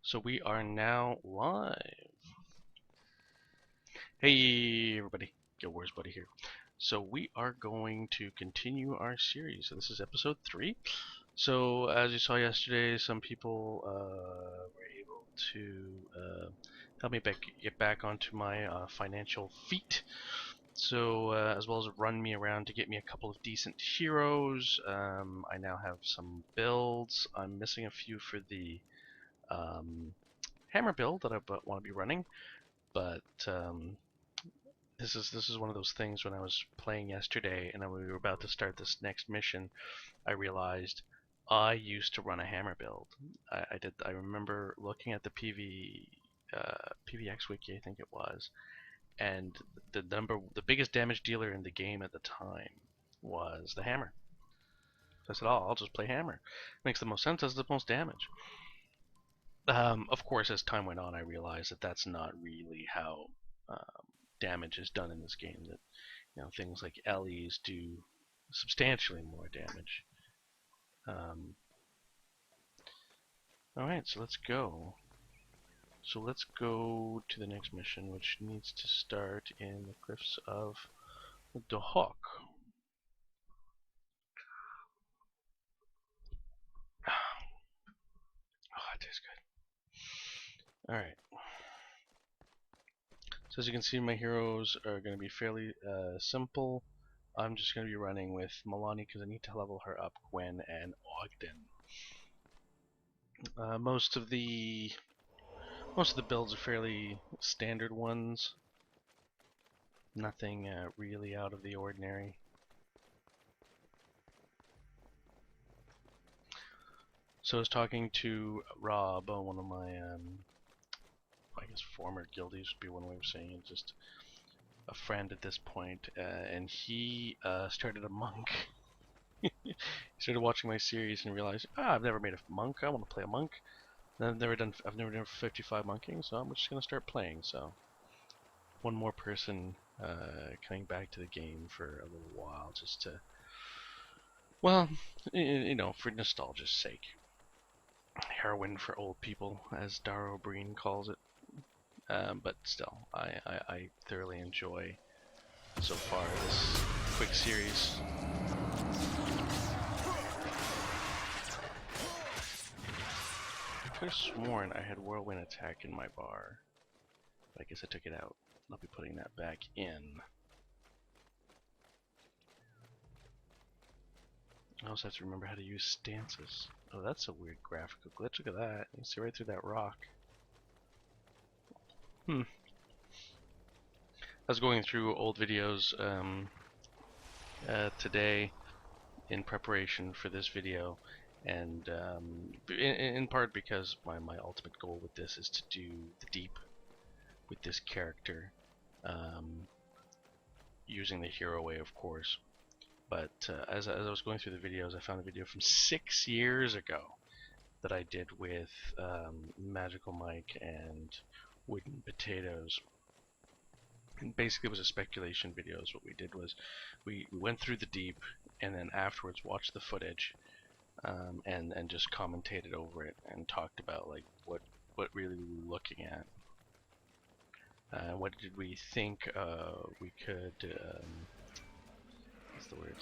So we are now live. Hey everybody, Guild Wars Buddy here. So we are going to continue our series. So this is episode 3. So as you saw yesterday, some people were able to help me get back onto my financial feet. So as well as run me around to get me a couple of decent heroes. I now have some builds. I'm missing a few for the hammer build that I want to be running, but this is one of those things. When I was playing yesterday and we were about to start this next mission, I realized I used to run a hammer build. I did. I remember looking at the PVX wiki, I think it was, and the biggest damage dealer in the game at the time was the hammer. So I said, "Oh, I'll just play hammer. Makes the most sense. Does the most damage." Of course, as time went on, I realized that that's not really how damage is done in this game. That things like LEs do substantially more damage. All right, so let's go. So let's go to the next mission, which needs to start in the cliffs of Dohuk. Oh, it tastes good. All right. So as you can see, my heroes are going to be fairly simple. I'm just going to be running with Milani because I need to level her up, Gwen and Ogden. Most of the builds are fairly standard ones. Nothing really out of the ordinary. So I was talking to Rob, one of my, I guess former guildies would be one way of saying it, just a friend at this point, and he started a monk. He started watching my series and realized, I've never made a monk. I want to play a monk. And I've never done 55 monking, so I'm just gonna start playing. So one more person coming back to the game for a little while, just to, well, for nostalgia's sake. Heroin for old people, as Daro Breen calls it. But still, I thoroughly enjoy so far this quick series. I could have sworn I had Whirlwind Attack in my bar, but I guess I took it out. I'll be putting that back in. I also have to remember how to use stances. Oh, that's a weird graphical glitch. Look at that. You can see right through that rock. I was going through old videos today in preparation for this video, and in part because my ultimate goal with this is to do the deep with this character, using the hero way, of course. But as I was going through the videos, I found a video from 6 years ago that I did with Magical Mike and Wooden Potatoes. And basically it was a speculation video. So what we did was we went through the deep and then afterwards watched the footage, and just commentated over it and talked about like what really we were looking at. What did we think we could, what's the word?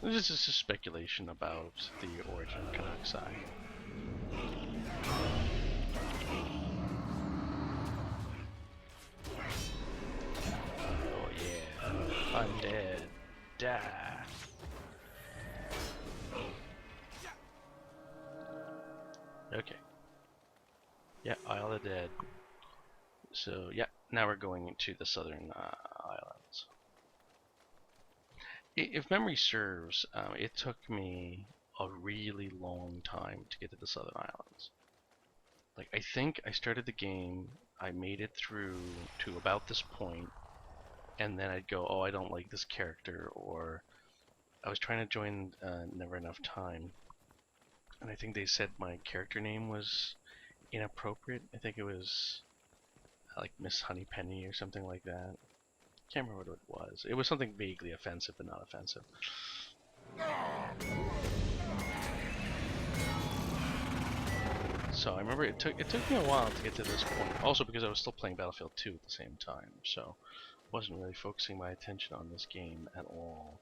This is just a speculation about the origin of Kanaksai. Oh yeah, undead, die. Okay. Yeah, Isle of the Dead. So yeah, now we're going into the southern islands. If memory serves, it took me a really long time to get to the southern islands. Like, I think I started the game, I made it through to about this point, and then I'd go, oh, I don't like this character, or I was trying to join Never Enough Time, and I think they said my character name was inappropriate. I think it was like Miss Honeypenny or something like that. Can't remember what it was. It was something vaguely offensive, but not offensive. So I remember it took me a while to get to this point. Also because I was still playing Battlefield 2 at the same time, so wasn't really focusing my attention on this game at all.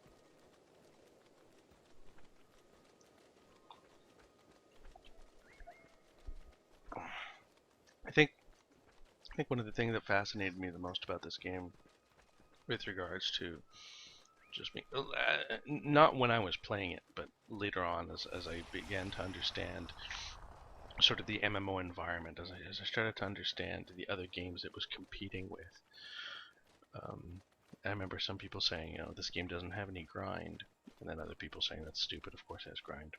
I think one of the things that fascinated me the most about this game, with regards to just me, not when I was playing it, but later on as I began to understand sort of the MMO environment, as I started to understand the other games it was competing with. I remember some people saying, this game doesn't have any grind, and then other people saying that's stupid. Of course, it has grind,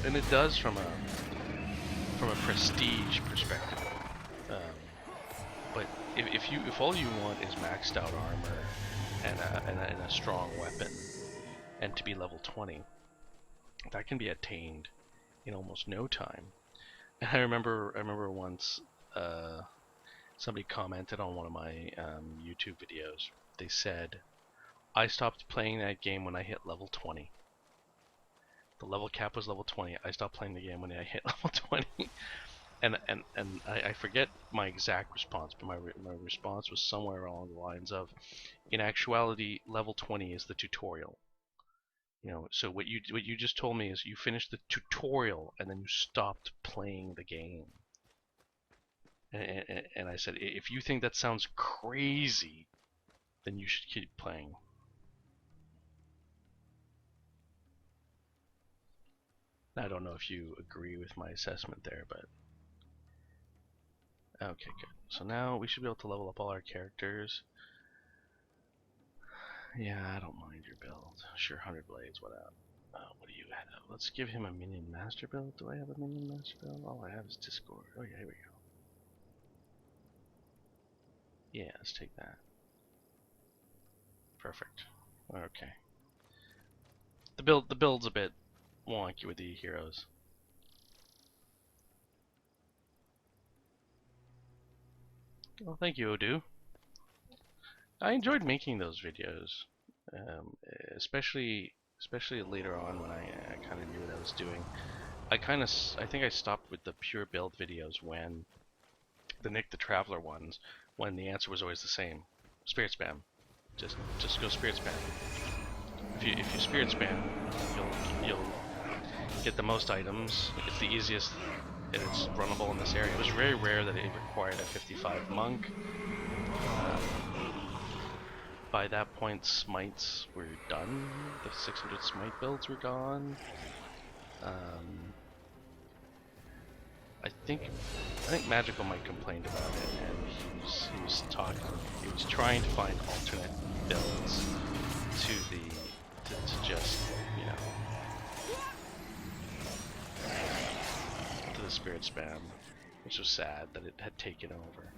and it does from a prestige perspective. But if all you want is maxed out armor and a strong weapon, and to be level 20, that can be attained in almost no time. And I remember once somebody commented on one of my YouTube videos. They said, I stopped playing that game when I hit level 20. The level cap was level 20. I stopped playing the game when I hit level 20. and I forget my exact response, but my response was somewhere along the lines of, in actuality, level 20 is the tutorial. So what you just told me is you finished the tutorial and then you stopped playing the game. And I said, if you think that sounds crazy, then you should keep playing. I don't know if you agree with my assessment there, but okay, good. So now we should be able to level up all our characters. Yeah, I don't mind your build. Sure, 100 blades, what up? What do you have? Let's give him a minion master build. Do I have a minion master build? All I have is Discord. Oh yeah, here we go. Yeah, let's take that. Perfect. Okay. The build's a bit wonky with the heroes. Well, thank you, Odu. I enjoyed making those videos, especially later on when I kind of knew what I was doing. I think I stopped with the pure build videos when the Nick the Traveler ones, when the answer was always the same: spirit spam. Just go spirit spam. If you spirit spam, you'll get the most items. It's the easiest, and it's runnable in this area. It was very rare that it required a 55 monk. By that point, smites were done. The 600 smite builds were gone. I think Magical Mike complained about it, and he was trying to find alternate builds to just to the spirit spam, which was sad that it had taken over.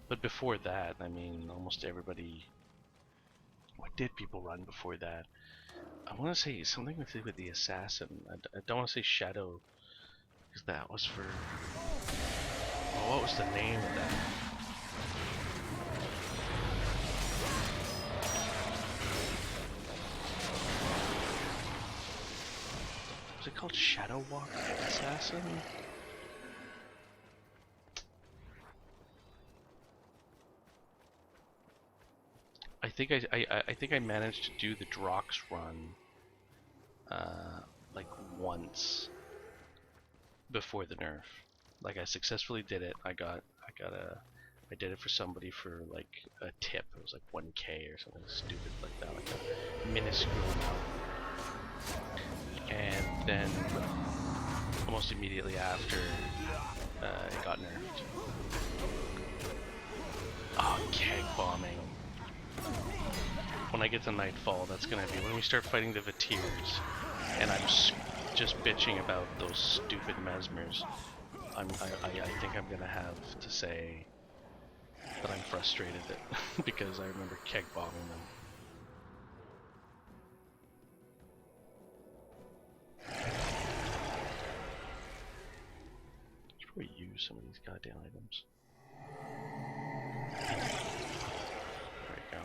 But before that, I mean, almost everybody. What did people run before that? I want to say something to do with the assassin. I don't want to say shadow, because that was for. Oh, what was the name of that? Was it called Shadow Walk Assassin? I think I managed to do the Drox run like once before the nerf. Like I successfully did it. I did it for somebody for like a tip. It was like 1K or something stupid like that, like a minuscule amount. And then almost immediately after, it got nerfed. Oh, keg bombing. When I get to Nightfall, that's gonna be when we start fighting the Vatirs, and I'm just bitching about those stupid mesmers. I think I'm gonna have to say that I'm frustrated because I remember keg bombing them. Should probably use some of these goddamn items. There we go.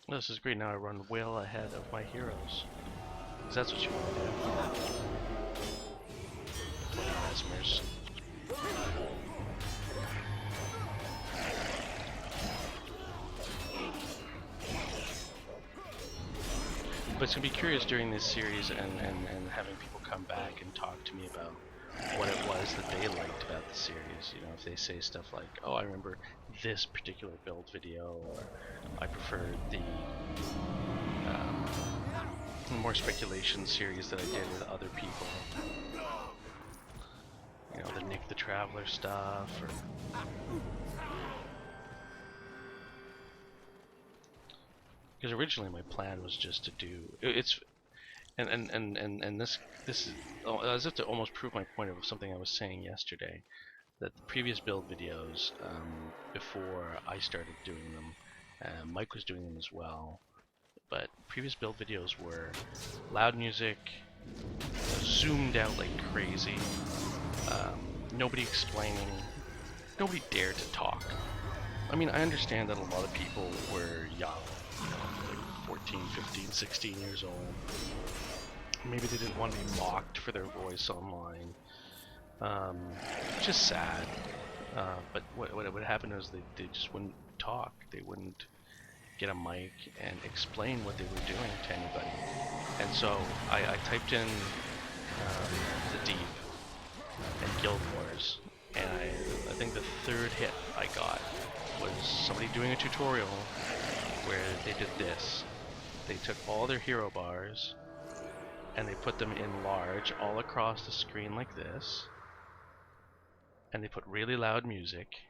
Well, this is great. Now I run well ahead of my heroes. Because that's what you want to do. Fucking Mesmers. But it's going to be curious during this series and having people come back and talk to me about what it was that they liked about the series. You know, if they say stuff like, oh, I remember this particular build video, or I preferred the more speculation series that I did with other people. You know, the Nick the Traveler stuff, or... Because originally my plan was just to do this is as if to almost prove my point of something I was saying yesterday, that the previous build videos before I started doing them, Mike was doing them as well, but previous build videos were loud music, zoomed out like crazy, nobody explaining, nobody dared to talk. I mean, I understand that a lot of people were young, like 14, 15, 16 years old. Maybe they didn't want to be mocked for their voice online. It's just sad. But what would happen is they just wouldn't talk. They wouldn't get a mic and explain what they were doing to anybody. And so I typed in the Deep and Guild Wars, and I think the third hit I got was somebody doing a tutorial where they did this. They took all their hero bars and they put them in large all across the screen like this, and they put really loud music,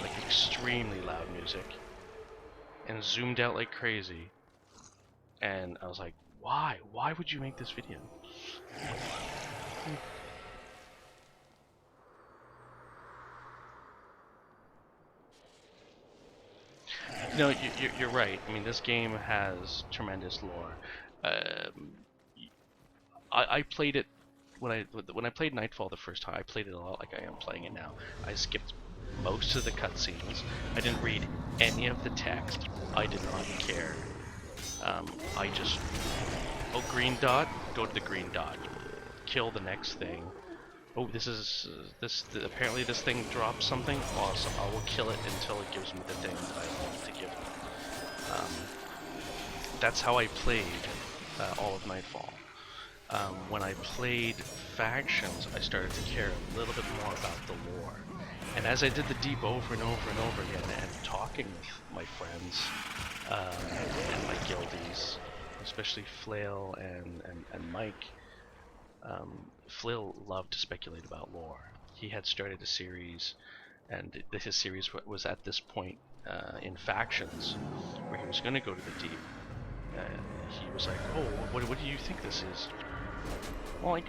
like extremely loud music, and zoomed out like crazy. And I was like, why would you make this video? No, you're right. I mean, this game has tremendous lore. I played it when I played Nightfall the first time. I played it a lot like I am playing it now. I skipped most of the cutscenes. I didn't read any of the text. I did not care. I just, oh, green dot, go to the green dot. Kill the next thing. Oh, apparently this thing drops something. Awesome. I will kill it until it gives me the thing that I want to give me. That's how I played all of Nightfall. When I played Factions, I started to care a little bit more about the lore. And as I did the Deep over and over and over again, and talking with my friends and my guildies, especially Flail and Mike, Flail loved to speculate about lore. He had started a series, and his series was at this point in Factions, where he was going to go to the Deep. He was like, oh, what do you think this is? Well, it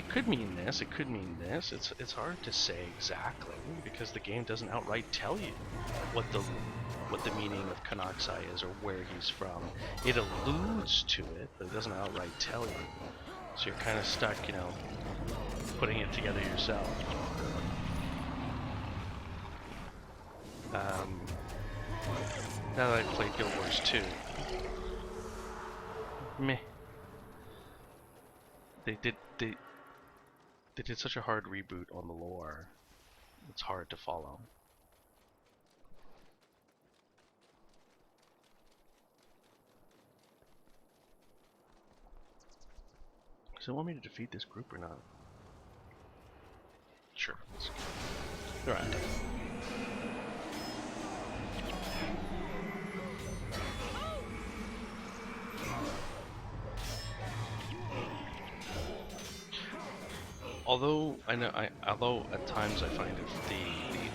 could mean this, it could mean this. It's hard to say exactly, because the game doesn't outright tell you what the meaning of Kanaxai is or where he's from. It alludes to it, but it doesn't outright tell you. So you're kind of stuck, you know, putting it together yourself. Now that I've played Guild Wars 2, meh. They did such a hard reboot on the lore. It's hard to follow. So want me to defeat this group or not? Sure. Alright. Although although at times I find the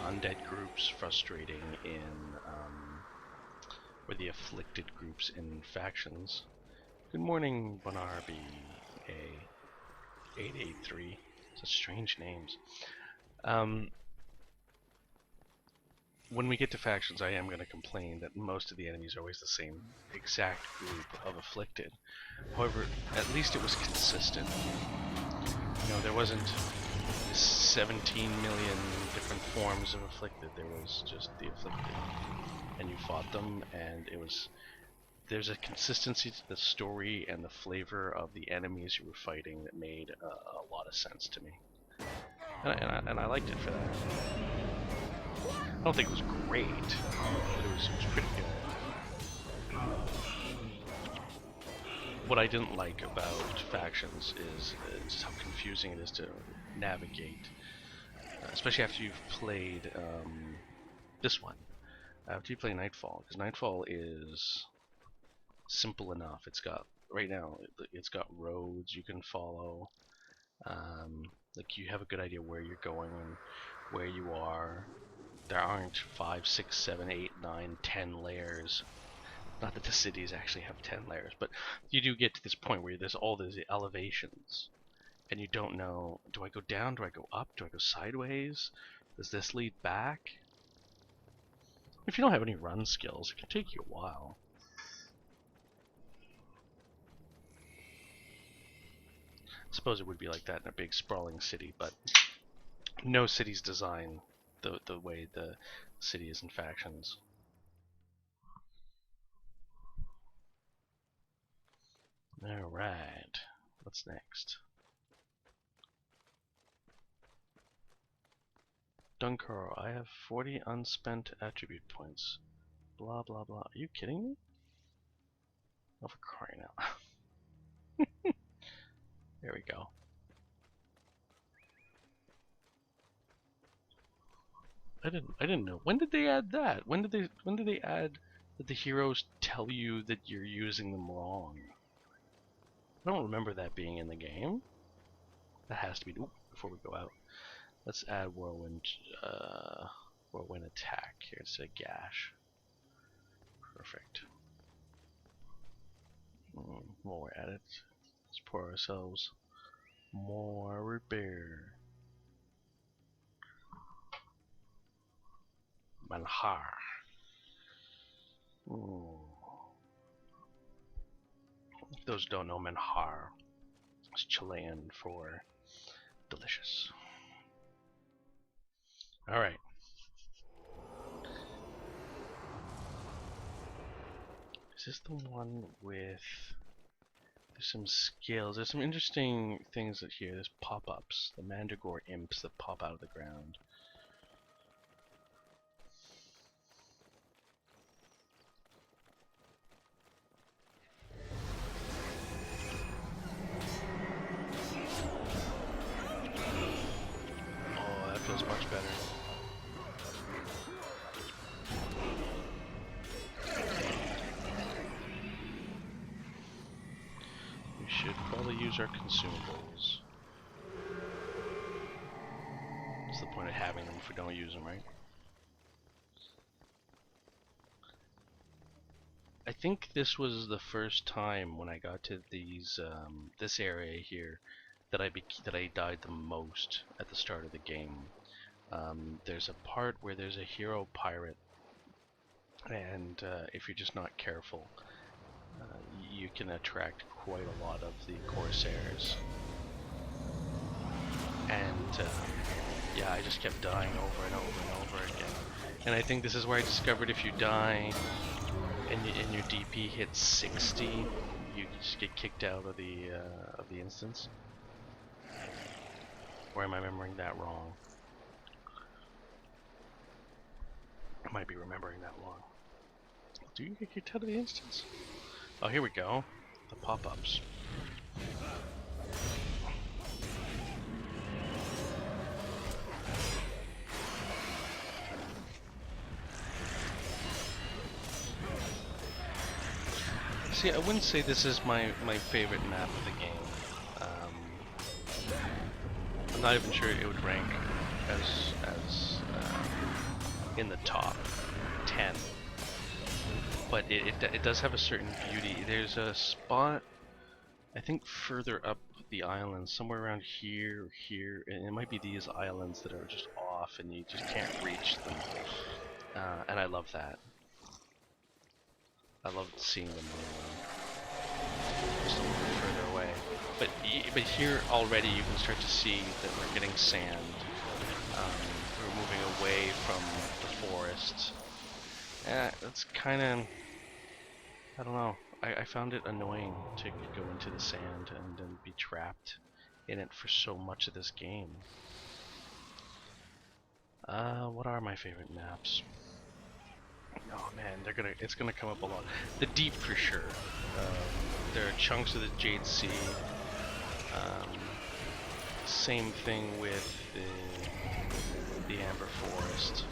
undead groups frustrating or the afflicted groups in Factions. Good morning, Bonarby A883. Such strange names. When we get to Factions, I am going to complain that most of the enemies are always the same exact group of afflicted. However, at least it was consistent. You know, there wasn't 17 million different forms of afflicted. There was just the afflicted, and you fought them, and it was there's a consistency to the story and the flavor of the enemies you were fighting that made a lot of sense to me, and I liked it for that. I don't think it was great, but it was pretty good. What I didn't like about Factions is just how confusing it is to navigate, especially after you've played this one. After you play Nightfall, because Nightfall is simple enough. It's got, right now, it's got roads you can follow. Like, you have a good idea where you're going and where you are. There aren't 5, 6, 7, 8, 9, 10 layers. Not that the cities actually have 10 layers, but you do get to this point where there's all these elevations, and you don't know, do I go down, do I go up, do I go sideways, does this lead back? If you don't have any run skills, it can take you a while. I suppose it would be like that in a big sprawling city, but no city's design the way the city is in Factions. Alright, what's next? Dunkar, I have 40 unspent attribute points. Blah blah blah. Are you kidding me? Oh, for crying out. There we go. I didn't know. When did they add that? When did they add that the heroes tell you that you're using them wrong? I don't remember that being in the game. That has to be. Ooh, before we go out, let's add whirlwind attack here instead of gash. Perfect. While we're at it, let's pour ourselves more root beer. Manjar. If those who don't know, manjar is Chilean for delicious. Alright. Is this the one with... There's some skills. There's some interesting things here. There's pop-ups. The Mandragore imps that pop out of the ground. Oh, that feels much better. Should probably use our consumables. What's the point of having them if we don't use them, right? I think this was the first time when I got to these this area here that I died the most at the start of the game. There's a part where there's a hero pirate, and if you're just not careful, you can attract quite a lot of the Corsairs. And yeah, I just kept dying over and over and over again. And I think this is where I discovered if you die and your DP hits 60, you just get kicked out of the instance. Or am I remembering that wrong? I might be remembering that wrong. Do you get kicked out of the instance? Oh, here we go. The pop-ups. See, I wouldn't say this is my favorite map of the game. I'm not even sure it would rank as in the top 10. But it does have a certain beauty. There's a spot, I think further up the island, somewhere around here, and it might be these islands that are just off and you just can't reach them. And I love that. I love seeing them just a little further away. But here already you can start to see that we're getting sand. We're moving away from the forest. That's kind of... I don't know. I found it annoying to go into the sand and then be trapped in it for so much of this game. What are my favorite maps? Oh man, it's gonna come up a lot. The Deep for sure. There are chunks of the Jade Sea. Same thing with the Amber Forest.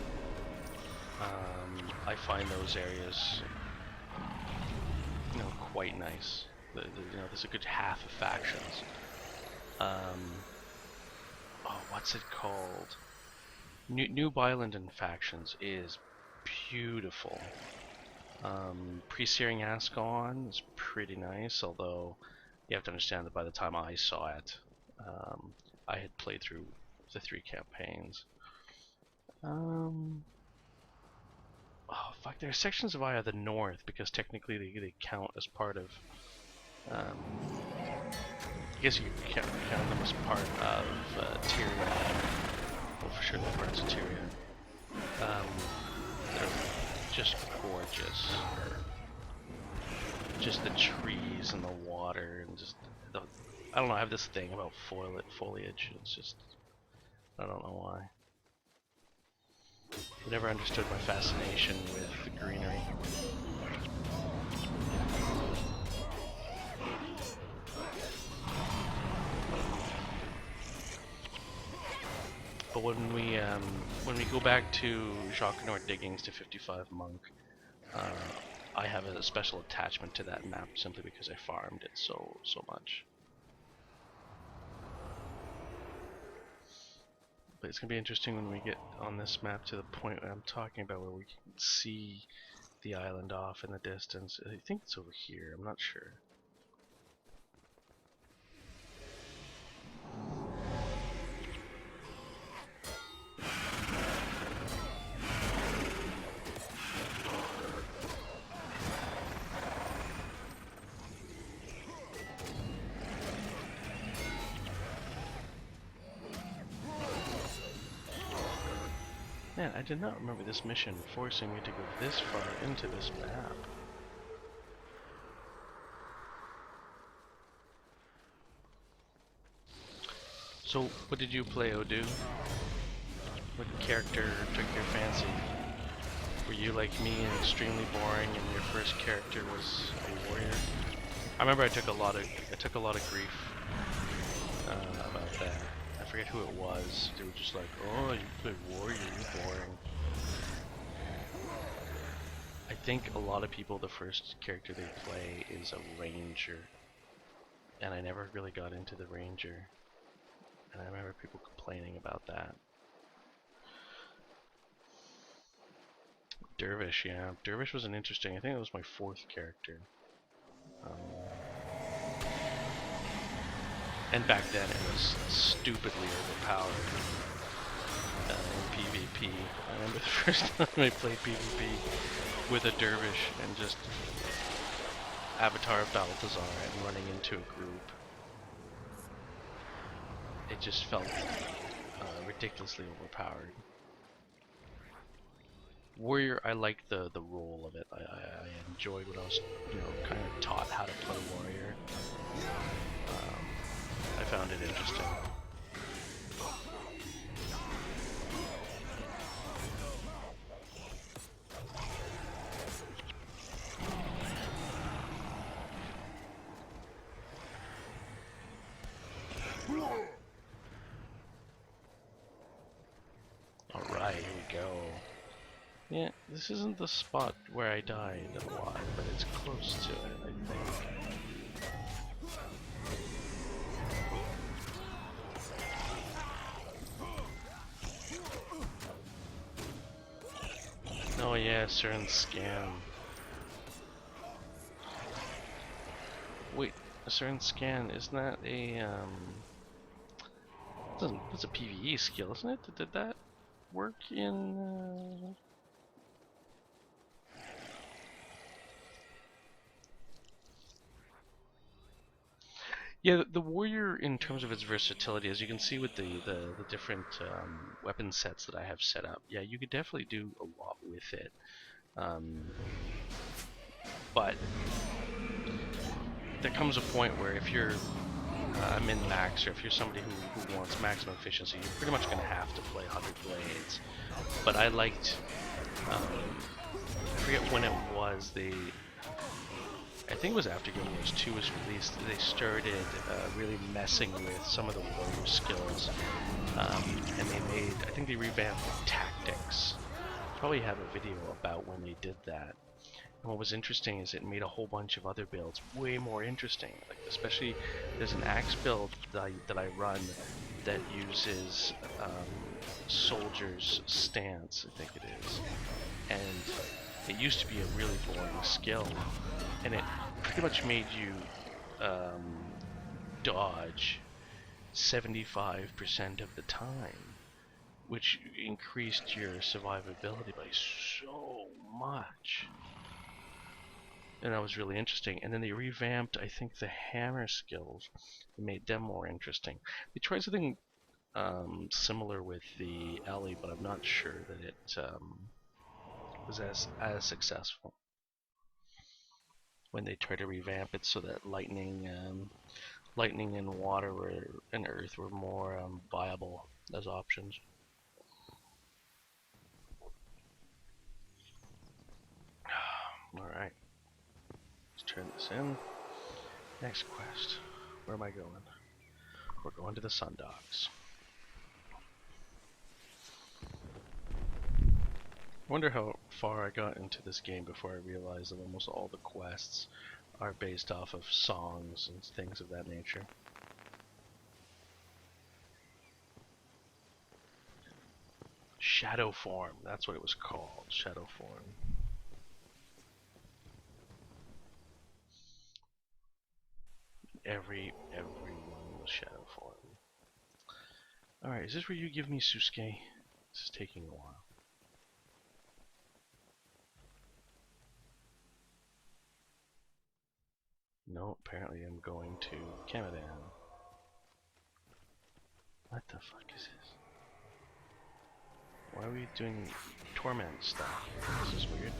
I find those areas, quite nice. There's a good half of factions. What's it called? Noob Island and factions is beautiful. Pre-Searing Ascon is pretty nice, although you have to understand that by the time I saw it, I had played through the 3 campaigns. Oh fuck, there are sections of Aya the North, because technically they count as part of, I guess you can count them as part of Tyria. Well, for sure they're parts of Tyria. They're just gorgeous. Just the trees and the water and just I don't know, I have this thing about foliage. It's just, I don't know why. I never understood my fascination with the greenery. But when we go back to Jacques Nord Diggings to 55 Monk, I have a special attachment to that map simply because I farmed it so much. But it's going to be interesting when we get on this map to the point I'm talking about, where we can see the island off in the distance. I think it's over here, I'm not sure. Man, I did not remember this mission forcing me to go this far into this map. So, what did you play, Odu? What character took your fancy? Were you like me and extremely boring, and your first character was a warrior? I remember I took a lot of grief about that. I forget who it was. They were just like, "Oh, you play warrior, you're boring." I think a lot of people, the first character they play is a ranger, and I never really got into the ranger. And I remember people complaining about that. Dervish, yeah. Dervish was an interesting, I think it was my 4th character. And back then it was stupidly overpowered in PvP. I remember the first time I played PvP with a Dervish and just Avatar of Balthazar and running into a group. It just felt ridiculously overpowered. Warrior, I liked the role of it. I enjoyed what I was, kind of taught how to play warrior. I found it interesting. Alright, here we go. Yeah, this isn't the spot where I died a lot, but it's close to it, I think. Oh yeah, certain scam. Wait, a certain scan, isn't that a that's a PvE skill, isn't it? Did that work in Yeah, the warrior, in terms of its versatility, as you can see with the different weapon sets that I have set up, yeah, you could definitely do a lot with it. but there comes a point where if you're min-max, or if you're somebody who wants maximum efficiency, you're pretty much going to have to play 100 blades. But I liked, I forget when it was, I think it was after Guild Wars 2 was released, they started really messing with some of the warrior skills, and they made, I think they revamped the tactics. Probably have a video about when they did that. And what was interesting is it made a whole bunch of other builds way more interesting. Like, especially there's an axe build that I run that uses soldier's stance, I think it is, and it used to be a really boring skill, and it pretty much made you dodge 75% of the time, which increased your survivability by so much. And that was really interesting. And then they revamped, I think, the hammer skills and made them more interesting. They tried something similar with the alley, but I'm not sure that it was as successful. When they tried to revamp it so that lightning and water and earth were more viable as options. All right. Turn this in. Next quest. Where am I going? We're going to the Sundocks. I wonder how far I got into this game before I realized that almost all the quests are based off of songs and things of that nature. Shadow Form, that's what it was called. Shadow Form. Everyone was Shadow Form. Alright, is this where you give me Susuke? This is taking a while. No, apparently I'm going to Kamadan. What the fuck is this? Why are we doing torment stuff? This is weird.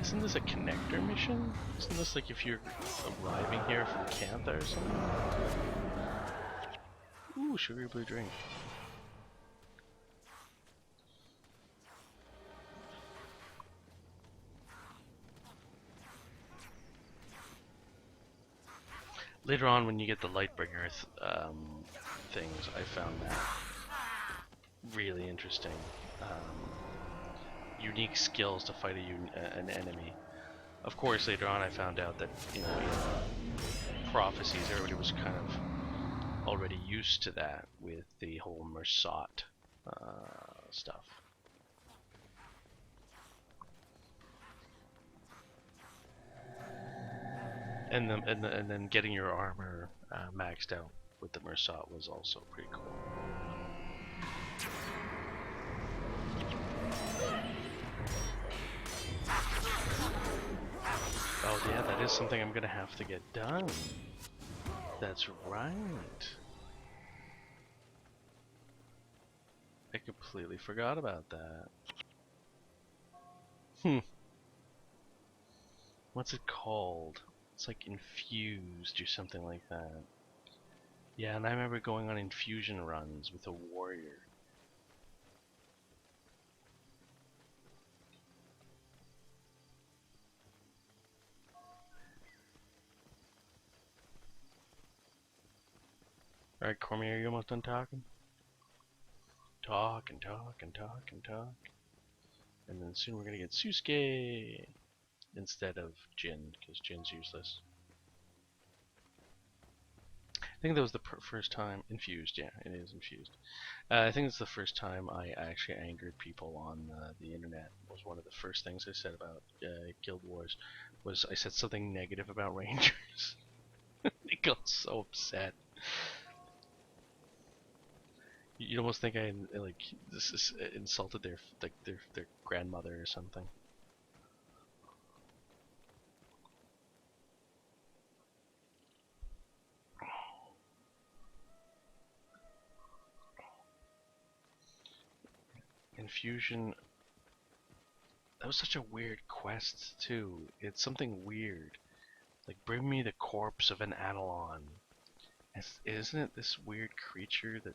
Isn't this a connector mission? Isn't this like if you're arriving here from Cantha or something? Ooh, sugary blue drink. Later on, when you get the Lightbringer things, I found that really interesting. Unique skills to fight an enemy. Of course, later on I found out that, you know, in Prophecies, everybody was kind of already used to that with the whole Mersat stuff. And then getting your armor maxed out with the Mersat was also pretty cool. Oh yeah, that is something I'm gonna have to get done. That's right. I completely forgot about that. What's it called? It's like infused or something like that. Yeah, and I remember going on infusion runs with a warrior. Alright, Cormier, are you almost done talking? Talk and talk and talk and talk. And then soon we're gonna get Susuke instead of Jin, because Jin's useless. I think that was the first time. Infused, yeah, it is infused. I think it's the first time I actually angered people on the internet. It was one of the first things I said about Guild Wars. Was I said something negative about Rangers. They got so upset. You'd almost think I like this is insulted their grandmother or something. Infusion that was such a weird quest too. It's something weird. Like, bring me the corpse of an Analon. Isn't it this weird creature that...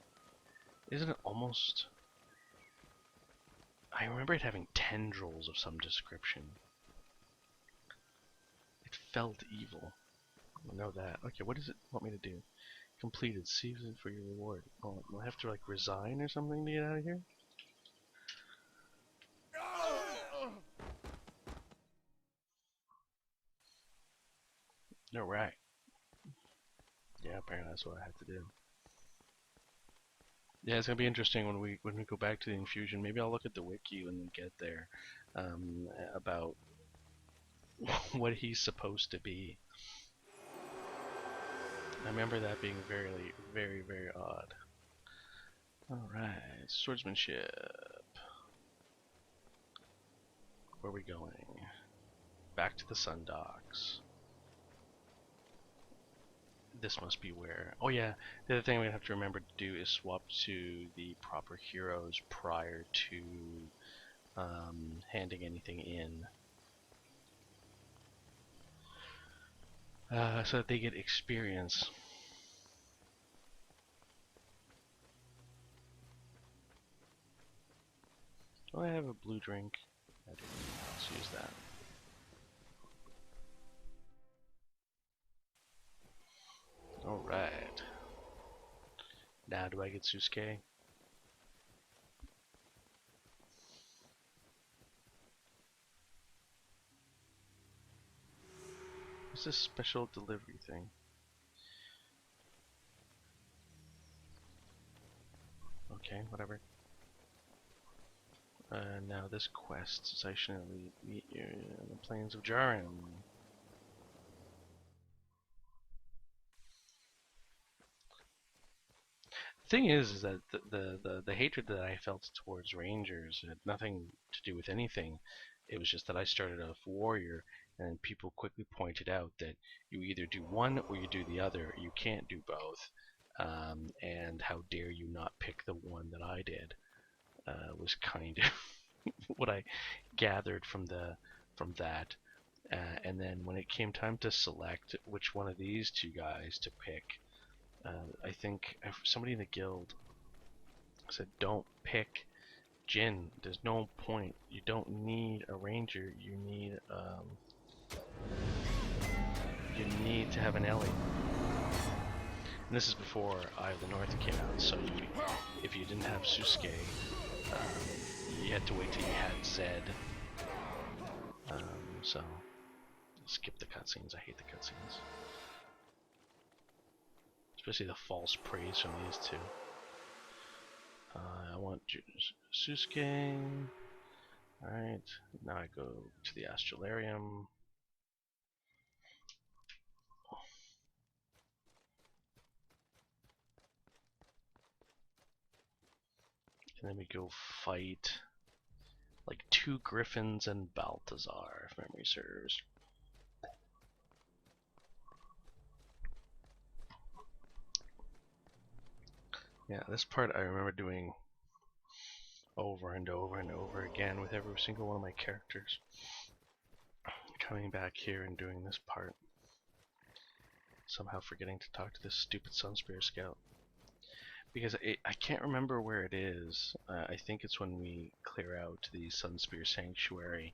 Isn't it almost... I remember it having tendrils of some description. It felt evil. I know that. Okay, what does it want me to do? Completed. Season for your reward. Oh, do I have to, like, resign or something to get out of here? No, right. Yeah, apparently that's what I have to do. Yeah, it's gonna be interesting when we go back to the infusion. Maybe I'll look at the wiki when we get there, about what he's supposed to be. I remember that being very, very, very odd. All right, swordsmanship. Where are we going? Back to the Sun Docks. This must be where... Oh yeah, the other thing we have to remember to do is swap to the proper heroes prior to handing anything in. So that they get experience. Do I have a blue drink? I do. Let's use that. Alright. Now do I get Susuke? What's this special delivery thing? Okay, whatever. Now this quest is I should meet you in the plains of Jarin. The thing is that the hatred that I felt towards Rangers had nothing to do with anything. It was just that I started off warrior, and people quickly pointed out that you either do one or you do the other. You can't do both. And how dare you not pick the one that I did? Was kind of what I gathered from that. And then when it came time to select which one of these two guys to pick, I think somebody in the guild said, "Don't pick Jin. There's no point. You don't need a ranger. You need to have an Ellie." And this is before Eye of the North came out, so if you didn't have Susuke, you had to wait till you had Zed. So skip the cutscenes. I hate the cutscenes, especially the false praise from these two. I want Susuke. Alright, now I go to the Astralarium. And then we go fight like 2 Griffins and Balthazar, if memory serves. Yeah, this part I remember doing over and over and over again with every single one of my characters. Coming back here and doing this part. Somehow forgetting to talk to this stupid Sunspear Scout. Because I can't remember where it is. I think it's when we clear out the Sunspear Sanctuary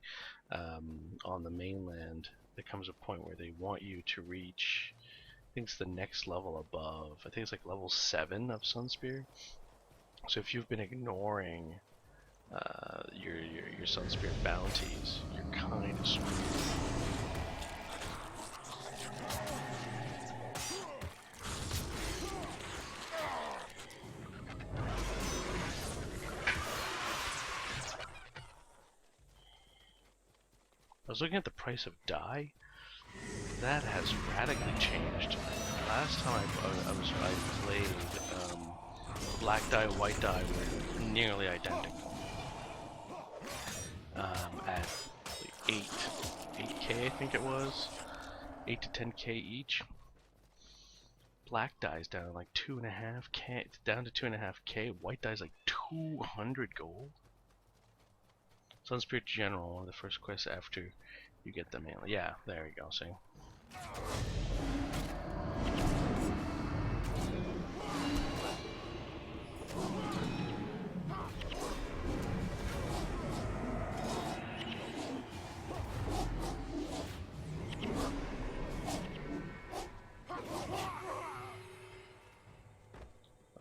on the mainland. There comes a point where they want you to reach, I think it's the next level above. I think it's like level 7 of Sunspear. So if you've been ignoring your Sunspear bounties, you're kind of screwed. I was looking at the price of dye. That has radically changed. Last time I played, black dye, white dye were nearly identical. At like 8K I think it was, 8 to 10K each. Black dye's down like 2.5K, down to 2.5K. White dye's like 200 gold. Sunspirit General, one of the first quests after you get the mail. Yeah, there you go, see.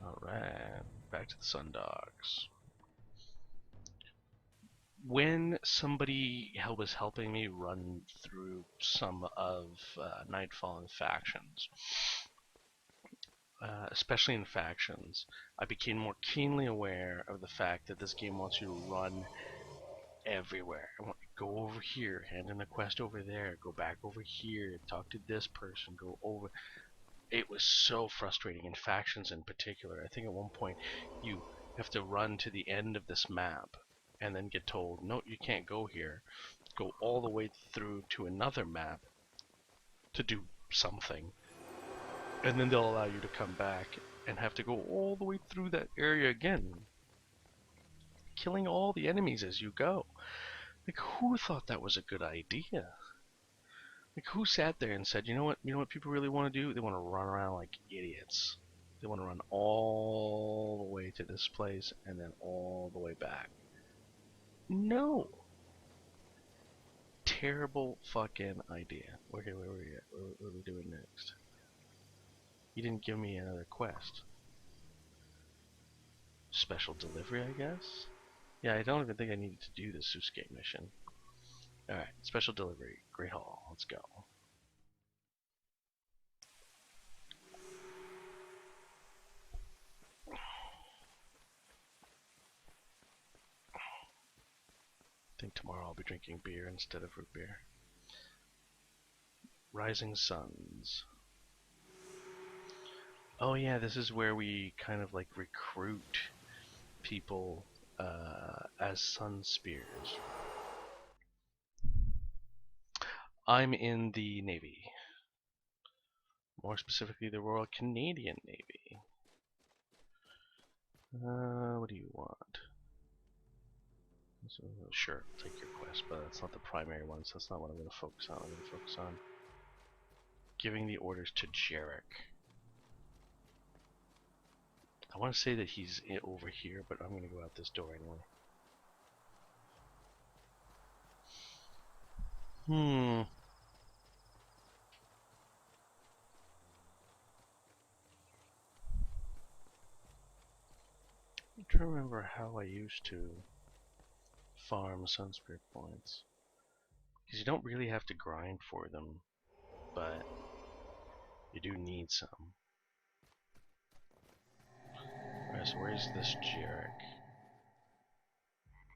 Alright, back to the Sundogs. When somebody was helping me run through some of Nightfall and factions, especially in factions, I became more keenly aware of the fact that this game wants you to run everywhere. I want you to go over here, hand in a quest over there, go back over here, talk to this person, go over. It was so frustrating in factions in particular. I think at one point you have to run to the end of this map and then get told, no, you can't go here. Go all the way through to another map to do something. And then they'll allow you to come back and have to go all the way through that area again, killing all the enemies as you go. Like, who thought that was a good idea? Like, who sat there and said, you know what people really want to do? They want to run around like idiots. They want to run all the way to this place and then all the way back. No. Terrible fucking idea. Okay, where were we at? What are we doing next? You didn't give me another quest. Special delivery, I guess? Yeah, I don't even think I needed to do the Suscape mission. Alright, special delivery. Great Hall. Let's go. I think tomorrow I'll be drinking beer instead of root beer. Rising Suns. Oh yeah, this is where we kind of like recruit people as Sun Spears. I'm in the Navy. More specifically, the Royal Canadian Navy. What do you want? So, sure, I'll take your quest, but that's not the primary one, so that's not what I'm going to focus on. I'm going to focus on giving the orders to Jarek. I want to say that he's over here, but I'm going to go out this door anyway. I'm trying to remember how I used to farm Sunspirit points. Because you don't really have to grind for them, but you do need some. Alright, so where's this Jarek?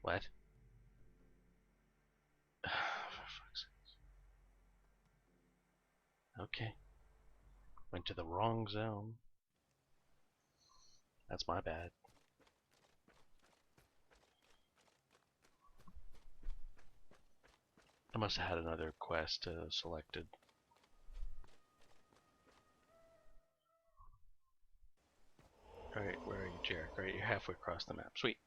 What? For fuck's sake. Okay. Went to the wrong zone. That's my bad. I must have had another quest selected. Alright, where are you, Jarek? Alright, you're halfway across the map. Sweet.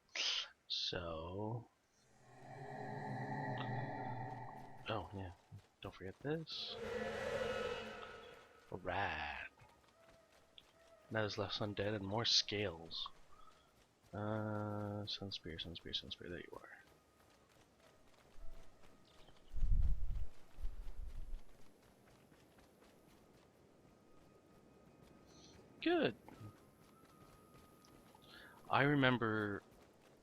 So... oh, yeah. Don't forget this. Alright. Now there's left undead and more scales. Sunspear, Sunspear, Sunspear. There you are. Good. I remember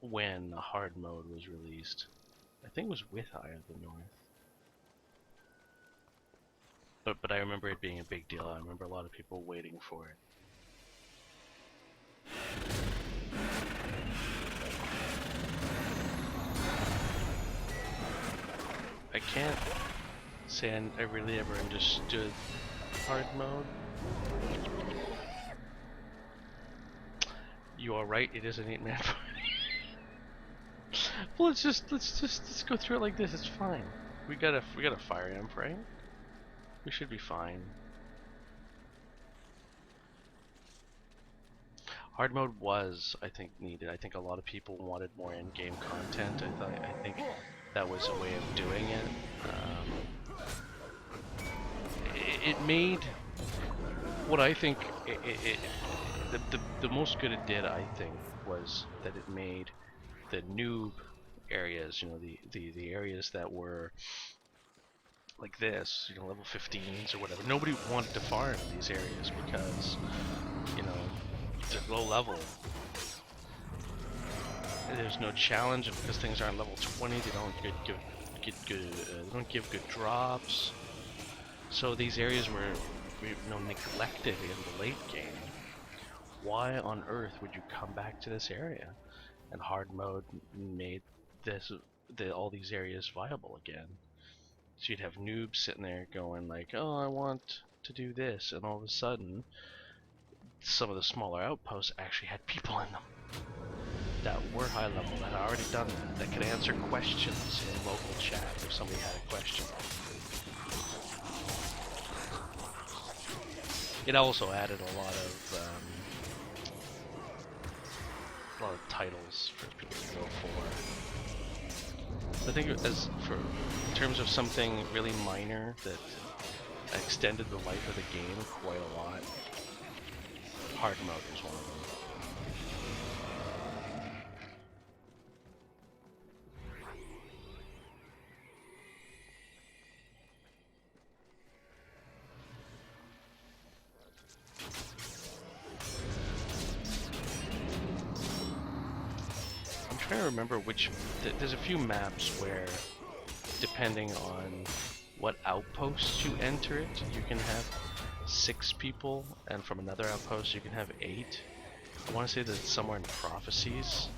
when the hard mode was released. I think it was with Eye of the North. But I remember it being a big deal. I remember a lot of people waiting for it. I can't say I really ever understood hard mode. You are right, it is an 8-man party. Well, let's go through it like this. It's fine. We got a fire imp, right? We should be fine. Hard mode was, I think, needed. I think a lot of people wanted more in-game content. I think that was a way of doing it. It made what I think the most good it did, I think, was that it made the noob areas, you know, the areas that were like this, you know, level 15s or whatever. Nobody wanted to farm these areas because, you know, they're low level. There's no challenge, and because things aren't level 20, they don't get good. They don't give good drops. So these areas were, you know, neglected in the late game. Why on earth would you come back to this area? And hard mode made all these areas viable again. So you'd have noobs sitting there going like, "Oh, I want to do this," and all of a sudden, some of the smaller outposts actually had people in them that were high level, that had already done that could answer questions in local chat if somebody had a question. It also added a lot of titles for people to go for. I think as for in terms of something really minor that extended the life of the game quite a lot, hard mode was one of them. I'm trying to remember which. There's a few maps where, depending on what outpost you enter it, you can have 6 people, and from another outpost you can have 8. I want to say that it's somewhere in Prophecies.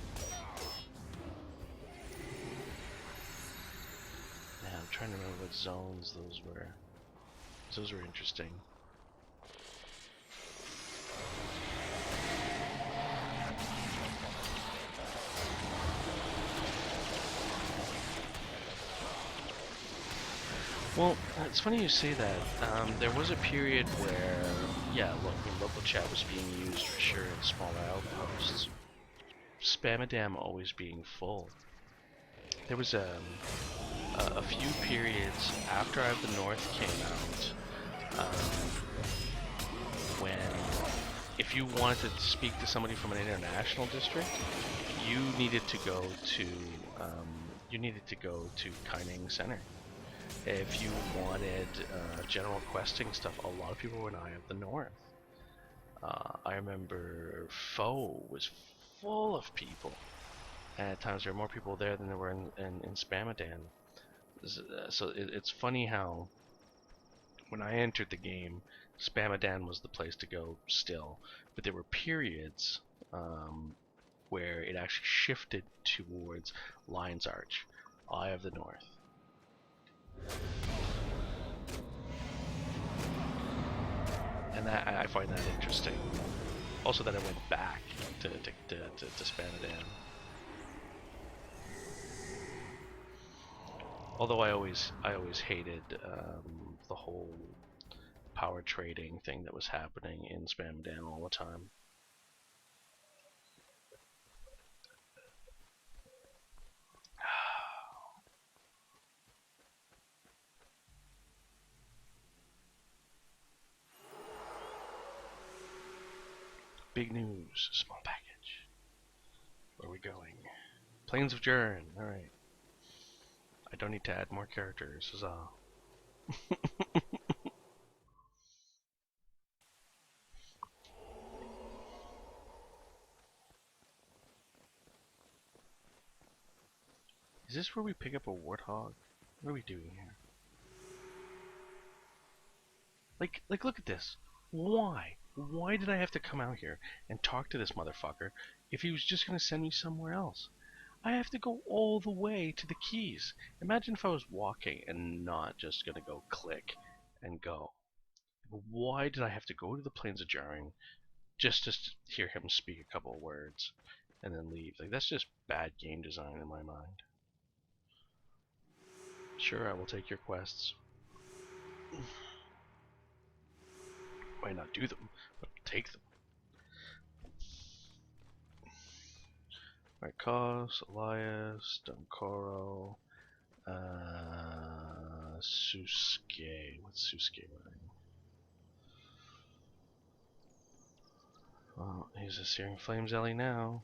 Yeah, I'm trying to remember what zones those were. Those were interesting. Well, it's funny you say that. There was a period where, yeah, local chat was being used for sure in smaller outposts. Spamadam always being full. There was a few periods after Eye of the North came out when, if you wanted to speak to somebody from an international district, you needed to go to Kaining Center. If you wanted general questing stuff, a lot of people were in Eye of the North. I remember Foe was full of people. And at times there were more people there than there were in Spamadan. So it's funny how when I entered the game, Spamadan was the place to go still. But there were periods where it actually shifted towards Lion's Arch, Eye of the North. And that, I find that interesting. Also that I went back to Spamadan. Although I always hated the whole power trading thing that was happening in Spamadan all the time. Big news, small package. Where are we going? Plains of Jern. Alright. I don't need to add more characters. Huzzah. Is this where we pick up a warthog? What are we doing here? Like look at this. Why? Why did I have to come out here and talk to this motherfucker if he was just going to send me somewhere else? I have to go all the way to the keys. Imagine if I was walking and not just going to go click and go. Why did I have to go to the Plains of Jern just to hear him speak a couple of words and then leave? Like, that's just bad game design in my mind. Sure, I will take your quests. Might not do them, but take them. Alright, Kos, Elias, Dunkoro, Susuke. What's Susuke running? Well, he's a Searing Flames Ellie now.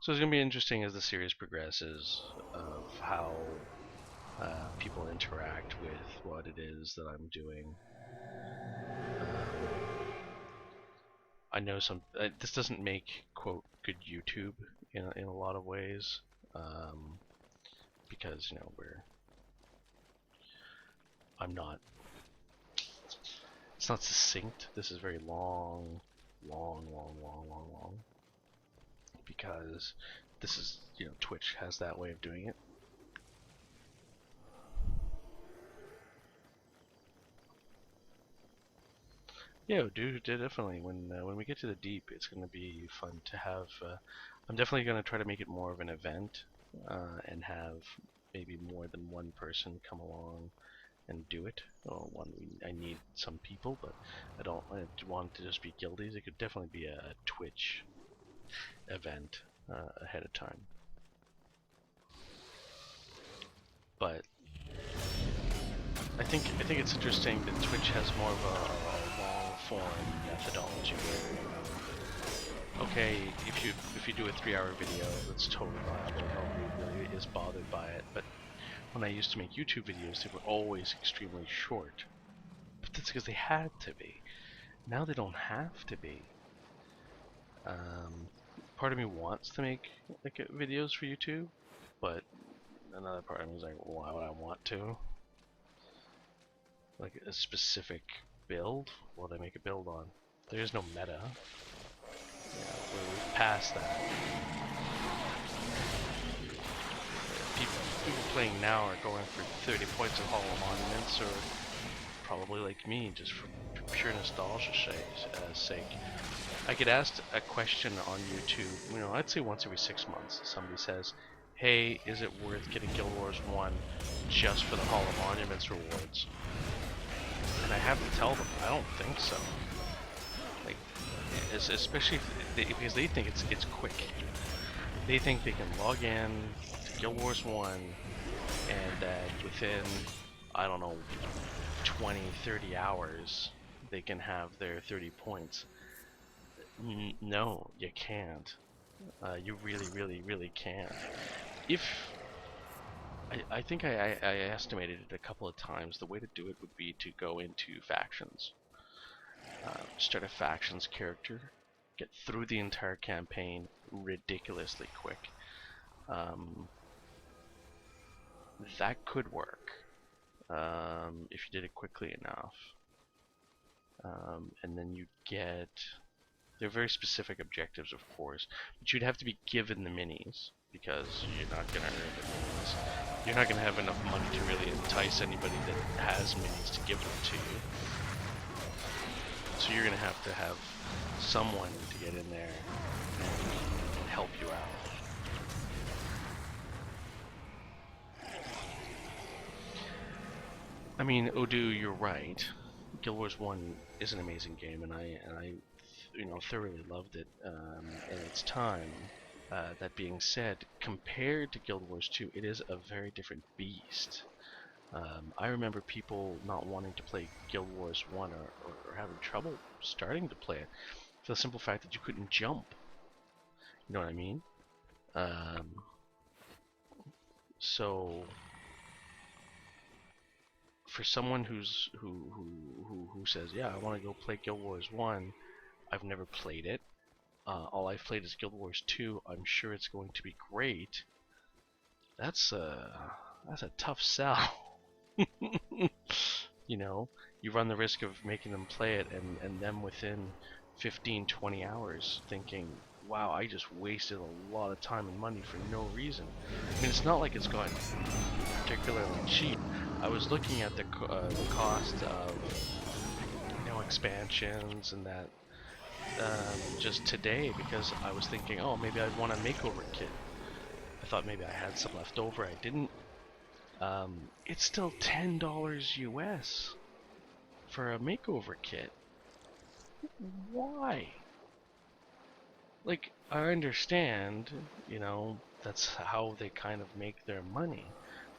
So it's going to be interesting as the series progresses of how people interact with what it is that I'm doing. I know this doesn't make, quote, good YouTube in a lot of ways, because, you know, it's not succinct. This is very long, because this is, you know, Twitch has that way of doing it. Yeah, dude, definitely. When we get to the deep, it's gonna be fun to have. I'm definitely gonna try to make it more of an event, and have maybe more than one person come along and do it. Or I need some people, but I don't want it to just be guildies. It could definitely be a Twitch event ahead of time. But I think it's interesting that Twitch has more of a long form methodology where, okay, if you do a 3-hour video, that's totally viable. Nobody really is bothered by it. But when I used to make YouTube videos, they were always extremely short. But that's because they had to be. Now they don't have to be. Part of me wants to make like videos for YouTube, but another part of me is like, why would I want to? Like a specific build? What would I make a build on? There is no meta. Yeah, we're past that. People playing now are going for 30 points of Hollow Monuments, or probably like me, just for pure nostalgia's sake. I get asked a question on YouTube, you know, I'd say once every 6 months. Somebody says, hey, is it worth getting Guild Wars 1 just for the Hollow Monuments rewards? And I have to tell them, I don't think so. Like, especially because they think it's quick. They think they can log in to Guild Wars 1 and that within, I don't know, 20, 30 hours, they can have their 30 points. No, you can't. You really can't. I think I estimated it a couple of times. The way to do it would be to go into factions. Start a factions character, get through the entire campaign ridiculously quick. That could work if you did it quickly enough. And then you get... They're very specific objectives, of course, but you'd have to be given the minis, because you're not going to earn the minis. You're not going to have enough money to really entice anybody that has minis to give them to you. So you're going to have someone to get in there and help you out. I mean, Odu, you're right. Guild Wars 1 is an amazing game, and I you know, thoroughly loved it in its time. That being said, compared to Guild Wars 2, it is a very different beast. I remember people not wanting to play Guild Wars 1 or having trouble starting to play it for the simple fact that you couldn't jump. You know what I mean? So for someone who says, yeah, I want to go play Guild Wars 1, I've never played it. All I've played is Guild Wars 2. I'm sure it's going to be great. That's a tough sell. You know, you run the risk of making them play it and them within 15-20 hours thinking, wow, I just wasted a lot of time and money for no reason. I mean, it's not like it's gotten particularly cheap. I was looking at the cost of, you know, expansions and that just today, because I was thinking, oh, maybe I'd want a makeover kit. I thought maybe I had some left over. I didn't. It's still $10 US for a makeover kit. Why? Like, I understand, you know, that's how they kind of make their money,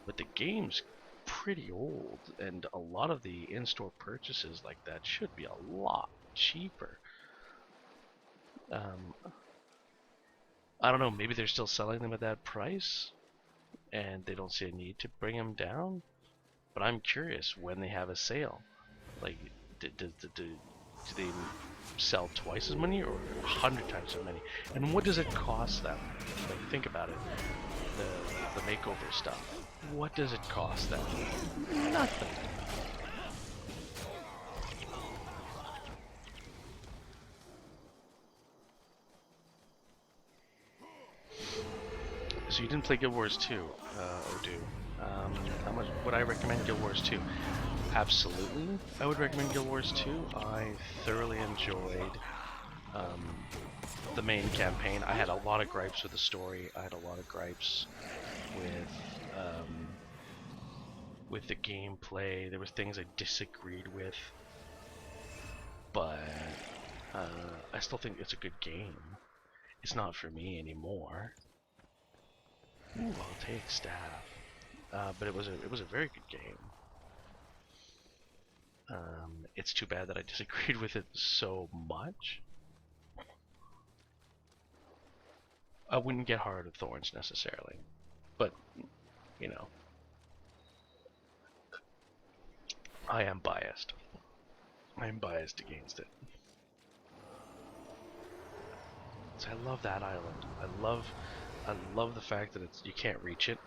but the game's pretty old, and a lot of the in-store purchases like that should be a lot cheaper. I don't know, maybe they're still selling them at that price, and they don't see a need to bring them down, but I'm curious when they have a sale. Like, do they sell twice as many or 100 times as many? And what does it cost them? Like, think about it. The makeover stuff. What does it cost them? Nothing. So you didn't play Guild Wars 2, Odu. How much would I recommend Guild Wars 2? Absolutely, I would recommend Guild Wars 2. I thoroughly enjoyed the main campaign. I had a lot of gripes with the story. I had a lot of gripes with the gameplay. There were things I disagreed with, but I still think it's a good game. It's not for me anymore. Ooh, I'll take staff. But it was a very good game. It's too bad that I disagreed with it so much. I wouldn't get Heart of Thorns necessarily, but you know, I am biased. I am biased against it. So I love that island. I love the fact that you can't reach it.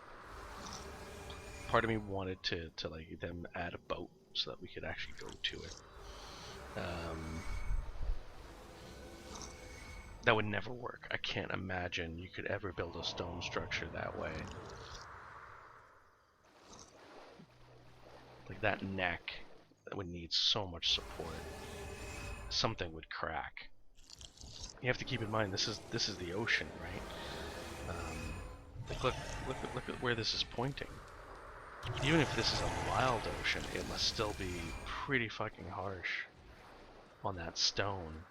Part of me wanted to like them add a boat so that we could actually go to it. That would never work. I can't imagine you could ever build a stone structure that way. Like that neck, that would need so much support. Something would crack. You have to keep in mind this is the ocean, right? Like look at where this is pointing. Even if this is a wild ocean, it must still be pretty fucking harsh on that stone.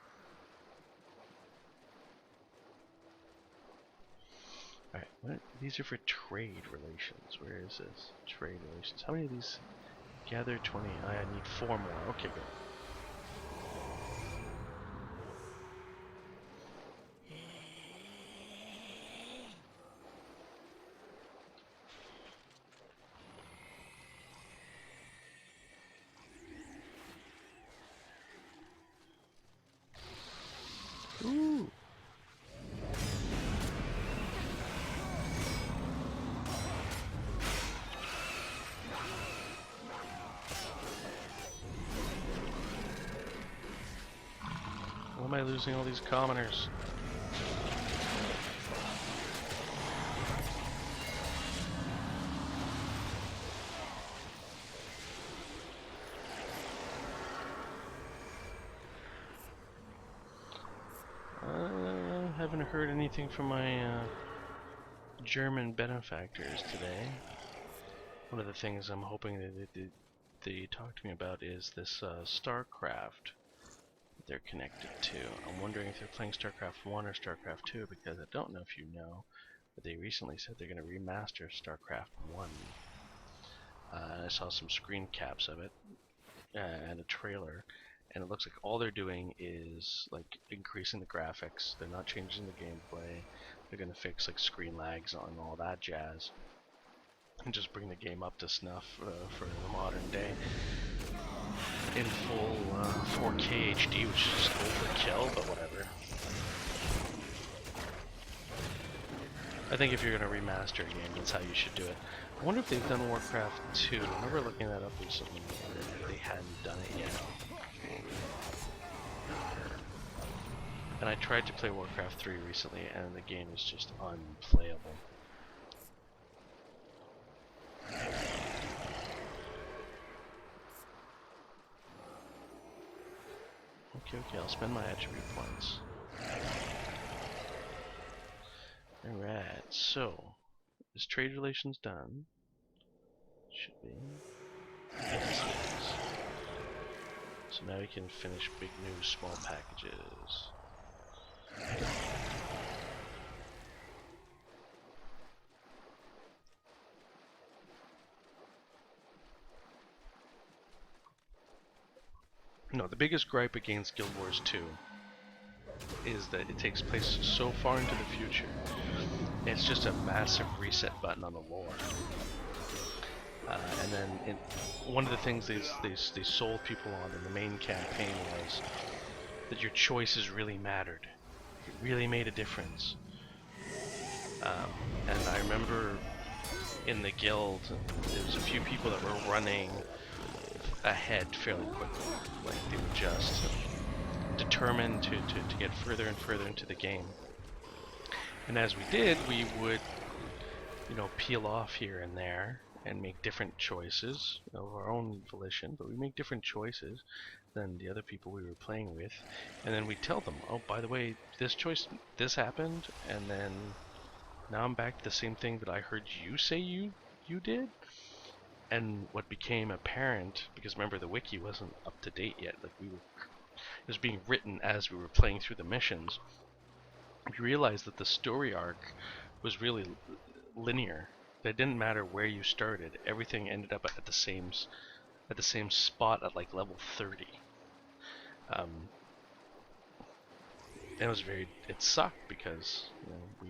Alright, these are for trade relations. Where is this? Trade relations. How many of these? Gather 20. I need 4 more. Okay, good. Ooh. Why am I losing all these commoners? Haven't heard anything from my German benefactors today. One of the things I'm hoping that they talk to me about is this StarCraft that they're connected to. I'm wondering if they're playing StarCraft 1 or StarCraft 2, because I don't know if you know, but they recently said they're going to remaster StarCraft 1. I saw some screen caps of it and a trailer, and it looks like all they're doing is like increasing the graphics. They're not changing the gameplay. They're going to fix like screen lags on all that jazz and just bring the game up to snuff for the modern day in full 4K HD, which is just overkill, but whatever. I think if you're going to remaster a game, that's how you should do it. I wonder if they've done Warcraft 2. I remember looking that up recently. They hadn't done it yet. And I tried to play Warcraft 3 recently, and the game is just unplayable. Okay, I'll spend my attribute points. Alright, so Is trade relations done? Should be. Yes, it is. So now we can finish big new small packages. No, the biggest gripe against Guild Wars 2 is that it takes place so far into the future. It's just a massive reset button on the lore. And then one of the things they sold people on in the main campaign was that your choices really mattered. It really made a difference. And I remember in the guild, there was a few people that were running ahead fairly quickly. Like they were just determined to get further and further into the game. And as we did, we would, peel off here and there and make different choices of our own volition, but we make different choices than the other people we were playing with. And then we tell them, oh, by the way, this happened, and then now I'm back to the same thing that I heard you say you did. And what became apparent, because remember the wiki wasn't up to date yet, like it was being written as we were playing through the missions. We realized that the story arc was really linear. That it didn't matter where you started; everything ended up at the same spot at like level 30. It was it sucked because we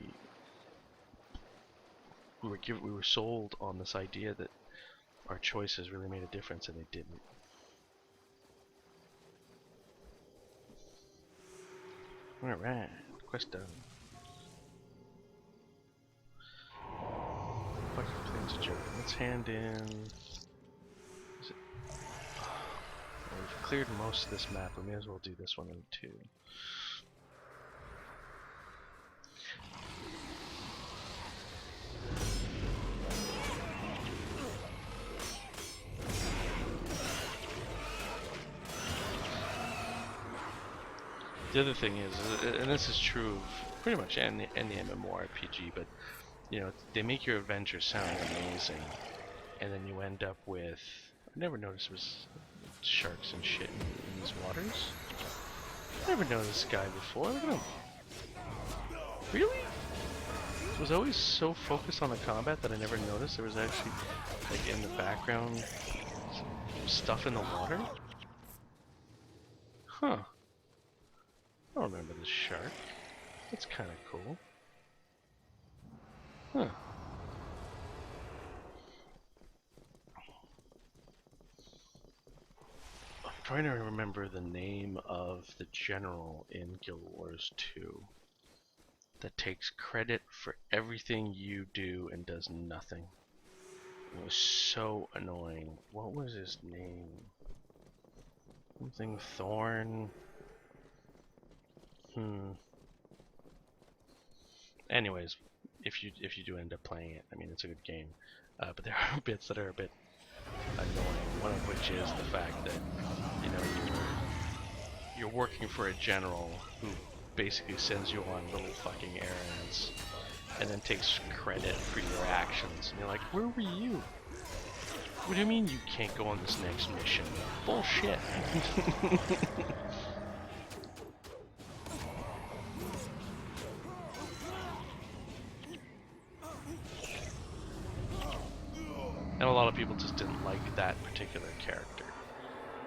were sold on this idea that our choices really made a difference, and they didn't. Alright, quest done. Fucking planes of joke. Let's hand in... Well, we've cleared most of this map, we may as well do this one in two. The other thing is, and this is true of pretty much any MMORPG, but they make your adventure sound amazing, and then you end up with... I never noticed it was sharks and shit in these waters. I never noticed this guy before. Look at him. Really? I was always so focused on the combat that I never noticed there was actually, like, in the background, stuff in the water? Huh. I don't remember this shark. That's kind of cool. Huh. I'm trying to remember the name of the general in Guild Wars 2 that takes credit for everything you do and does nothing. It was so annoying. What was his name? Something Thorn. Anyways, if you do end up playing it, I mean, it's a good game. But there are bits that are a bit annoying. One of which is the fact that you're working for a general who basically sends you on little fucking errands and then takes credit for your actions. And you're like, where were you? What do you mean you can't go on this next mission? Bullshit. And a lot of people just didn't like that particular character.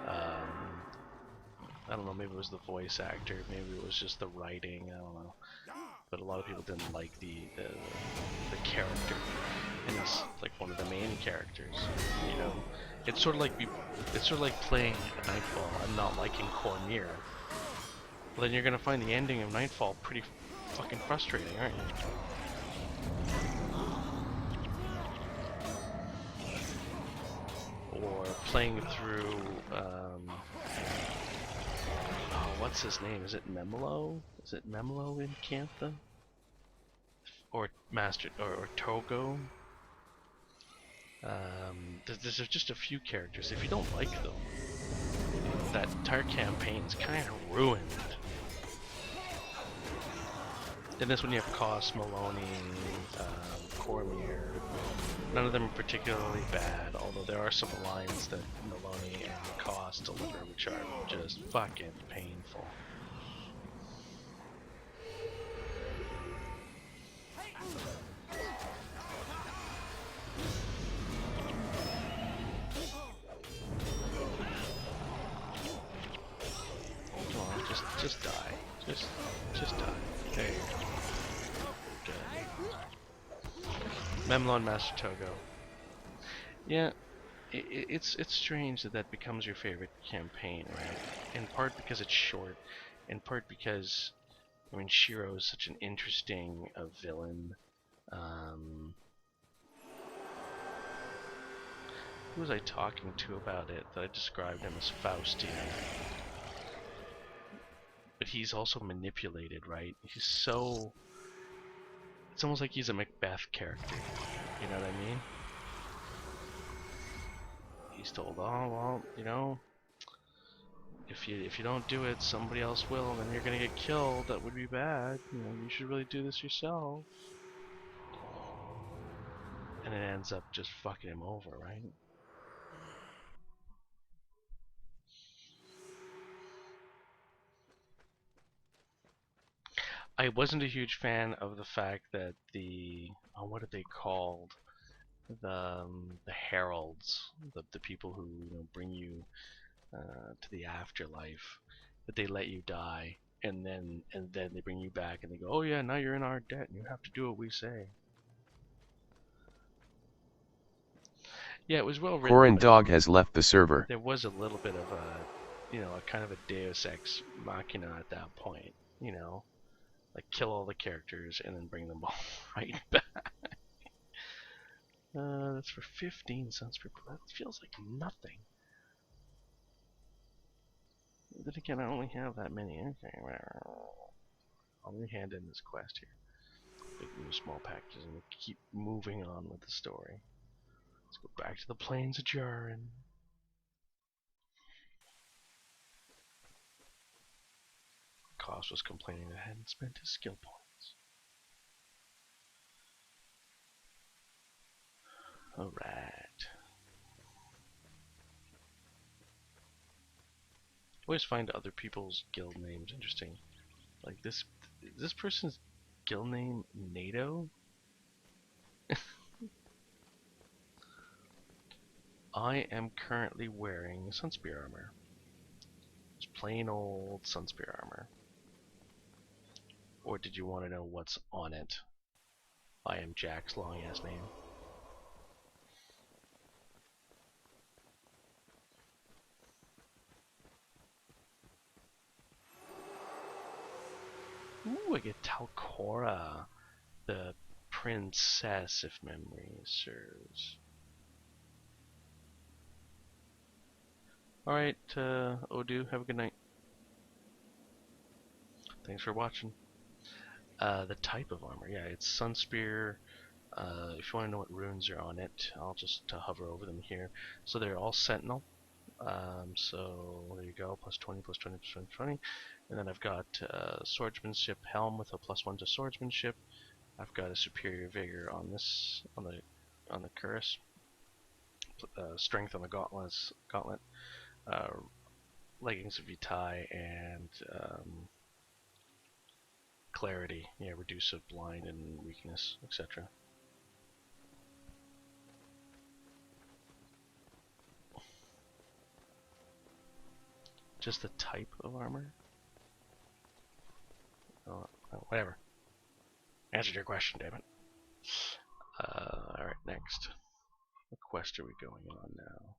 I don't know, maybe it was the voice actor, maybe it was just the writing, I don't know. But a lot of people didn't like the character. And it's like one of the main characters. It's sort of like playing Nightfall and not liking Cormyr. Well, then you're gonna find the ending of Nightfall pretty fucking frustrating, aren't you? Or playing through, what's his name? Is it Memelo? Is it Memelo in Cantha? Or or Togo? There's just a few characters. If you don't like them, that entire campaign's kind of ruined. Then this one you have Koss, Maloney, Cormier. None of them are particularly bad, although there are some lines that Maloney and Koss deliver which are just fucking painful. Come on, just die. Just die. There you go. Good. Memlon Master Togo. Yeah, it's strange that that becomes your favorite campaign, right? In part because it's short, in part because, I mean, Shiro is such an interesting villain. Who was I talking to about it that I described him as Faustian? But he's also manipulated, right? He's so... It's almost like he's a Macbeth character. You know what I mean? He's told, oh, well, you know, if you don't do it, somebody else will, and then you're gonna get killed. That would be bad. You know, you should really do this yourself. And it ends up just fucking him over, right? I wasn't a huge fan of the fact that the what are they called? The heralds, the people who, you know, bring you to the afterlife, that they let you die, and then they bring you back and they go, oh yeah, now you're in our debt and you have to do what we say. Yeah, it was well written. Corin Dog has left the server. There was a little bit of a, you know, a kind of a Deus Ex Machina at that point, you know, like kill all the characters and then bring them all right back. That's for 15 cents per. That feels like nothing. Then again, I only have that many. Okay, I'll hand in this quest here. Big new small packages, and we'll keep moving on with the story. Let's go back to the plains of Jaren. Koss was complaining that he hadn't spent his skill points. Alright. I always find other people's guild names interesting. Like this person's guild name NATO? I am currently wearing Sunspear armor. Just plain old Sunspear armor. Or did you want to know what's on it? I am Jack's long ass name. Ooh, I get Talcora, the princess, if memory serves. Alright, Odu, have a good night. Thanks for watching. The type of armor, yeah, it's Sunspear. If you want to know what runes are on it, I'll just hover over them here. So they're all Sentinel. So there you go, plus 20, plus 20, plus 20, plus 20. And then I've got Swordsmanship Helm with a +1 to Swordsmanship. I've got a Superior Vigor on this, on the Cuirass. Strength on the Gauntlet. Leggings of Vitae, and Clarity. Yeah, reduce of blind and weakness, etc. Just the type of armor? Oh, whatever. Answered your question, damn it. Alright, next. What quest are we going on now?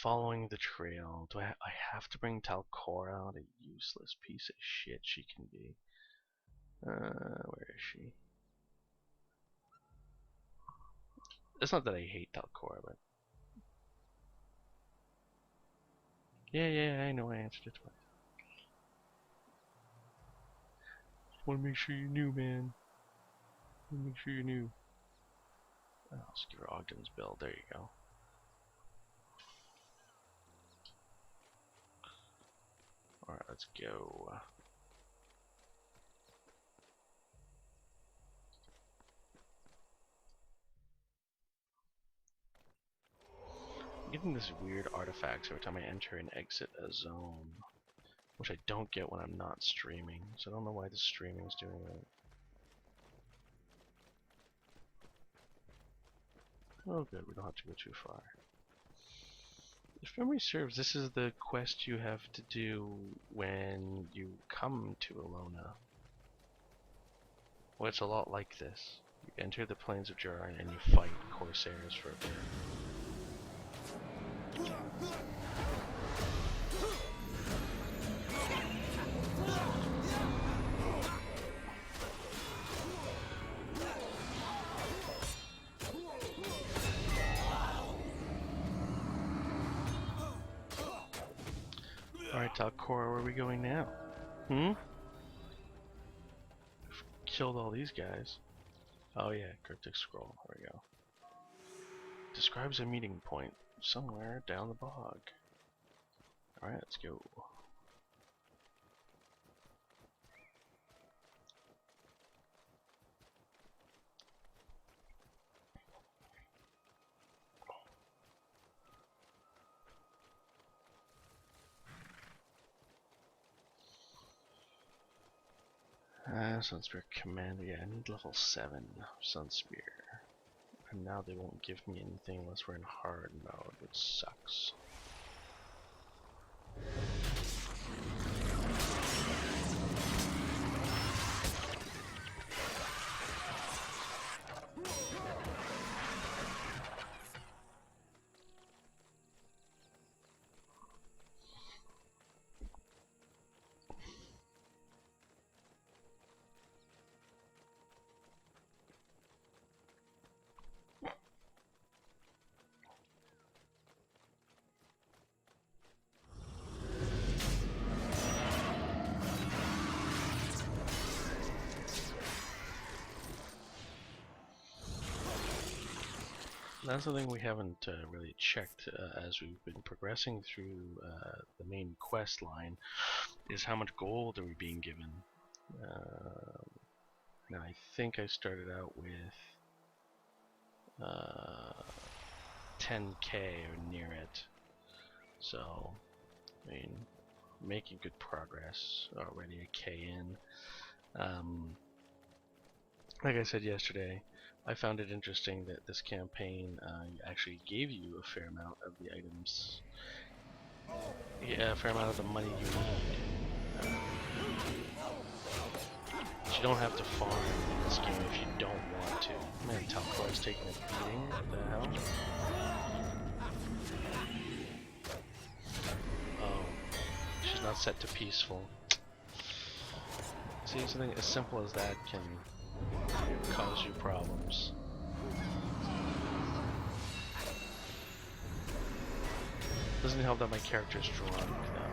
Following the trail. Do I have to bring Talcora? What a useless piece of shit she can be. Where is she? It's not that I hate Talcora, but... Yeah, I know I answered it twice. Just want to make sure you knew, man. Make sure you knew. Oh, let's give her Ogden's build. There you go. Alright, let's go. getting this weird artifacts every time I enter and exit a zone, which I don't get when I'm not streaming. So I don't know why the streaming is doing that. Oh good, we don't have to go too far. If memory serves, this is the quest you have to do when you come to Elona. Well, it's a lot like this. You enter the plains of Jura and you fight Corsairs for a bit. Alright, Talcora, where are we going now? We've killed all these guys. Oh yeah, cryptic scroll. There we go. Describes a meeting point somewhere down the bog. Alright, let's go. Sunspear Commander. Yeah, I need level 7 Sunspear. And now they won't give me anything unless we're in hard mode, which sucks. That's the thing we haven't really checked as we've been progressing through the main quest line, is how much gold are we being given. Now I think I started out with 10k or near it, so I mean, making good progress already. A K in. Like I said yesterday, I found it interesting that this campaign actually gave you a fair amount of the items. Yeah, a fair amount of the money you need. But you don't have to farm in this game if you don't want to. Man, Talcora's taking a beating. What the hell? Oh, she's not set to peaceful. See, something as simple as that can cause you problems. Doesn't help that my character's drunk though.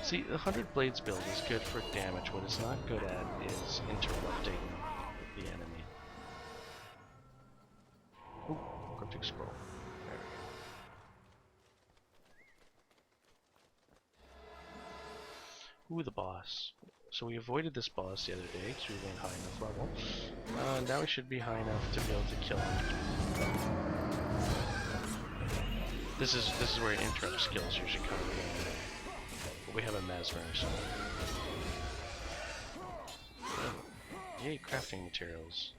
See, the 100 Blades build is good for damage. What it's not good at is interrupting the enemy. Ooh, cryptic scroll. There we go. Ooh, the boss. So we avoided this boss the other day because we weren't high enough level. Now we should be high enough to be able to kill him. This is where interrupt skills usually come in. But we have a mesmer, so. Oh, yay, crafting materials.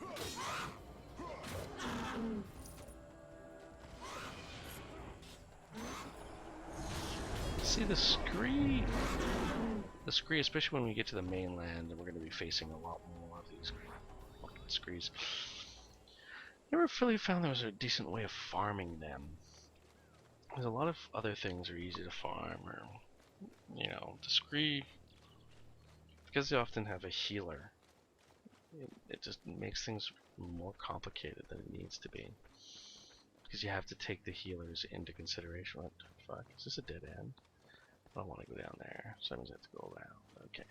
See the scree? The scree, especially when we get to the mainland, and we're going to be facing a lot more of these fucking screes. Never really found there was a decent way of farming them. There's a lot of other things are easy to farm, or, you know, the scree, because they often have a healer, it just makes things more complicated than it needs to be. Because you have to take the healers into consideration. What the fuck? Is this a dead end? I don't want to go down there, so that means I have to go around. Okay.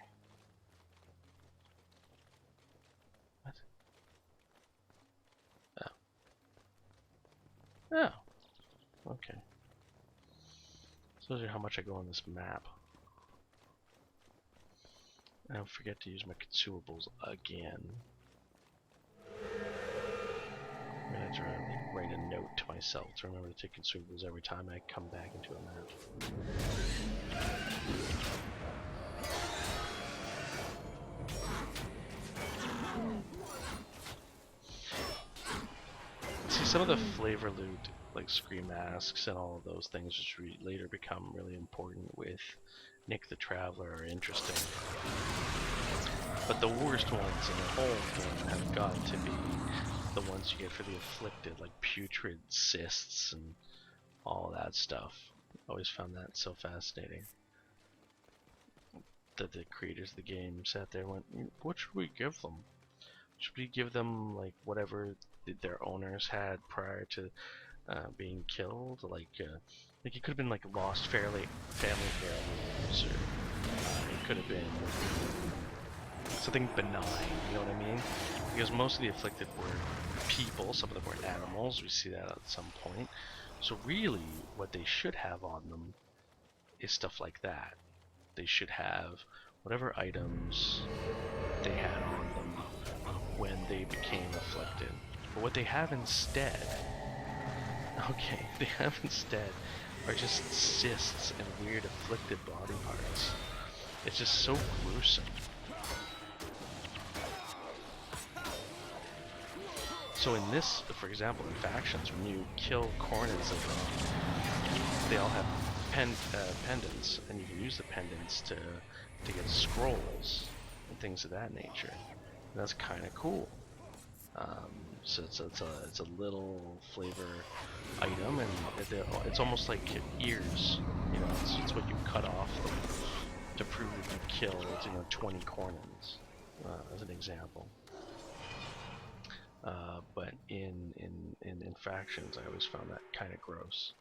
What? Oh. Okay. So those are how much I go on this map. I don't forget to use my consumables again. gonna try to like, write a note to myself to remember to take consumables every time I come back into a map. See, some of the flavor loot, like scream masks and all of those things, which later become really important with Nick the Traveler, are interesting. But the worst ones in the whole game have got to be the ones you get for the afflicted, like putrid cysts and all that stuff. I always found that so fascinating. That the creators of the game sat there and went, what should we give them? Should we give them like whatever their owners had prior to being killed? Like it could have been like lost family heirlooms, or it could have been something benign, you know what I mean? Because most of the afflicted were people, some of them were animals, we see that at some point. So really, what they should have on them is stuff like that. They should have whatever items they had on them when they became afflicted. But what they have instead, are just cysts and weird afflicted body parts. It's just so gruesome. So in this, for example, in factions, when you kill Cornets of them, they all have pendants, and you can use the pendants to get scrolls and things of that nature. And that's kind of cool. So it's a little flavor item, and it's almost like ears. You know, it's what you cut off to prove that you killed 20 Cornets, as an example. But in factions, I always found that kind of gross.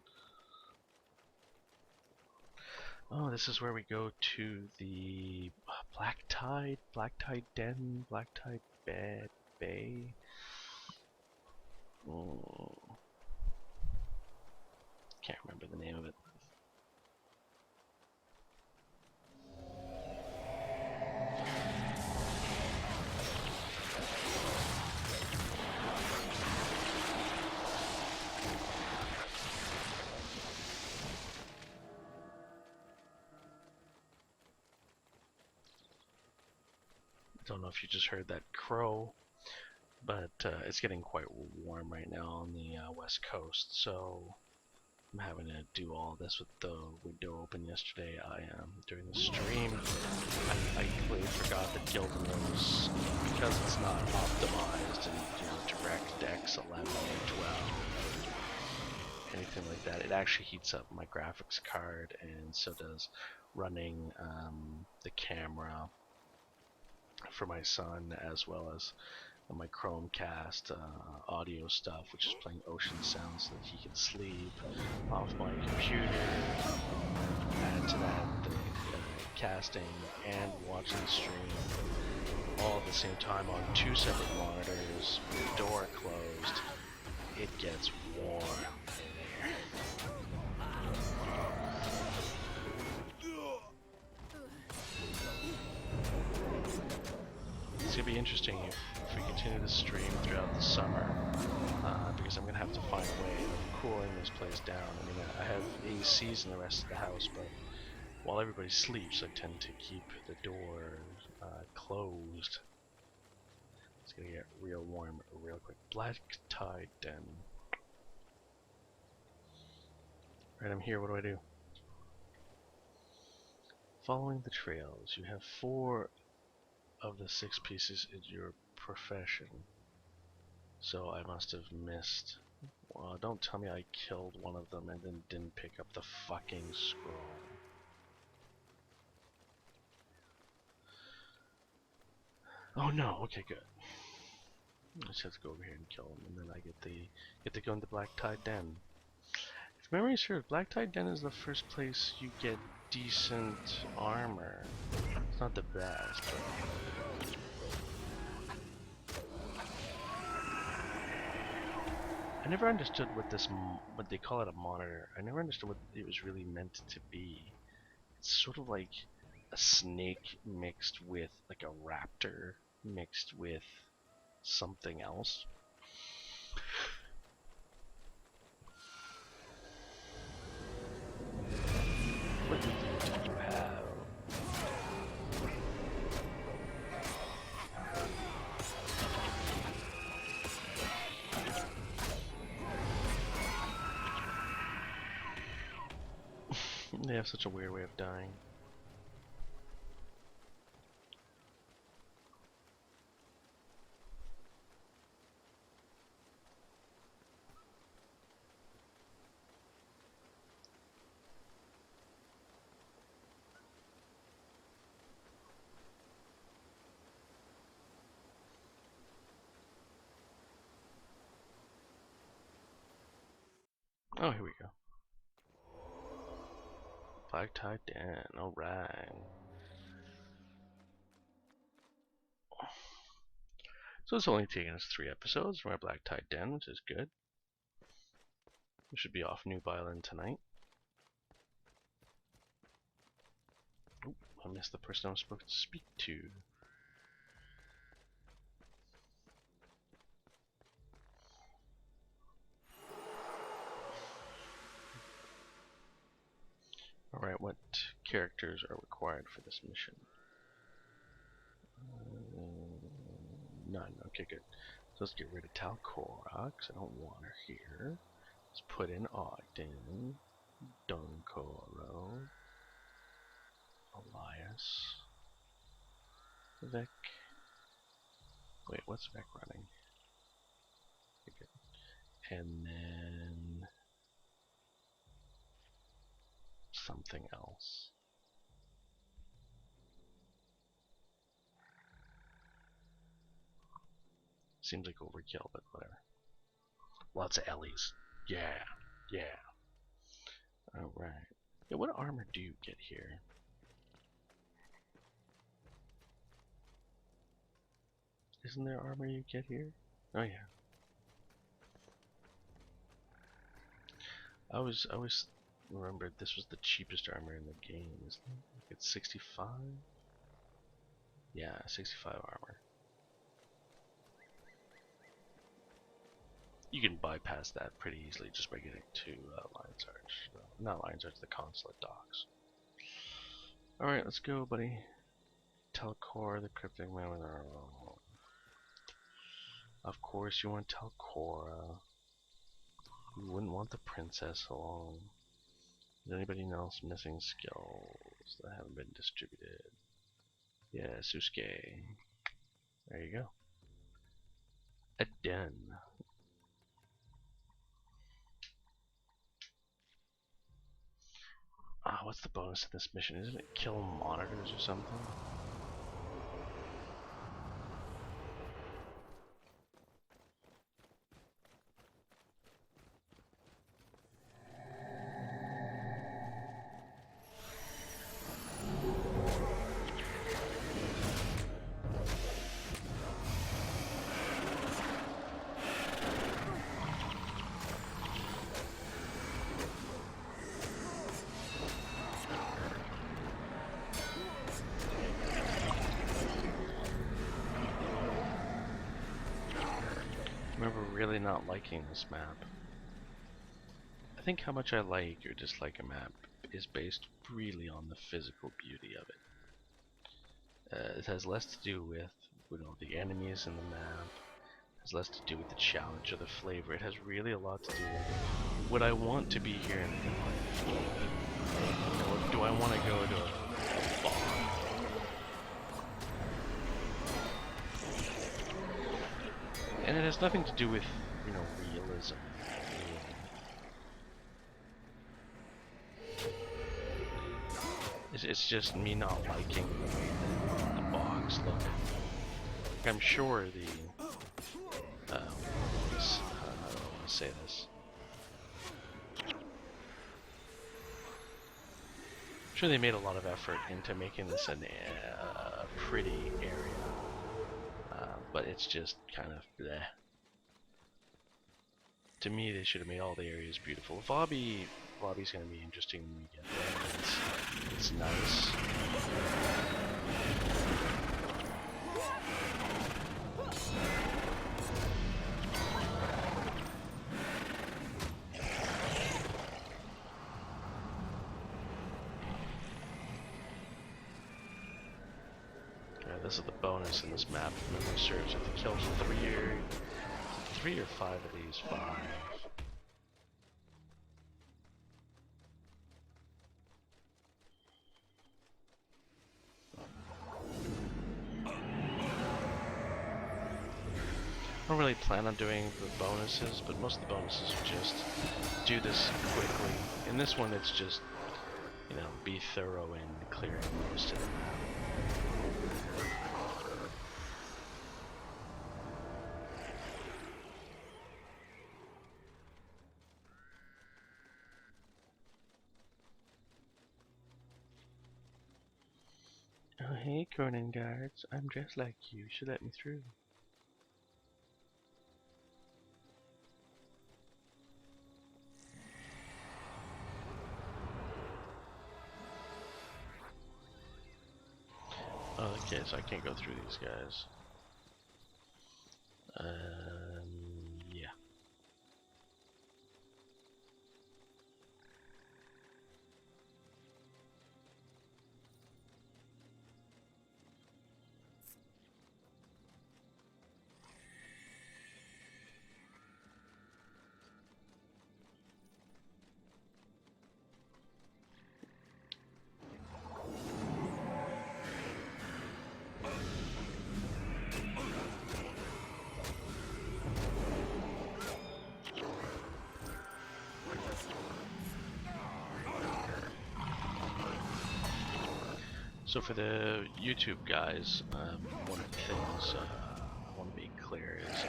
Oh, this is where we go to the Black Tide Den, Black Tide Bay. Can't remember the name of it. I don't know if you just heard that crow, but it's getting quite warm right now on the west coast, so I'm having to do all this with the window open yesterday. During the stream, I completely forgot that Guild Wars, because it's not optimized and DirectX 11 or 12, anything like that, it actually heats up my graphics card, and so does running the camera for my son, as well as my Chromecast audio stuff, which is playing ocean sounds so that he can sleep off my computer. Add to that the casting and watching the stream all at the same time on 2 separate monitors with the door closed. It gets warm in there. It's going to be interesting if we continue to stream throughout the summer, because I'm going to have to find a way of cooling this place down. I mean, I have ACs in the rest of the house, but while everybody sleeps, I tend to keep the door closed. It's going to get real warm real quick. Black Tide Den. Right, I'm here. What do I do? Following the trails. You have 4 of the 6 pieces in your profession. So I must have missed. Well, don't tell me I killed one of them and then didn't pick up the fucking scroll. Oh no, okay, good. I just have to go over here and kill him, and then I get to go into Black Tide Den. If memory serves, Black Tide Den is the first place you get decent armor. It's not the best, but I never understood what they call it, a monitor. I never understood what it was really meant to be. It's sort of like a snake mixed with like a raptor mixed with something else. They have such a weird way of dying. Oh, here we go. Black Tide Den, alright. So it's only taken us 3 episodes from our Black Tide Den, which is good. We should be off Noob Island tonight. Oop, I missed the person I was supposed to speak to. Alright, what characters are required for this mission? None. Okay, good. So let's get rid of Talcora, because I don't want her here. Let's put in Ogden, Doncoro, Elias, Vec. Wait, what's Vec running? Okay, good. And then something else. Seems like overkill, but whatever. Lots of Ellies. Yeah, yeah. Alright. Yeah, what armor do you get here? Isn't there armor you get here? Oh yeah. I always remembered this was the cheapest armor in the game, isn't it? It's 65? Yeah, 65 armor. You can bypass that pretty easily just by getting to Lion's Arch. Not Lion's Arch, the Consulate docks. Alright, let's go, buddy. Talcor, the cryptic man with our... Of course you want Talcora. You wouldn't want the princess along. Is anybody else missing skills that haven't been distributed? Yeah, Susuke. There you go. A den. What's the bonus to this mission? Isn't it kill monitors or something? I remember really not liking this map. I think how much I like or dislike a map is based really on the physical beauty of it. It has less to do with the enemies in the map. It has less to do with the challenge or the flavor. It has really a lot to do with what I want to be here in real life. Do I want to go to a bog? And it has nothing to do with, realism. It's just me not liking the way that the bogs look. I'm sure how do I want to say this? I'm sure they made a lot of effort into making this a pretty area. But it's just kind of bleh. To me, they should have made all the areas beautiful. Lobby's going to be interesting when we get there. It's nice. This is the bonus in this map. If memory serves, if it kills 3 or 5 of these, 5. don't really plan on doing the bonuses, but most of the bonuses are just do this quickly. In this one, it's just, you know, be thorough in clearing most of the map. Oh, hey, Cronin guards. I'm dressed like you. Should let me through. Oh, okay, so I can't go through these guys. Yeah. So for the YouTube guys, one of the things I want to be clear is,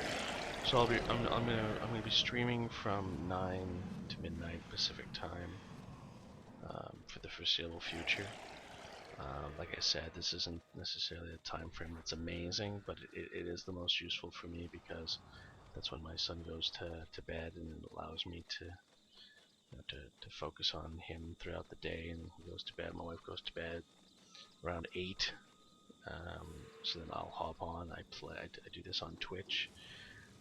so I'm gonna be streaming from 9 to midnight Pacific time for the foreseeable future. Like I said, this isn't necessarily a time frame that's amazing, but it is the most useful for me because that's when my son goes to bed, and it allows me to, you know, to focus on him throughout the day. And he goes to bed, my wife goes to bed around 8. So then I'll hop on, I do this on Twitch.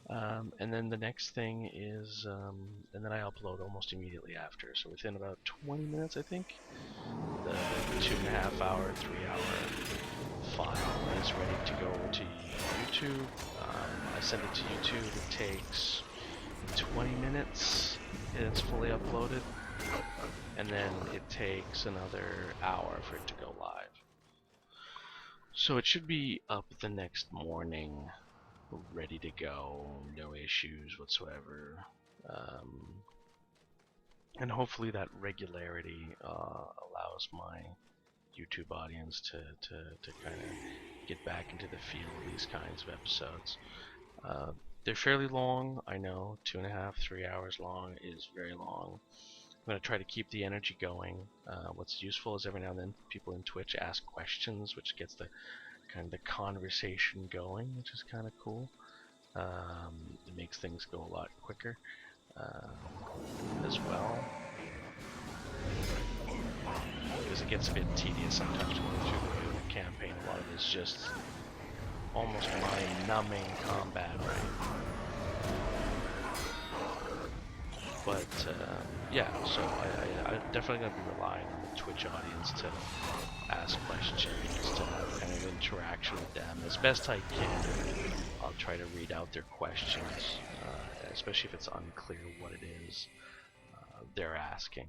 And then the next thing is, and then I upload almost immediately after. So within about 20 minutes, I think, the 2.5 hour, 3 hour file is ready to go to YouTube. I send it to YouTube, it takes 20 minutes, and it's fully uploaded. And then it takes another hour for it to go live. So it should be up the next morning, ready to go, no issues whatsoever. And hopefully that regularity allows my YouTube audience to kind of get back into the feel of these kinds of episodes. They're fairly long, I know. 2.5, 3 hours long is very long. I'm going to try to keep the energy going. What's useful is every now and then people in Twitch ask questions, which gets the kind of the conversation going, which is kind of cool. It makes things go a lot quicker as well. Because it gets a bit tedious sometimes going through the campaign. A lot of it's just almost mind-numbing combat, right? But yeah, so I'm definitely going to be relying on the Twitch audience to ask questions, to have kind of interaction with them as best I can. I'll try to read out their questions, especially if it's unclear what it is they're asking,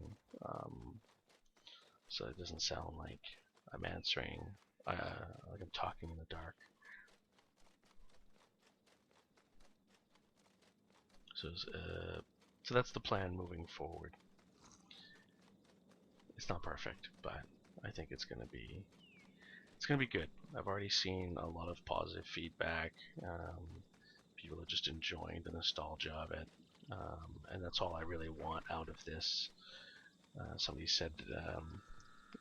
so it doesn't sound like I'm answering, like I'm talking in the dark. So that's the plan moving forward. It's not perfect, but I think it's gonna be good. I've already seen a lot of positive feedback. People are just enjoying the nostalgia of it, and that's all I really want out of this. Somebody said,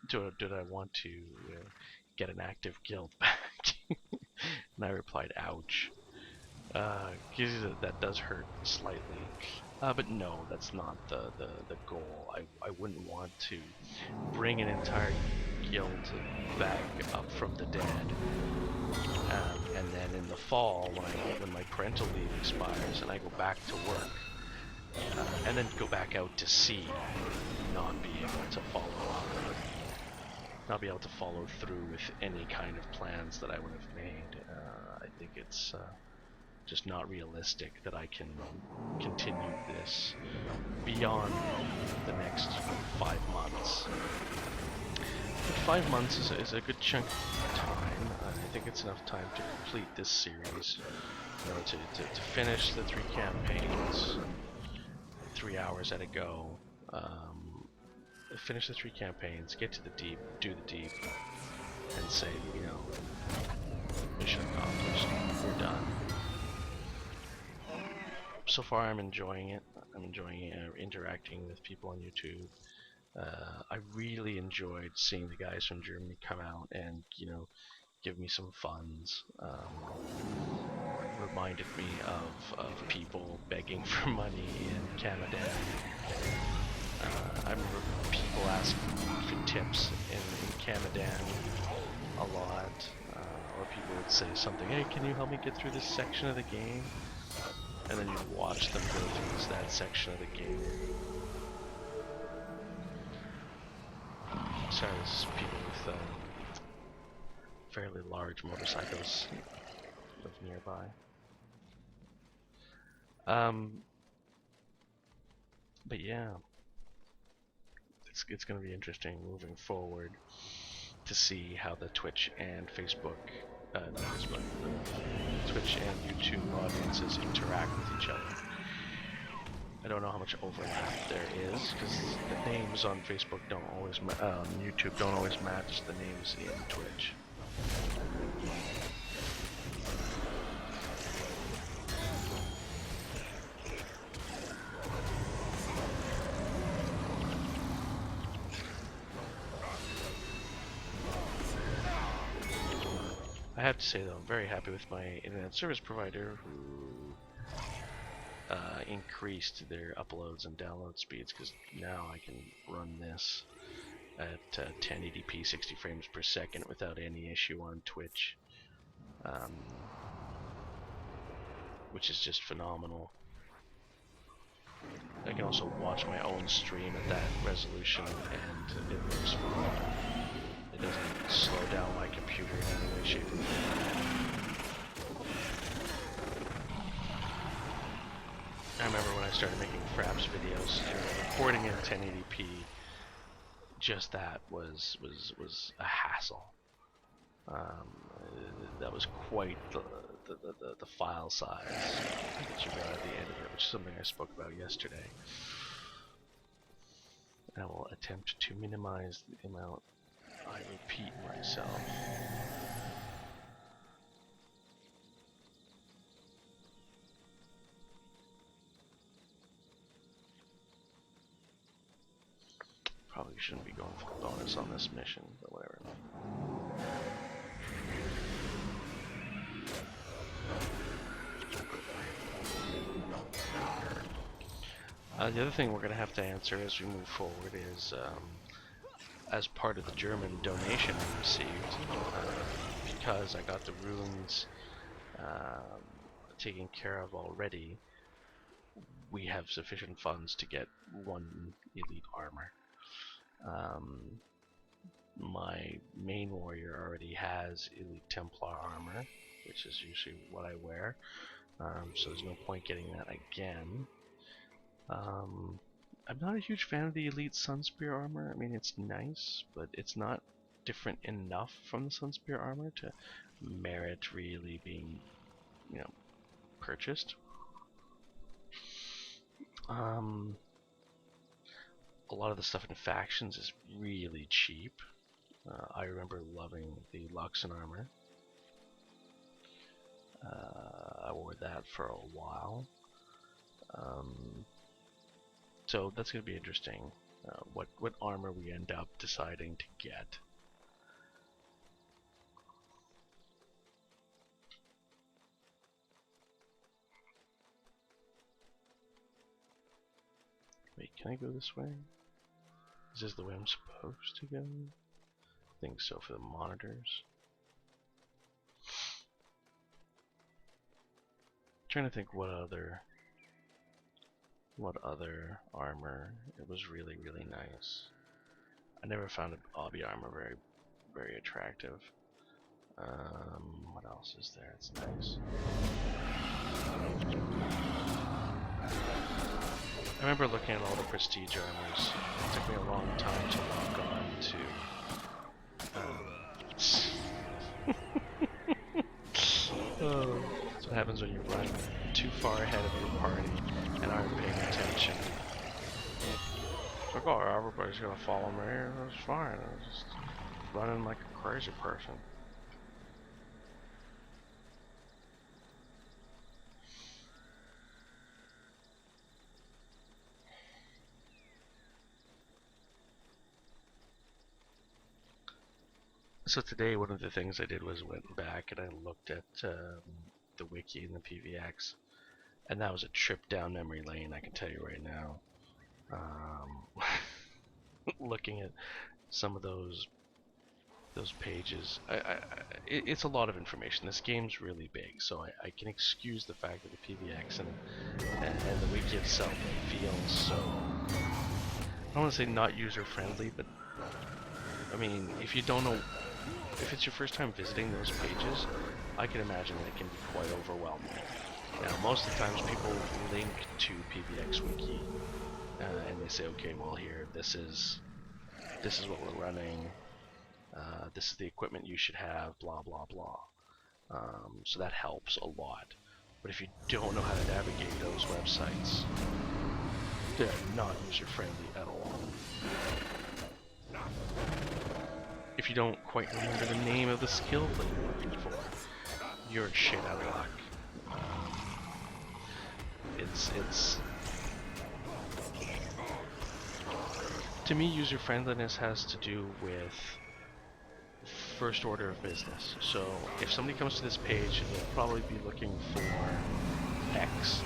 "Did I want to get an active guild back?" And I replied, "Ouch." That does hurt slightly. But no, that's not the goal. I wouldn't want to bring an entire guild back up from the dead. And then in the fall, when my parental leave expires and I go back to work, and then go back out to sea, not be able to follow through with any kind of plans that I would have made. I think it's just not realistic that I can continue this beyond the next 5 months. But 5 months is a good chunk of time. I think it's enough time to complete this series. You know, to finish the 3 campaigns, 3 hours at a go. Finish the 3 campaigns, get to the deep, do the deep, and say, you know, mission accomplished, we're done. So far I'm enjoying it. I'm enjoying interacting with people on YouTube. I really enjoyed seeing the guys from Germany come out and, you know, give me some funds. Reminded me of people begging for money in Canada. I remember people asking for tips in Canada a lot, or people would say something, hey, can you help me get through this section of the game? And then you'd watch them go through that section of the game. Sorry, this is people with fairly large motorcycles live nearby. But yeah, it's going to be interesting moving forward to see how the Twitch and Facebook, not Facebook, the Twitch and YouTube audiences interact with each other. I don't know how much overlap there is, because the names on Facebook don't always, YouTube don't always match the names in Twitch. I have to say though, I'm very happy with my internet service provider who increased their uploads and download speeds, because now I can run this at 1080p 60 frames per second without any issue on Twitch, which is just phenomenal. I can also watch my own stream at that resolution and it works fine. It doesn't slow down my computer in any way, shape, or form. I remember when I started making Fraps videos, recording in 1080p, just that was a hassle. That was quite the file size that you got at the end of it, which is something I spoke about yesterday. I will attempt to minimize the amount I repeat myself. Probably shouldn't be going for the bonus on this mission, but whatever. The other thing we're going to have to answer as we move forward is, as part of the German donation I received, because I got the runes taken care of already, we have sufficient funds to get 1 elite armor. My main warrior already has elite Templar armor, which is usually what I wear, so there's no point getting that again. I'm not a huge fan of the elite Sunspear armor. I mean, it's nice, but it's not different enough from the Sunspear armor to merit really being, you know, purchased. A lot of the stuff in factions is really cheap. I remember loving the Luxon armor. I wore that for a while. So that's going to be interesting. What armor we end up deciding to get. Wait, can I go this way? Is this the way I'm supposed to go? I think so for the monitors. I'm trying to think what other armor it was really nice. I never found obby armor very attractive. What else is there? It's nice. I remember looking at all the prestige armors. It took me a long time to lock on to happens when you run too far ahead of your party and aren't paying attention. It's like, oh, everybody's gonna follow me. That's fine. I'm just running like a crazy person. So today, one of the things I did was went back and I looked at the wiki and the PVX, and that was a trip down memory lane. I can tell you right now. Looking at some of those pages, it's a lot of information. This game's really big, so I can excuse the fact that the PVX and the wiki itself feels so, I don't want to say not user friendly, but I mean, if you don't know, if it's your first time visiting those pages, I can imagine that it can be quite overwhelming. Now, most of the times people link to PVX Wiki, and they say, okay, well here, this is what we're running, this is the equipment you should have, blah blah blah. So that helps a lot. But if you don't know how to navigate those websites, they're not user friendly at all. If you don't quite remember the name of the skill that you're looking for, you're shit out of luck. It's to me, user friendliness has to do with first order of business. So if somebody comes to this page, they'll probably be looking for X.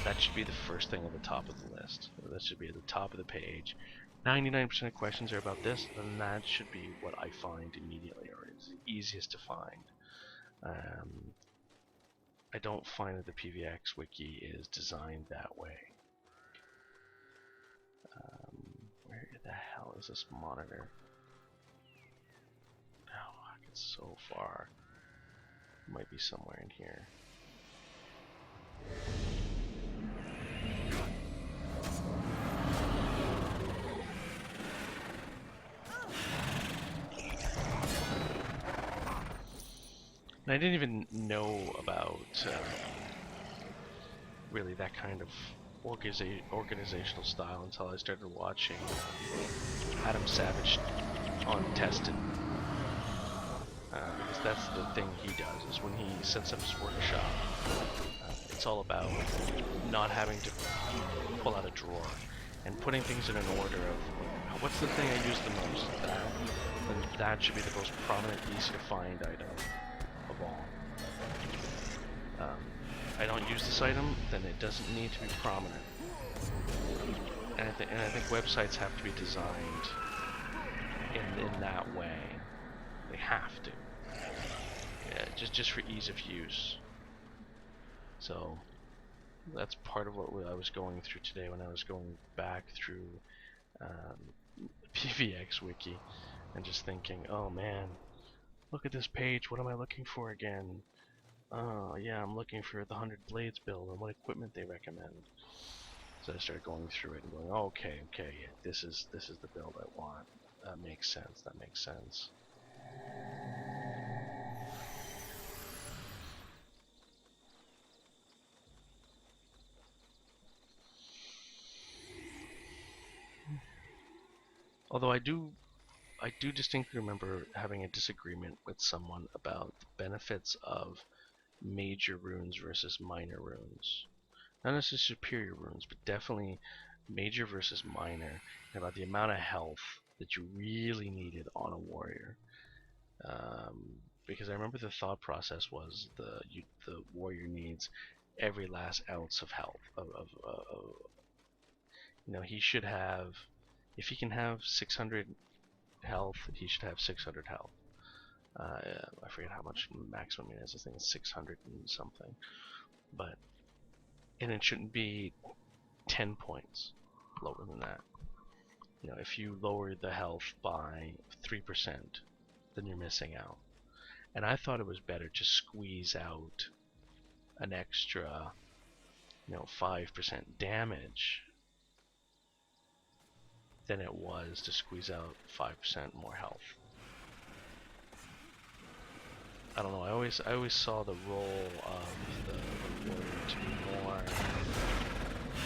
That should be the first thing at the top of the list. That should be at the top of the page. 99% of questions are about this, then that should be what I find immediately, or is the easiest to find. I don't find that the PVX wiki is designed that way. Where the hell is this monitor? Oh, fuck, it's so far. It might be somewhere in here. And I didn't even know about really that kind of organizational style until I started watching Adam Savage on Tested. Because that's the thing he does, is when he sets up his workshop, it's all about not having to pull out a drawer and putting things in an order of what's the thing I use the most. Then that should be the most prominent, easy to find item of all. I don't use this item, then it doesn't need to be prominent. And I think websites have to be designed in that way. They have to. Yeah, just for ease of use. So that's part of what I was going through today when I was going back through PVX Wiki and just thinking, oh man, look at this page, what am I looking for again? Oh yeah, I'm looking for the 100 Blades build and what equipment they recommend. So I started going through it and going, oh, okay, this is the build I want. That makes sense. Although I do distinctly remember having a disagreement with someone about the benefits of major runes versus minor runes. Not necessarily superior runes, but definitely major versus minor, and about the amount of health that you really needed on a warrior. Because I remember the thought process was the warrior needs every last ounce of health. He should have, if he can have 600 health, he should have 600 health. I forget how much maximum it is. I think it's 600 and something. And it shouldn't be 10 points lower than that. If you lower the health by 3%, then you're missing out. And I thought it was better to squeeze out an extra, 5% damage than it was to squeeze out 5% more health. I don't know. I always saw the role of the warrior to be more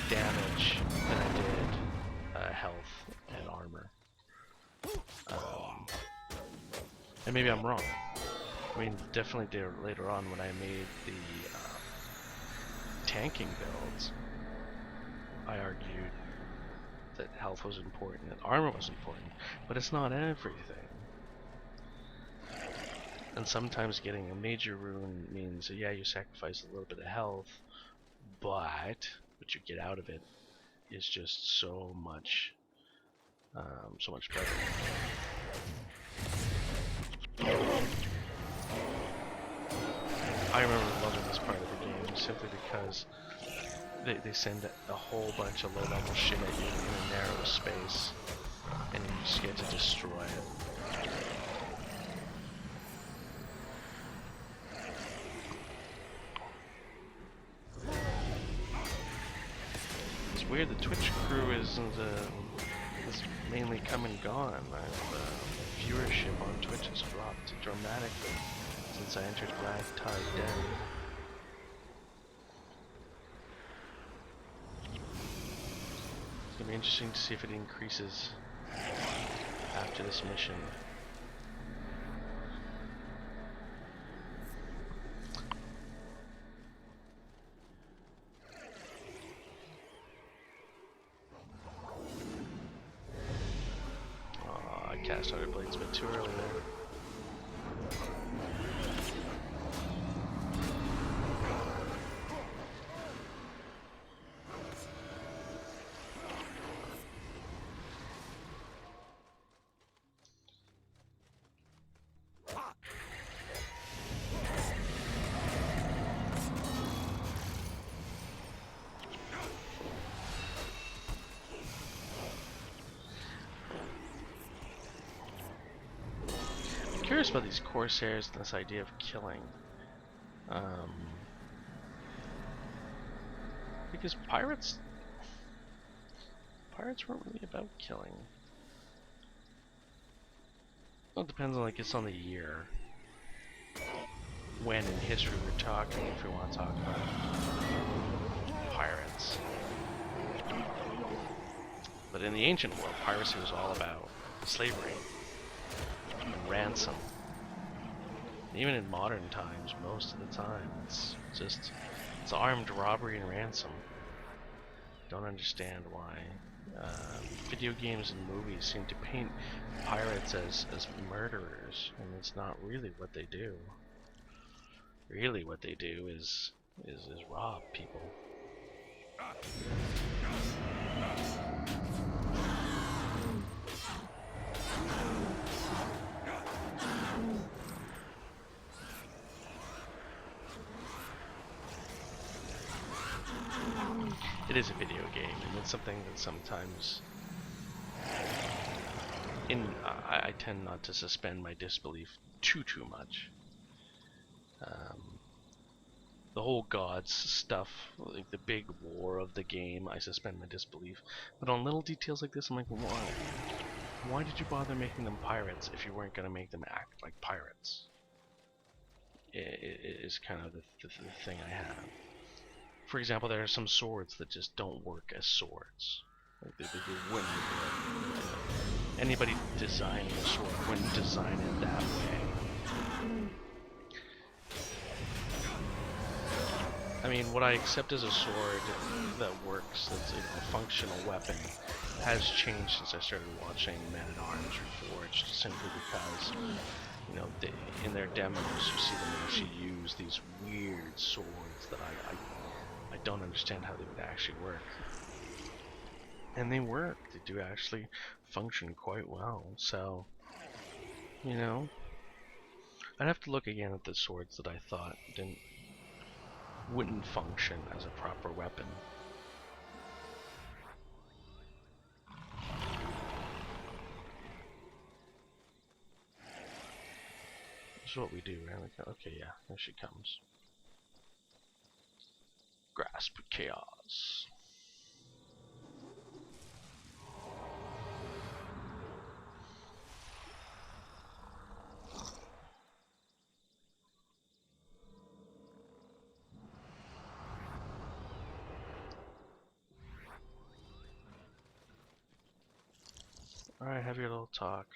damage than I did health and armor. And maybe I'm wrong. I mean, definitely there later on when I made the tanking builds, I argued that health was important and armor was important, but it's not everything. And sometimes getting a major rune means, yeah, you sacrifice a little bit of health, but what you get out of it is just so much better. I remember loving this part of the game simply because they send a whole bunch of low-level shit at you in a narrow space, and you just get to destroy it. It's weird, the Twitch crew is mainly come and gone. Viewership on Twitch has dropped dramatically since I entered Black Tide Den. It's gonna be interesting to see if it increases after this mission. I cast Other Blades a bit too early there. Curious about these Corsairs and this idea of killing. Because pirates weren't really about killing. Well, it depends on, like, it's on the year. When in history we're talking, if we want to talk about pirates. But in the ancient world, piracy was all about slavery and ransom. Even in modern times, most of the time, it's armed robbery and ransom. Don't understand why video games and movies seem to paint pirates as murderers, and it's not really what they do. Really what they do is rob people. It is a video game, and it's something that sometimes I tend not to suspend my disbelief too much. The whole gods stuff, like the big war of the game, I suspend my disbelief. But on little details like this, I'm like, why? Why did you bother making them pirates if you weren't going to make them act like pirates? It is kind of the thing I have. For example, there are some swords that just don't work as swords. Like they wouldn't. Anybody designing a sword wouldn't design it that way. I mean, what I accept as a sword that works, that's a functional weapon, has changed since I started watching Men-at-Arms Reforged, simply because, you know, in their demos you see them actually use these weird swords that I don't understand how they would actually work. And they work. They do actually function quite well. So, you know, I'd have to look again at the swords that I thought wouldn't function as a proper weapon. This is what we do, right? Okay, yeah, there she comes. Grasp chaos. Alright, have your little talk.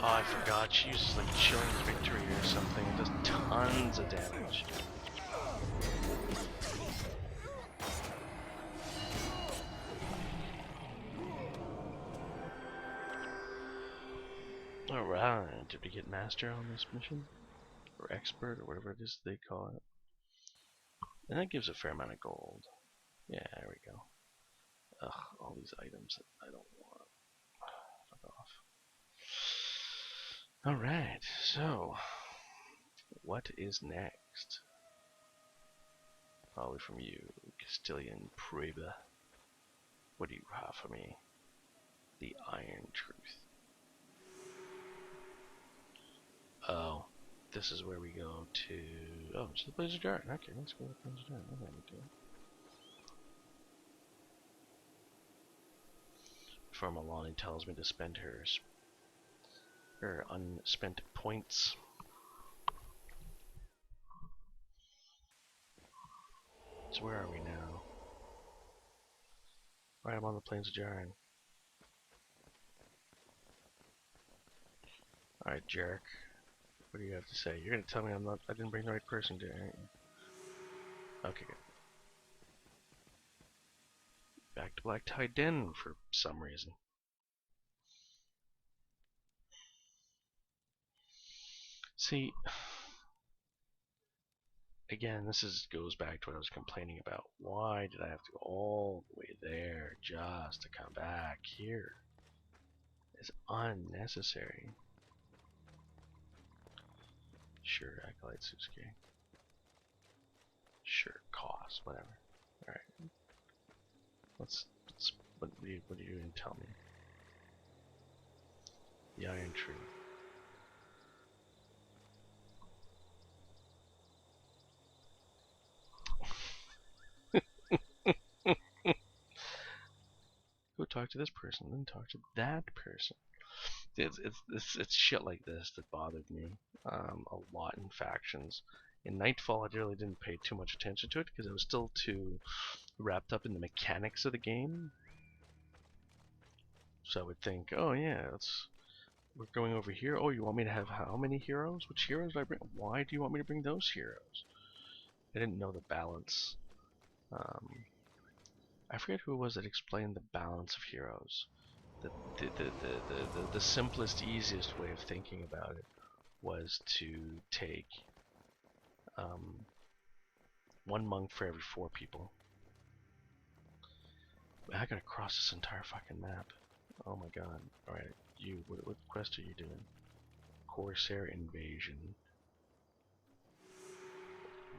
Oh, I forgot. She uses like Chilling Victory or something. It does tons of damage. Alright, did we get Master on this mission? Or Expert, or whatever it is they call it. And that gives a fair amount of gold. Yeah, there we go. Ugh, all these items that I don't want. Fuck off. Alright, so what is next? Probably from you, Castilian Preba. What do you have for me? The Iron Truth. Oh, this is where we go to... Oh, it's the Blaze of Jaren. Okay, let's go to the Blaze of Jaren. Okay, we do. Before Malani tells me to spend her unspent points. So where are we now? Right, I'm on the Plains of Jaren. Alright, jerk. What do you have to say? You're gonna tell me I didn't bring the right person, did I? Okay, good. Back to Black Tide Den for some reason. See, again, this goes back to what I was complaining about. Why did I have to go all the way there just to come back here? It's unnecessary. Sure, Acolyte Susuke. Sure, cost, whatever. Alright. What are you going to tell me? The Iron Tree. Go talk to this person, then talk to that person. It's shit like this that bothered me a lot in factions. In Nightfall, I really didn't pay too much attention to it because I was still too wrapped up in the mechanics of the game. So I would think, oh yeah, we're going over here. Oh, you want me to have how many heroes? Which heroes do I bring? Why do you want me to bring those heroes? I didn't know the balance. I forget who it was that explained the balance of heroes. The simplest, easiest way of thinking about it was to take one monk for every 4 people. I gotta cross this entire fucking map. Oh my god. Alright, what quest are you doing? Corsair Invasion.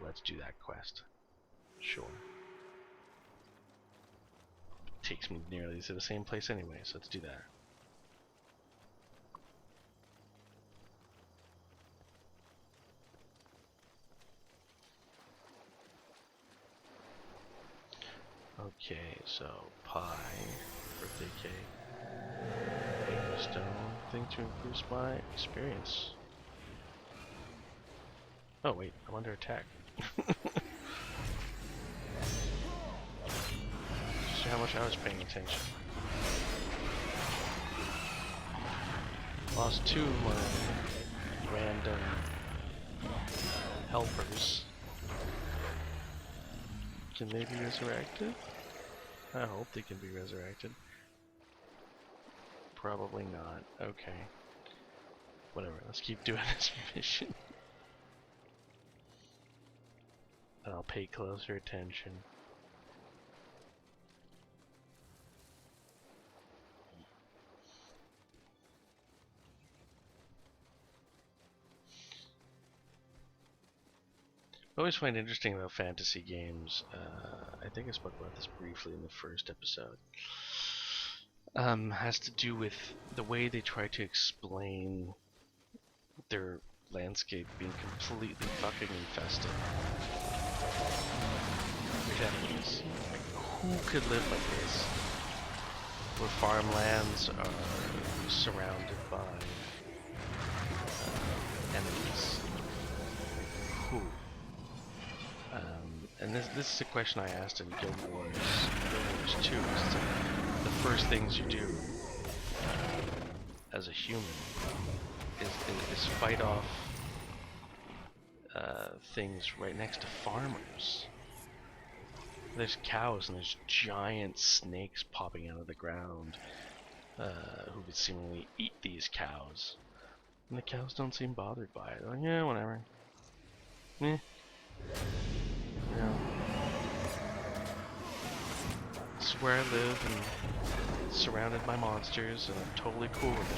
Let's do that quest. Sure. Takes me nearly to the same place anyway, so let's do that. Okay, so pie, birthday cake, baking stone, thing to increase my experience. Oh wait, I'm under attack. See how much I was paying attention. Lost 2 of my random helpers. Can they be resurrected? I hope they can be resurrected. Probably not. Okay. Whatever, let's keep doing this mission. And I'll pay closer attention. I always find interesting about fantasy games, I think I spoke about this briefly in the first episode, has to do with the way they try to explain their landscape being completely fucking infested. enemies. Like, who could live like this? Where farmlands are surrounded by enemies. Who? And this is a question I asked in Guild Wars 2. It's like the first things you do as a human is fight off things right next to farmers. There's cows and there's giant snakes popping out of the ground who would seemingly eat these cows. And the cows don't seem bothered by it. They're like, yeah, whatever. Eh. You know. This is where I live and surrounded by monsters and I'm totally cool with it.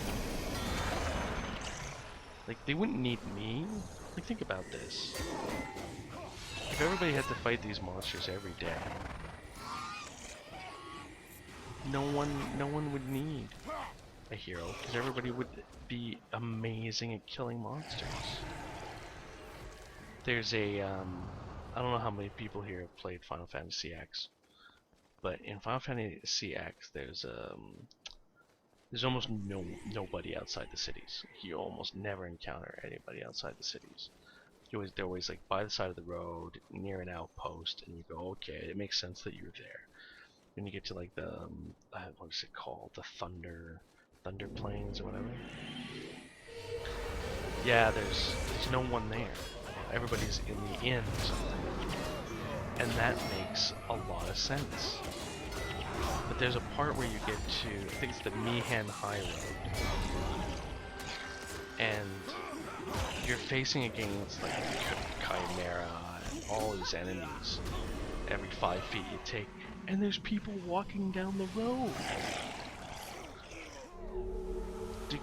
Like, they wouldn't need me. Like, think about this. If everybody had to fight these monsters every day, no one would need a hero, because everybody would be amazing at killing monsters. There's a, I don't know how many people here have played Final Fantasy X, but in Final Fantasy X, there's almost nobody outside the cities. You almost never encounter anybody outside the cities. They're always like by the side of the road, near an outpost, and you go, okay, it makes sense that you're there. When you get to like the, what is it called? The Thunder Plains or whatever. Yeah, there's no one there. Everybody's in the inn or something. And that makes a lot of sense. But there's a part where you get to, I think it's the Mihan High Road. And you're facing against like Chimera and all these enemies every 5 feet you take. And there's people walking down the road.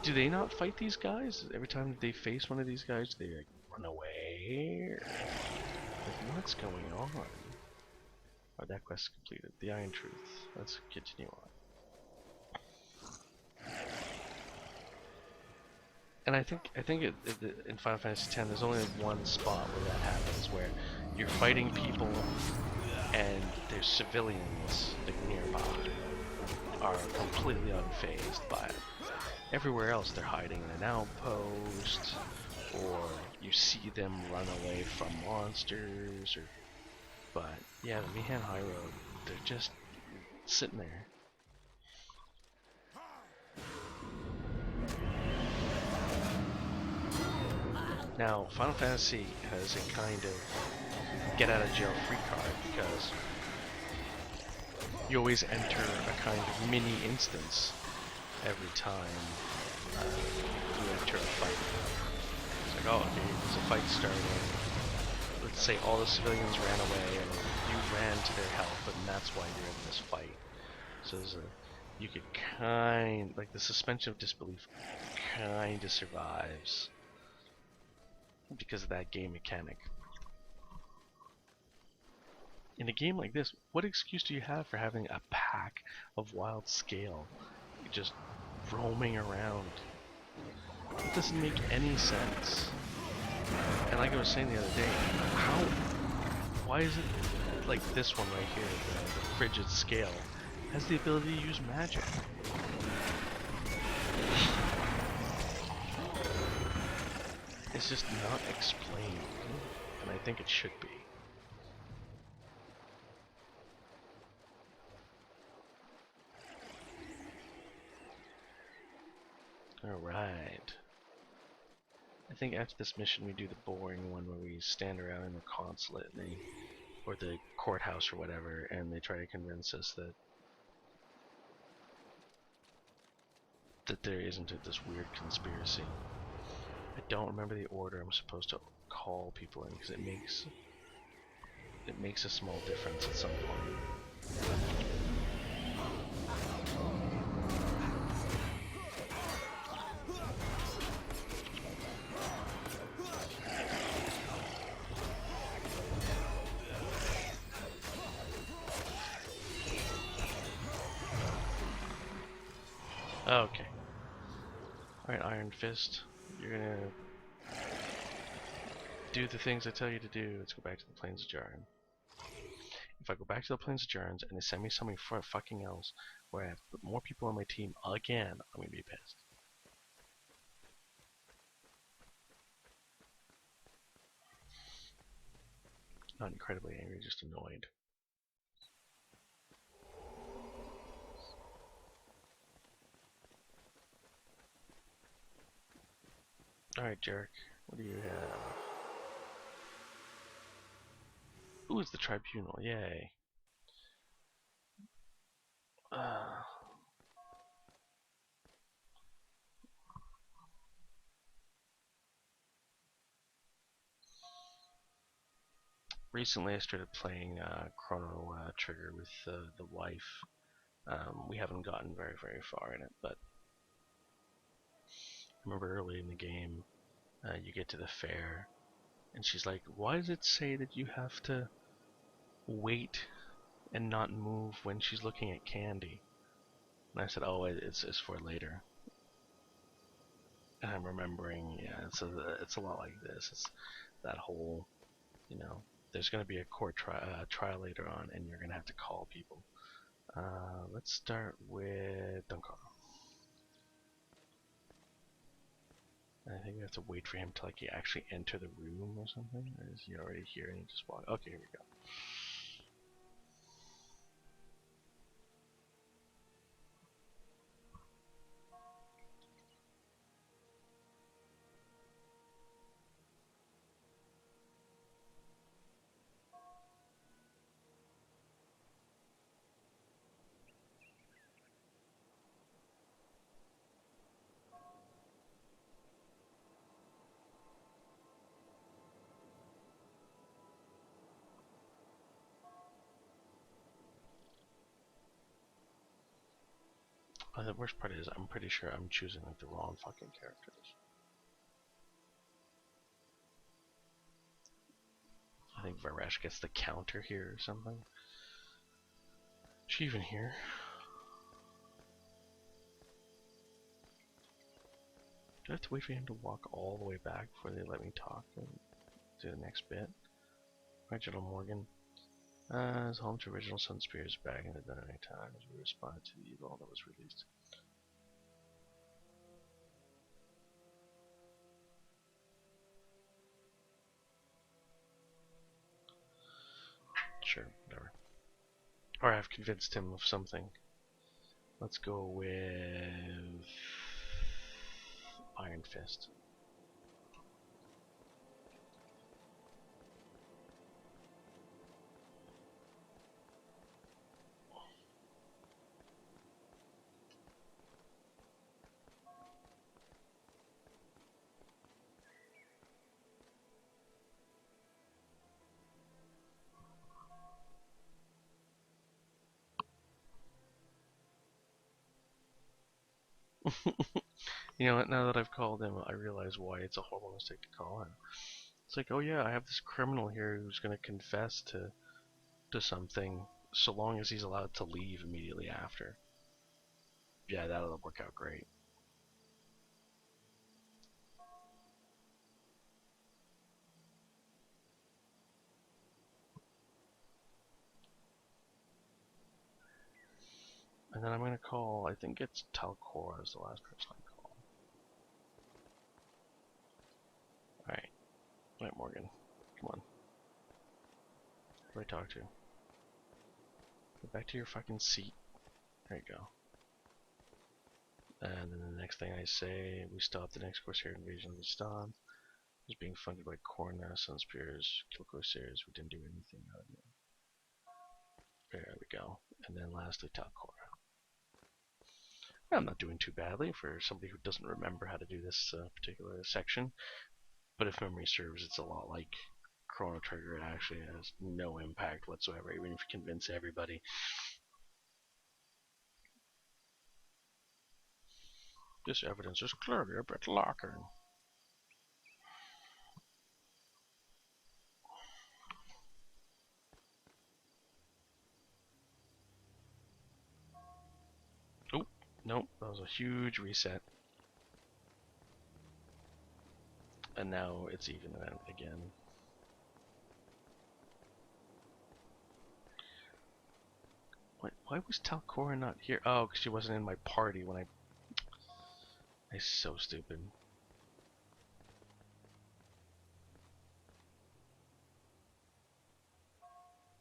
Do they not fight these guys? Every time they face one of these guys, they like run away? Like, what's going on? Oh, that quest is completed. The Iron Truth. Let's continue on. And I think in Final Fantasy X, there's only one spot where that happens, where you're fighting people and there's civilians like nearby are completely unfazed by it. Everywhere else, they're hiding in an outpost, or you see them run away from monsters, or. But yeah, the Mihan High Road, they're just sitting there. Now, Final Fantasy has a kind of get out of jail free card, because you always enter a kind of mini instance every time you enter a fight. It's like, oh, okay, there's a fight starting. Let's say all the civilians ran away and you ran to their help, and that's why you're in this fight. So you could like the suspension of disbelief kind of survives because of that game mechanic. In a game like this, what excuse do you have for having a pack of wild scale just roaming around? It doesn't make any sense. And like I was saying the other day, why is it like this one right here, the frigid scale, has the ability to use magic? It's just not explained, and I think it should be. Alright. I think after this mission we do the boring one where we stand around in the consulate and or the courthouse or whatever, and they try to convince us that there isn't this weird conspiracy. I don't remember the order I'm supposed to call people in, because it makes a small difference at some point. Okay. Alright, Iron Fist. You're gonna do the things I tell you to do. Let's go back to the Plains of Jaren. If if I go back to the Plains of Gerns and they send me something for fucking else where I have to put more people on my team again, I'm gonna be pissed. Not incredibly angry, just annoyed. Alright, Jarek, what do you have? Ooh, it's the Tribunal, yay. Recently I started playing Chrono Trigger with the wife. We haven't gotten very far in it, but I remember early in the game, you get to the fair, and she's like, why does it say that you have to wait and not move when she's looking at candy? And I said, oh, it's for later. And I'm remembering, yeah, it's a lot like this. It's that whole, you know, there's going to be a court trial later on, and you're going to have to call people. Let's start with Dunkar. I think we have to wait for him to like actually enter the room or something. Or is he already here and he just walk? Okay, here we go. The worst part is I'm pretty sure I'm choosing like the wrong fucking characters. I think Varesh gets the counter here or something. Is she even here? Do I have to wait for him to walk all the way back before they let me talk and do the next bit? Reginald Morgan. Is home to original Sun Spears back in the Dungeon time as we responded to the evil that was released. Sure, whatever. Or I've convinced him of something. Let's go with Iron Fist. You know what, now that I've called him, I realize why it's a horrible mistake to call him. It's like, oh yeah, I have this criminal here who's going to confess to something, so long as he's allowed to leave immediately after. Yeah, that'll work out great. And then I'm going to call, I think it's Talcora is the last person I call. Alright. Alright, Morgan. Come on. Who do I talk to? Go back to your fucking seat. There you go. And then the next thing I say, we stop the next Corsair invasion of the Stomp. It's being funded by Korna, Sunspears, Kill Corsairs. We didn't do anything out of it. There we go. And then lastly, Talcora. I'm not doing too badly for somebody who doesn't remember how to do this particular section. But if memory serves, it's a lot like Chrono Trigger. It actually has no impact whatsoever, even if you convince everybody. This evidence is clearly a bit lacking. Oh, nope, that was a huge reset. And now it's even again. Why was Talcora not here? Oh, because she wasn't in my party when I'm so stupid.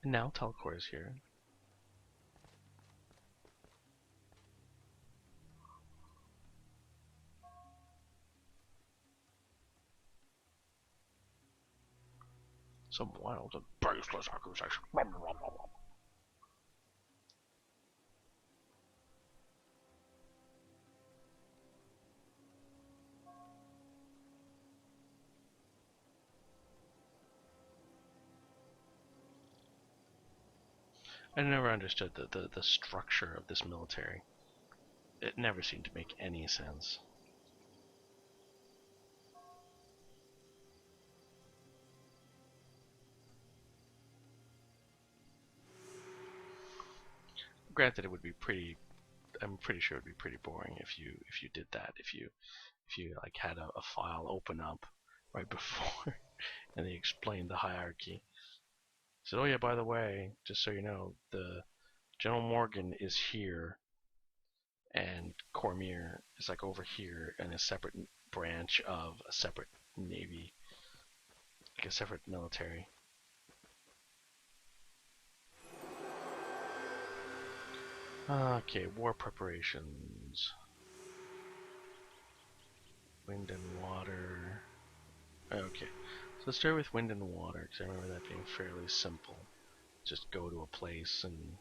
And now Talcora's here. Some wild and baseless accusation. I never understood the structure of this military. It never seemed to make any sense. Granted, it would be pretty. I'm pretty sure it would be pretty boring if you did that. If you like had a file open up right before and they explained the hierarchy. Said, oh yeah, by the way, just so you know, the General Morgan is here, and Cormier is like over here in a separate branch of a separate navy, like a separate military. Okay, war preparations. Wind and water. Okay, so let's start with wind and water, because I remember that being fairly simple. Just go to a place and...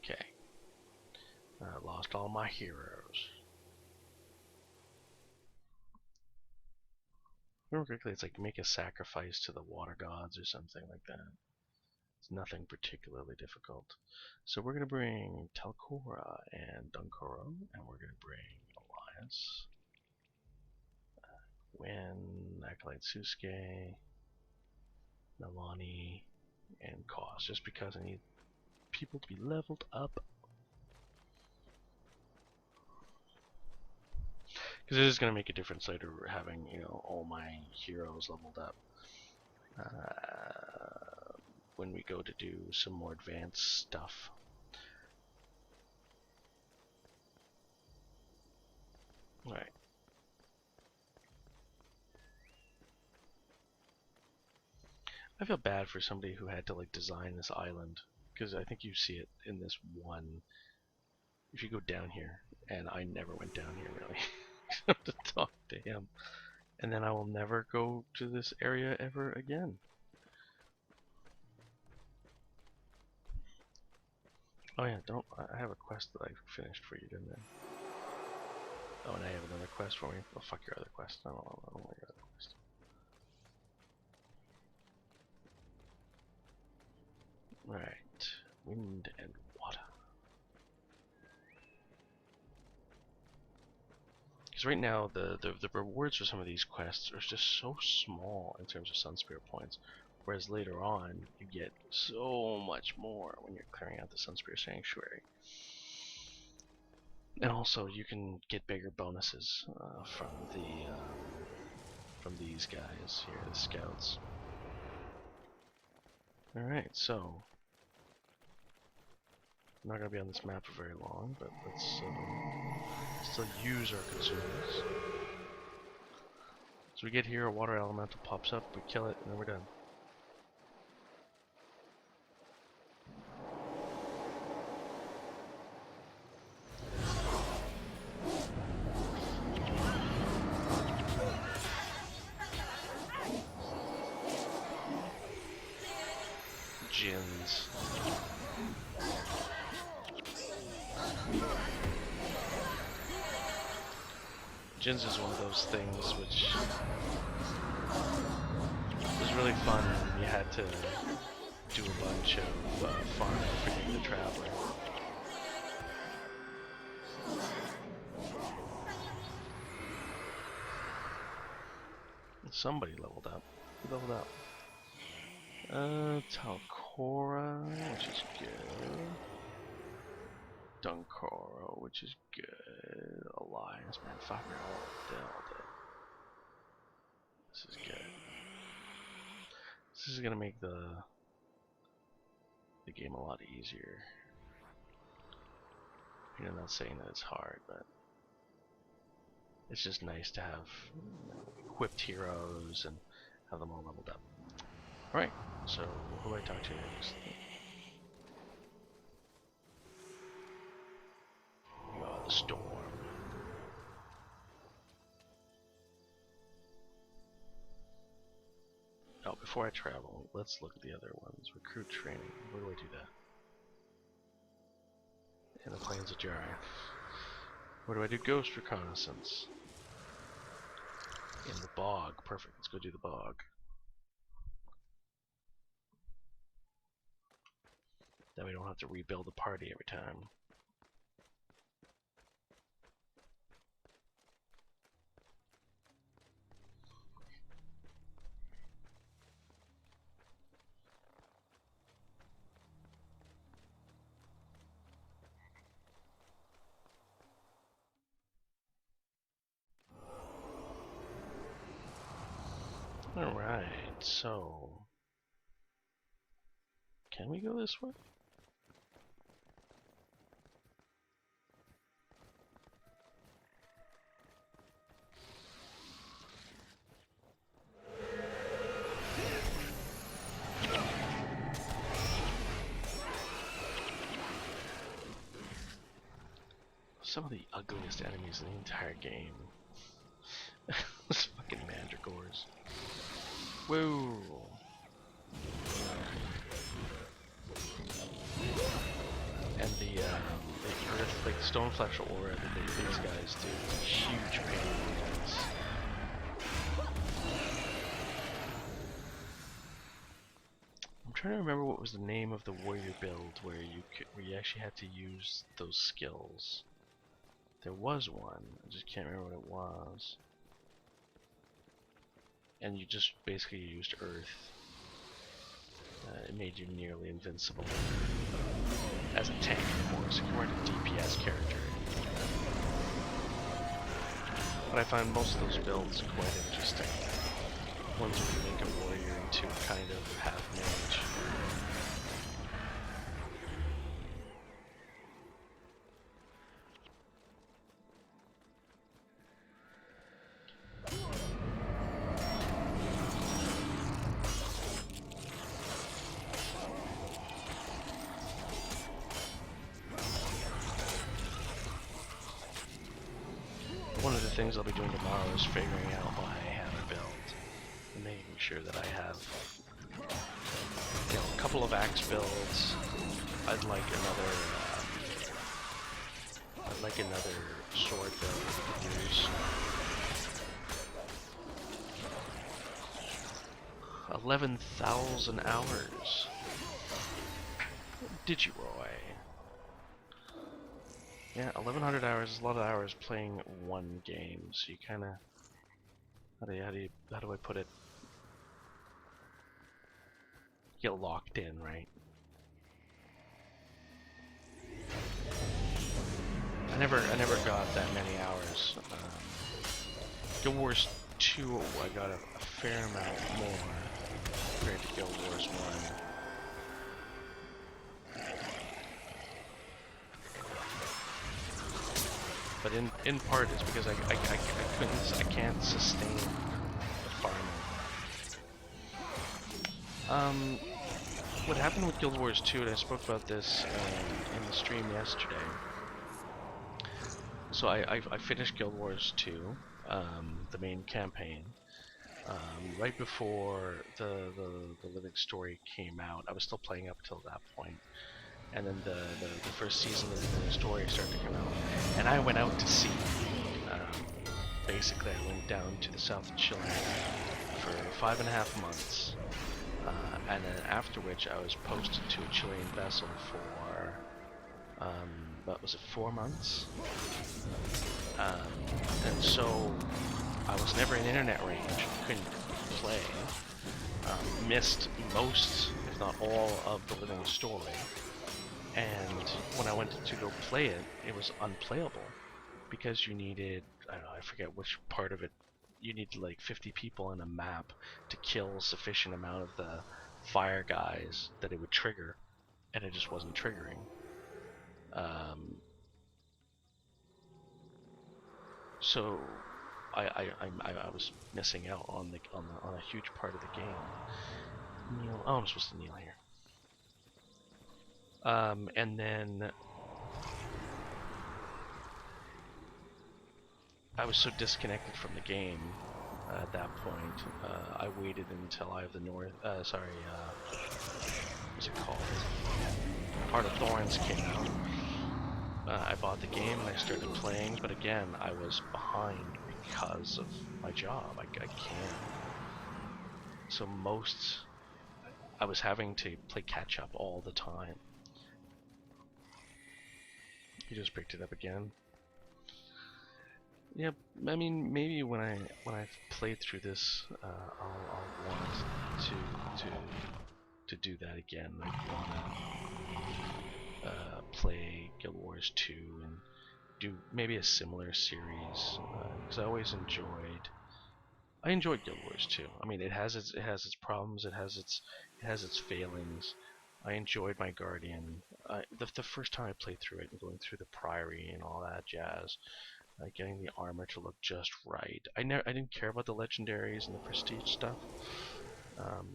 Okay. I lost all my heroes. If I remember correctly, it's like make a sacrifice to the water gods or something like that. It's nothing particularly difficult. So we're going to bring Talcora and Dunkoro, and we're going to bring Elias, Wynn, Acolyte Susuke, Nalani, and Kos, just because I need people to be leveled up. Because it is going to make a difference later having, you know, all my heroes leveled up. When we go to do some more advanced stuff. Alright. I feel bad for somebody who had to like design this island, because I think you see it in this one. If you go down here, and I never went down here really, to talk to him, and then I will never go to this area ever again. Oh yeah, I have a quest that I finished for you, didn't I? Oh, and I have another quest for me. Well, fuck your other quest. I don't want your other quest. Right, wind and water. Because right now, the rewards for some of these quests are just so small in terms of Sun Spirit points, whereas later on, you get so much more when you're clearing out the Sun Spirit Sanctuary. And also, you can get bigger bonuses from these guys here, the scouts. Alright, so I'm not going to be on this map for very long, but let's still use our consumers. So we get here, a water elemental pops up, we kill it, and then we're done. Djinns. Djinns is one of those things which was really fun when you had to do a bunch of farming for the Traveler. Somebody leveled up. Who leveled up? Talcora, which is good. Dunkoro, which is good. Elias, man, fuck me all day. This is good. This This is gonna make the game a lot easier. I'm not saying that it's hard, but it's just nice to have equipped heroes and have them all leveled up. Alright, so who do I talk to next? The storm. Oh, before I travel, let's look at the other ones. Recruit training. Where do I do that? In the Plains of Jari. Where do I do ghost reconnaissance? In the bog. Perfect. Let's go do the bog. Then we don't have to rebuild the party every time. Alright, so... Can we go this way? Some of the ugliest enemies in the entire game. Those fucking mandragores. Whoa! And the earth, like Stoneflesh aura that these guys do, huge pain in the ass. I'm trying to remember what was the name of the warrior build where you actually had to use those skills. There was one, I just can't remember what it was. And you just basically used earth. It made you nearly invincible. As a tank, of course, if you weren't a DPS character. But I find most of those builds quite interesting. Ones where you make a warrior into kind of half mage. One of the things I'll be doing tomorrow is figuring out my hammer build and making sure that I have, a couple of axe builds. I'd like another sword build we could use. 11,000 hours. Digiroy. Yeah, 1,100 hours is a lot of hours playing one game, so you kind of, how do I put it? You get locked in, right? I never got that many hours. Guild Wars 2, I got a fair amount more compared to Guild Wars 1. But in part it's because I can't sustain the farming. What happened with Guild Wars 2, and I spoke about this in the stream yesterday. So I finished Guild Wars 2, the main campaign, right before the Living Story came out. I was still playing up till that point. And then the first season of the story started to come out, and I went out to sea. Basically, I went down to the south of Chile for 5.5 months, and then after which I was posted to a Chilean vessel for, what was it, 4 months? And so I was never in internet range, couldn't play, missed most, if not all, of the Living Story. And when I went to go play it, it was unplayable because you needed, I don't know, I forget which part of it you need like 50 people in a map to kill a sufficient amount of the fire guys that it would trigger, and it just wasn't triggering. So I was missing out on a huge part of the game. Kneel. Oh, I'm supposed to kneel here. And then I was so disconnected from the game at that point. I waited until Eye of the North. What's it called? Heart of Thorns came out. I bought the game and I started playing, but again, I was behind because of my job. I can't. So I was having to play catch up all the time. You just picked it up again. Yep. I mean, maybe when I've played through this, I'll want to do that again. I want to play Guild Wars 2 and do maybe a similar series, because I enjoyed Guild Wars 2. I mean, it has its problems, it has its failings. I enjoyed my Guardian. The first time I played through it and going through the Priory and all that jazz, getting the armor to look just right. I didn't care about the legendaries and the prestige stuff. I'll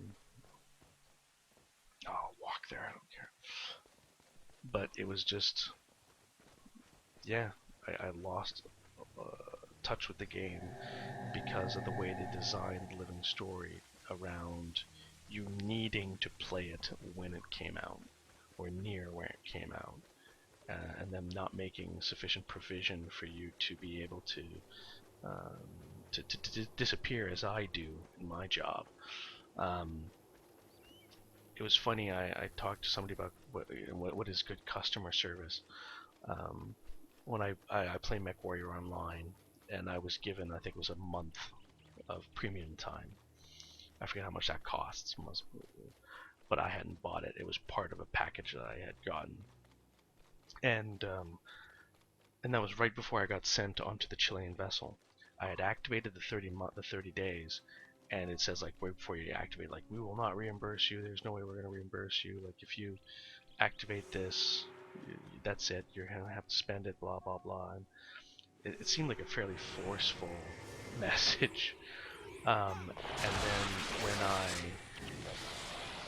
walk there. I don't care. But it was just, yeah, I lost touch with the game because of the way they designed Living Story around you needing to play it when it came out, or near where it came out, and them not making sufficient provision for you to be able to disappear as I do in my job. It was funny. I talked to somebody about what is good customer service. When I play MechWarrior Online, and I was given, I think it was a month of premium time. I forget how much that costs, but I hadn't bought it. It was part of a package that I had gotten, and that was right before I got sent onto the Chilean vessel. I had activated the 30 days, and it says like right before you activate, like, we will not reimburse you. There's no way we're going to reimburse you. Like, if you activate this, that's it. You're going to have to spend it. Blah blah blah. And it seemed like a fairly forceful message. And then when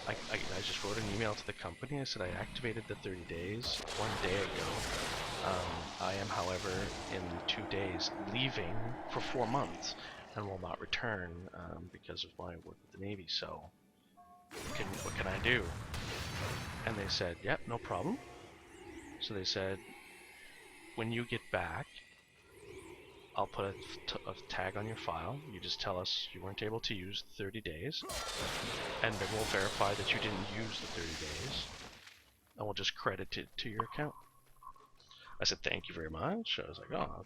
I just wrote an email to the company. I said I activated the 30 days 1 day ago. I am, however, in 2 days leaving for 4 months and will not return because of my work with the Navy. So what can I do? And they said, yep, no problem. So they said, when you get back, I'll put a tag on your file. You just tell us you weren't able to use 30 days, and then we'll verify that you didn't use the 30 days, and we'll just credit it to your account. I said, thank you very much. I was like, oh,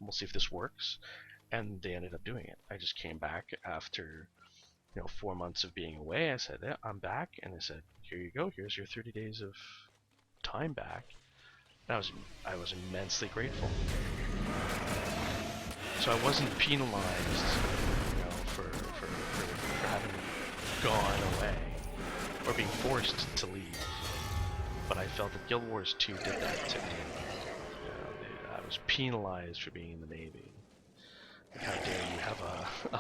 we'll see if this works. And they ended up doing it. I just came back after 4 months of being away. I said, yeah, I'm back. And they said, here you go. Here's your 30 days of time back. And I was immensely grateful. So I wasn't penalized, for having gone away or being forced to leave. But I felt that Guild Wars 2 did that to me. I was penalized for being in the Navy. Like, how dare you have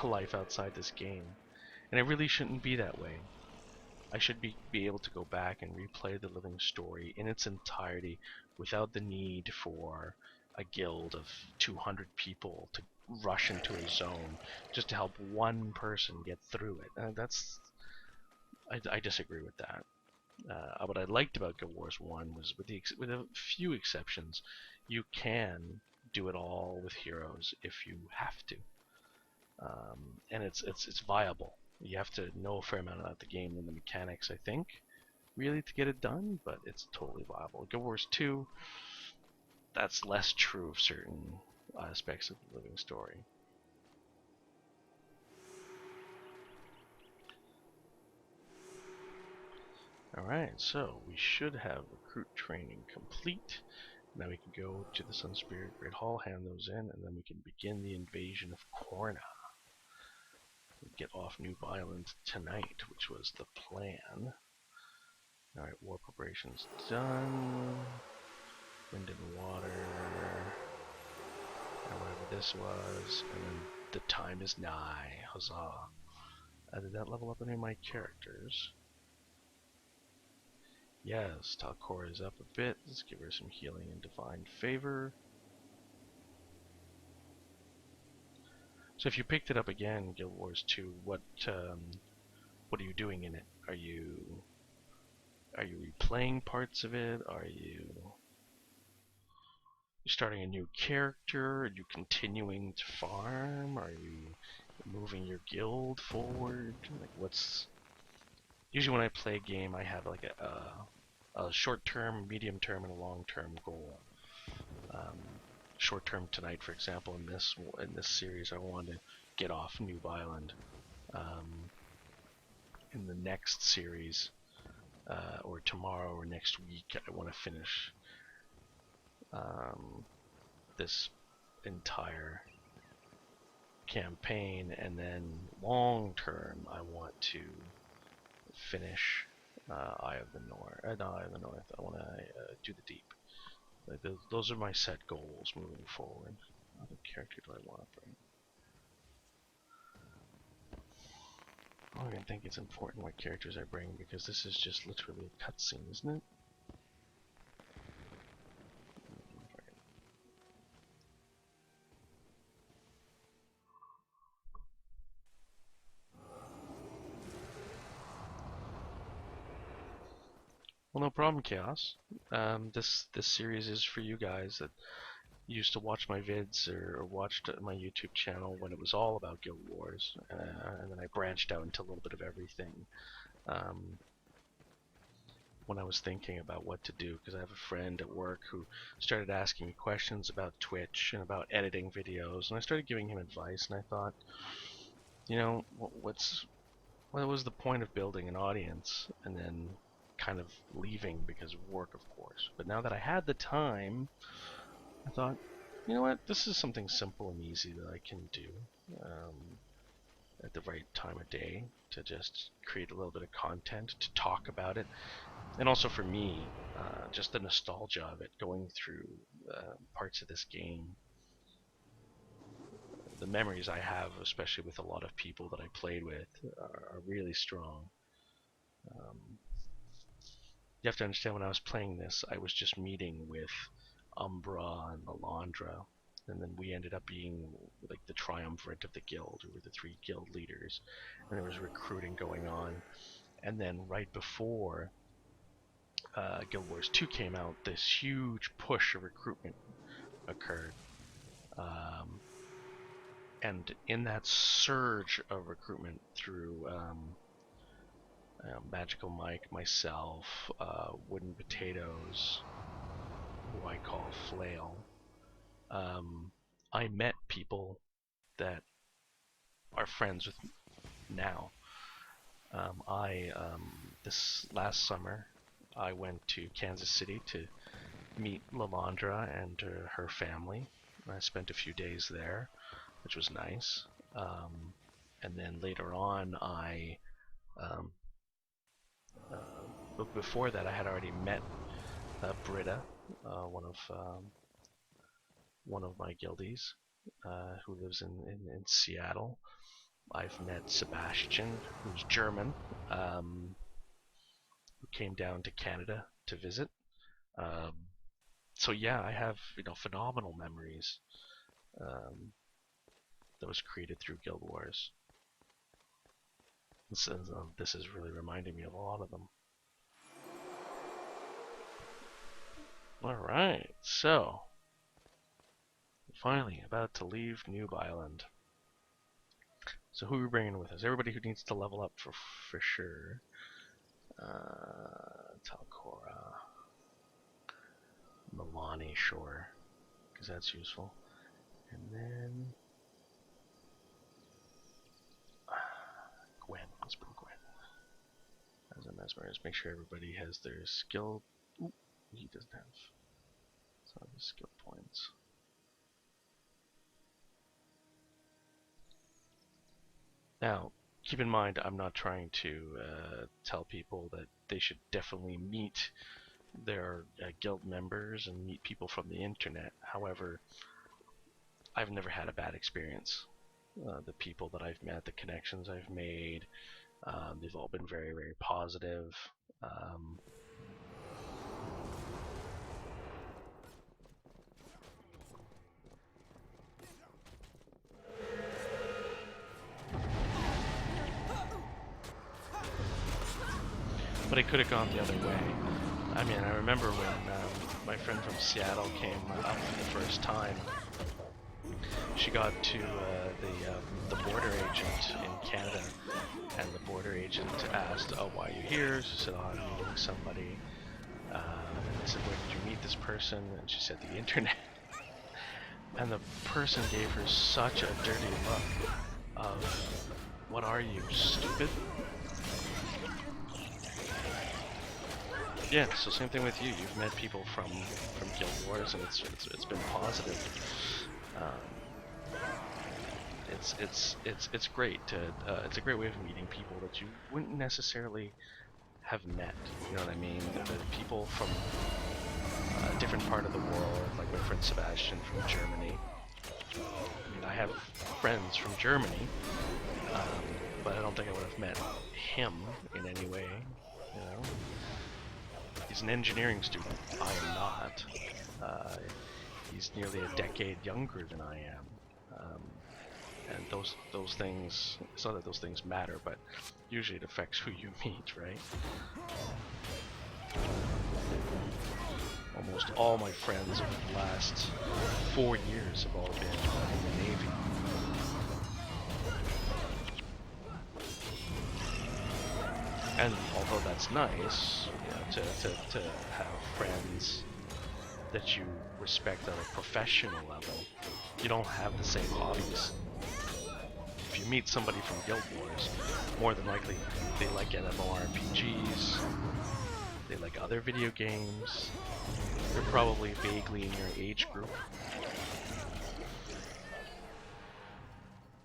a life outside this game? And it really shouldn't be that way. I should be able to go back and replay the Living Story in its entirety without the need for a guild of 200 people to rush into a zone just to help one person get through it. I disagree with that. What I liked about Guild Wars 1 was, with a few exceptions, you can do it all with heroes if you have to, and it's viable. You have to know a fair amount about the game and the mechanics, I think, really, to get it done, but it's totally viable. Guild Wars 2, that's less true of certain aspects of the Living Story. Alright, so we should have recruit training complete. Now we can go to the Sunspirit Great Hall, hand those in, and then we can begin the invasion of Korna. get off Noob Island tonight, which was the plan. Alright, war preparations done. Wind and water. And whatever this was. And then the time is nigh. Huzzah. Did that level up any of my characters? Yes, Talcora is up a bit. Let's give her some healing and divine favor. So if you picked it up again, Guild Wars 2, what are you doing in it? Are you replaying parts of it? Are you starting a new character? Are you continuing to farm? Are you moving your guild forward? Like, what's usually when I play a game, I have like a short-term, medium-term, and a long-term goal. Short-term tonight, for example, in this series, I wanted to get off Noob Island. In the next series, or tomorrow or next week, I want to finish this entire campaign, and then long-term, I want to finish Eye of the North. Not Eye of the North. I want to do the Deep. Like those are my set goals moving forward. What other character do I want to bring? I don't even think it's important what characters I bring, because this is just literally a cutscene, isn't it? Well, no problem, Chaos. This series is for you guys that used to watch my vids or watched my YouTube channel when it was all about Guild Wars, and then I branched out into a little bit of everything. When I was thinking about what to do, because I have a friend at work who started asking me questions about Twitch and about editing videos, and I started giving him advice, and I thought, you know, what was the point of building an audience and then kind of leaving because of work, of course. But now that I had the time, I thought, you know what, this is something simple and easy that I can do at the right time of day, to just create a little bit of content, to talk about it. And also for me, just the nostalgia of it, going through parts of this game. The memories I have, especially with a lot of people that I played with, are really strong. You have to understand, when I was playing this, I was just meeting with Umbra and Melandra, and then we ended up being like the triumvirate of the guild. We were the 3 guild leaders, and there was recruiting going on. And then right before Guild Wars 2 came out, this huge push of recruitment occurred. And in that surge of recruitment through Magical Mike, myself, Wooden Potatoes, who I call Flail, I met people that are friends with now. This last summer, I went to Kansas City to meet Lalandra and her family. I spent a few days there, which was nice. And then later on, but before that, I had already met Britta, one of my guildies, who lives in Seattle. I've met Sebastian, who's German, who came down to Canada to visit. So yeah, I have phenomenal memories that was created through Guild Wars. This is really reminding me of a lot of them. Alright, so finally about to leave Noob Island. So who are we bringing with us? Everybody who needs to level up for sure. Talcora. Milani, sure, because that's useful. And then Gwen. Let's bring Gwen as a mesmerist. Make sure everybody has their skill. Ooh, he doesn't have some of his skill points. Now, keep in mind, I'm not trying to tell people that they should definitely meet their guild members and meet people from the internet. However, I've never had a bad experience. The people that I've met, the connections I've made, they've all been very, very positive. But it could have gone the other way. I mean, I remember when my friend from Seattle came up for the first time. She got to the border agent in Canada, and the border agent asked, "Oh, why are you here?" She said, "Oh, I'm meeting somebody." And they said, "Where did you meet this person?" And she said, "The internet." And the person gave her such a dirty look of, "What are you, stupid?" Yeah, so same thing with you. You've met people from Guild Wars, and it's been positive. It's great to it's a great way of meeting people that you wouldn't necessarily have met. You know what I mean? The people from a different part of the world, like my friend Sebastian from Germany. I mean, I have friends from Germany, but I don't think I would have met him in any way. You know, he's an engineering student. I am not. He's nearly a decade younger than I am. And those things, it's not that those things matter, but usually it affects who you meet, right? Almost all my friends over the last 4 years have all been in the Navy. And although that's nice, you know, to have friends that you respect on a professional level, you don't have the same hobbies. If you meet somebody from Guild Wars, more than likely they like MMORPGs, they like other video games, they're probably vaguely in your age group.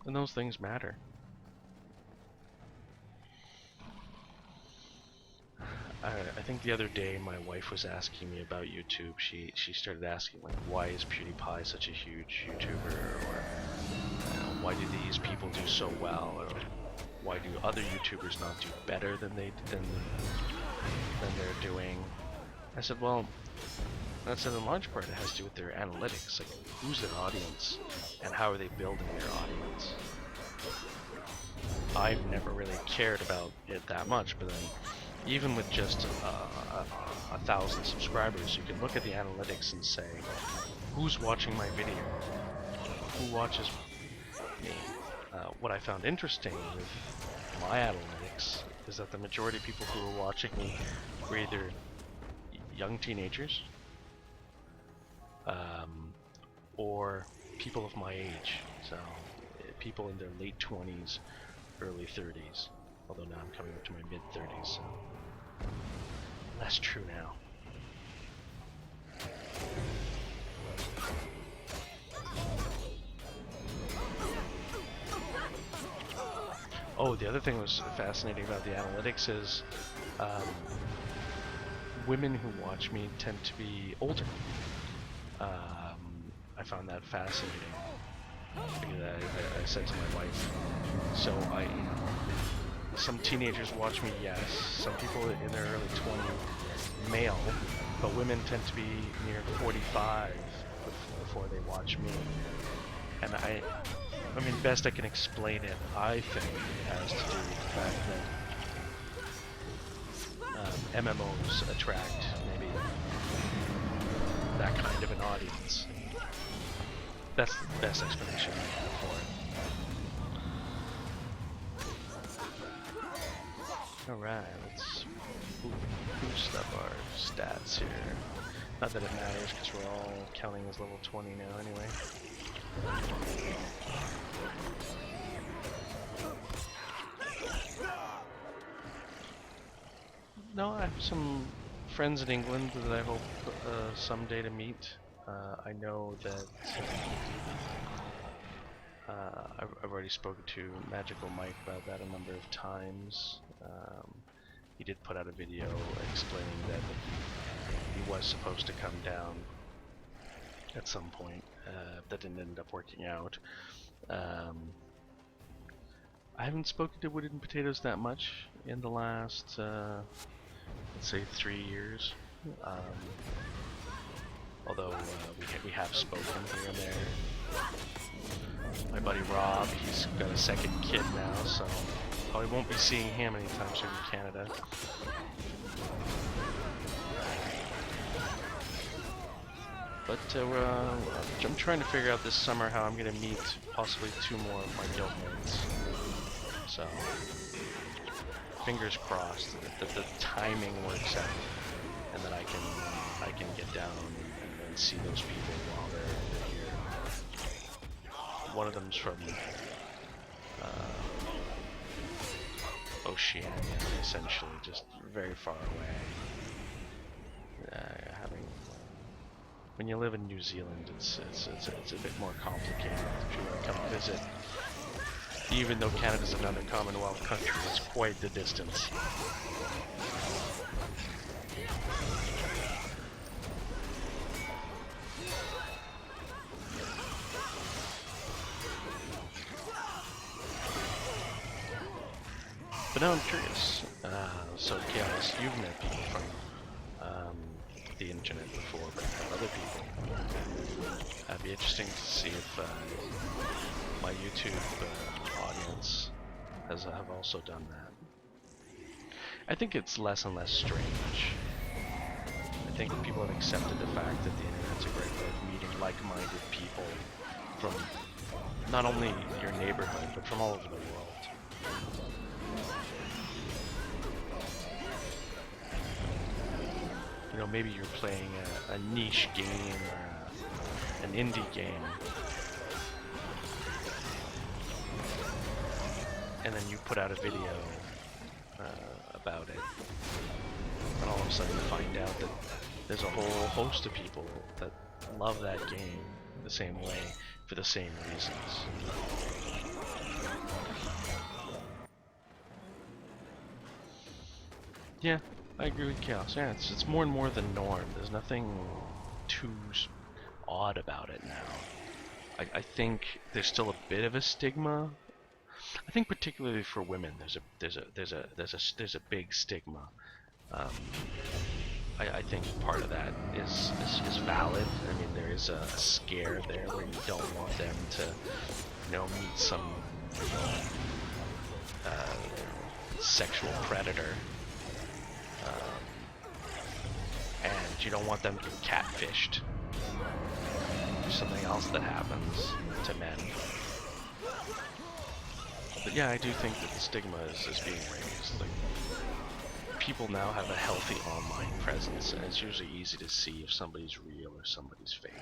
And those things matter. I think the other day my wife was asking me about YouTube. She started asking, like, why is PewDiePie such a huge YouTuber, or why do these people do so well, or why do other YouTubers not do better than they're doing? I said, well, that's in large part it has to do with their analytics, like who's their audience and how are they building their audience. I've never really cared about it that much, but then even with just 1,000 subscribers, you can look at the analytics and say, who's watching my video? Who watches me? What I found interesting with my analytics is that the majority of people who were watching me were either young teenagers or people of my age, so people in their late 20s, early 30s, although now I'm coming up to my mid-30s, so that's true now. Oh, the other thing that was fascinating about the analytics is women who watch me tend to be older. I found that fascinating. I said to my wife, so some teenagers watch me, yes. Some people in their early 20s, male, but women tend to be near 45 before they watch me. And I mean, best I can explain it, I think it has to do with the fact that MMOs attract maybe that kind of an audience. That's the best explanation I have for it. Alright, let's boost up our stats here. Not that it matters, because we're all counting as level 20 now anyway. No, I have some friends in England that I hope someday to meet. I know that I've already spoken to Magical Mike about that a number of times. He did put out a video explaining that he was supposed to come down at some point. That didn't end up working out. I haven't spoken to Wooden Potatoes that much in the last, let's say, 3 years. Although we have spoken here and there. My buddy Rob, he's got a second kid now, so probably won't be seeing him anytime soon in Canada. But I'm trying to figure out this summer how I'm going to meet possibly 2 more of my guildmates. So, fingers crossed that the timing works out, and that I can get down and see those people while they're here. One of them's from Oceania, essentially, just very far away. When you live in New Zealand, it's a bit more complicated if you want to come visit. Even though Canada's another Commonwealth country, it's quite the distance. But now I'm curious. So Chaos, you've met people from the internet before, but other people. It'd be interesting to see if my YouTube audience have also done that. I think it's less and less strange. I think people have accepted the fact that the internet's a great way of meeting like-minded people from not only your neighborhood, but from all over the world. You know, maybe you're playing a niche game or an indie game, and then you put out a video about it, and all of a sudden you find out that there's a whole host of people that love that game the same way for the same reasons. Yeah. I agree with Chaos. Yeah, it's more and more the norm. There's nothing too odd about it now. I think there's still a bit of a stigma. I think particularly for women, there's a big stigma. I think part of that is valid. I mean, there is a scare there where you don't want them to, you know, meet some sexual predator. And you don't want them to get catfished. There's something else that happens to men. But yeah, I do think that the stigma is being raised. Like, people now have a healthy online presence, and it's usually easy to see if somebody's real or somebody's fake.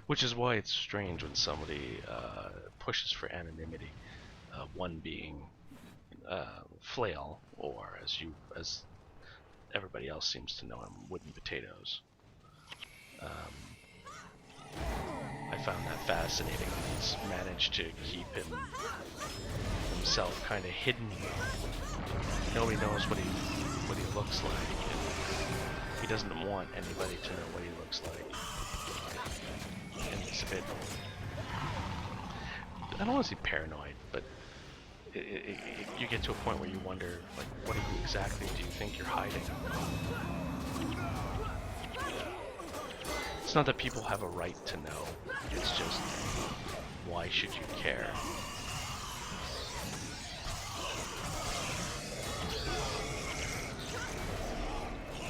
Which is why it's strange when somebody pushes for anonymity. One being Flail, or as everybody else seems to know him, Wooden Potatoes. I found that fascinating. He's managed to keep himself kind of hidden. Nobody knows what he looks like, and he doesn't want anybody to know what he looks like. And it's a bit, I don't want to say paranoid, but you get to a point where you wonder, like, what exactly do you think you're hiding? It's not that people have a right to know, it's just, why should you care?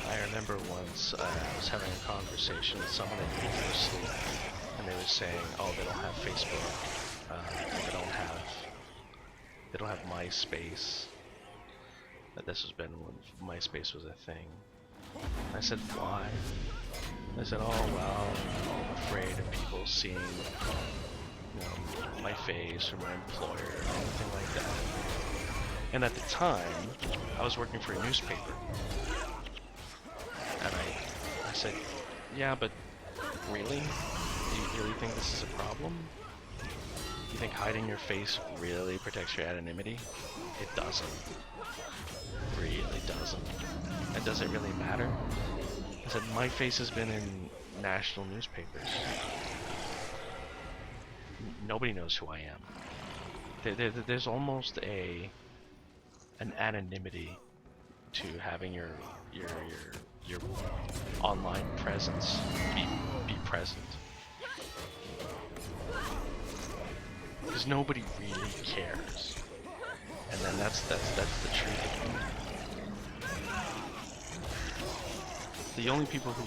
I remember once I was having a conversation with someone at university, and they were saying, oh, they don't have Facebook, they don't have MySpace. That this has been when MySpace was a thing. I said, why? I said, oh, well, I'm afraid of people seeing, you know, my face or my employer or anything like that. And at the time, I was working for a newspaper. said, yeah, but really? Do you really think this is a problem? You think hiding your face really protects your anonymity? It doesn't. Really doesn't. And does it really matter? I said, my face has been in national newspapers. Nobody knows who I am. There's almost an anonymity to having your online presence be present, because nobody really cares, and then that's the truth. The only people who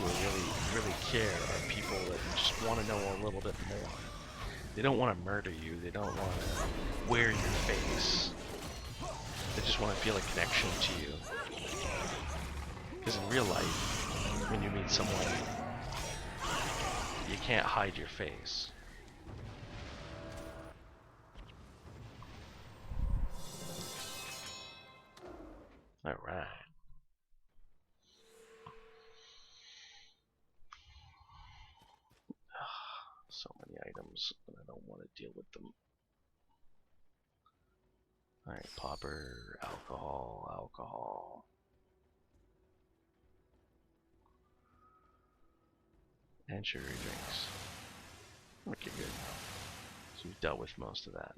really care are people that just want to know a little bit more. They don't want to murder you. They don't want to wear your face. They just want to feel a connection to you. Because in real life, when you meet someone, you can't hide your face. Alright. So many items, and I don't want to deal with them. Alright, popper, alcohol. And sugary drinks. Okay, good. So we've dealt with most of that.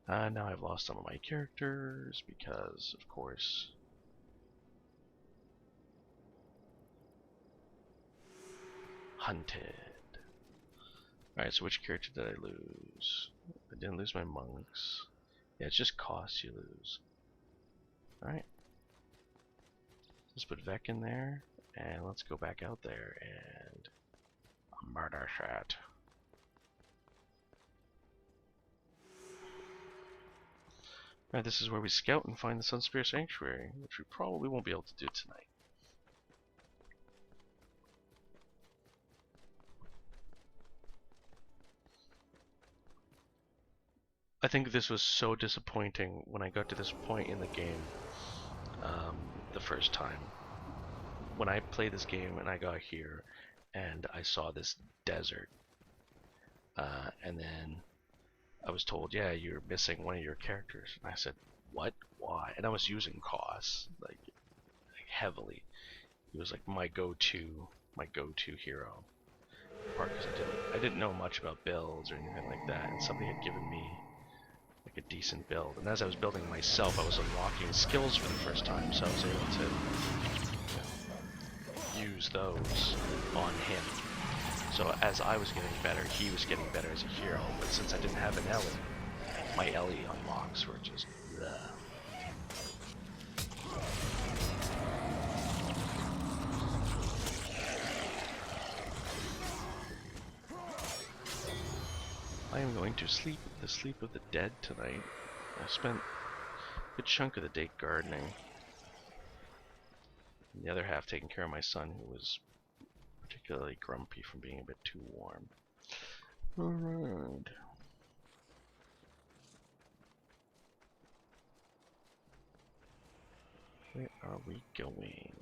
Now I've lost some of my characters because, of course, hunted. Alright, so which character did I lose? I didn't lose my monks. Yeah, it's just costs you lose. Alright. Let's put Vec in there, and let's go back out there and murder shit. Alright, this is where we scout and find the Sunspear Sanctuary, which we probably won't be able to do tonight. I think this was so disappointing when I got to this point in the game the first time. When I played this game and I got here and I saw this desert, and then I was told, yeah, you're missing one of your characters. And I said, what? Why? And I was using Koss like heavily. He was like my go-to hero. Part because I didn't know much about builds or anything like that, and somebody had given me like a decent build. And as I was building myself, I was unlocking skills for the first time, so I was able to use those on him. So as I was getting better, he was getting better as a hero. But since I didn't have an Ellie, my Ellie unlocks were just bleh. I am going to sleep the sleep of the dead tonight. I spent a good chunk of the day gardening. And the other half taking care of my son, who was particularly grumpy from being a bit too warm. Alright. Where are we going?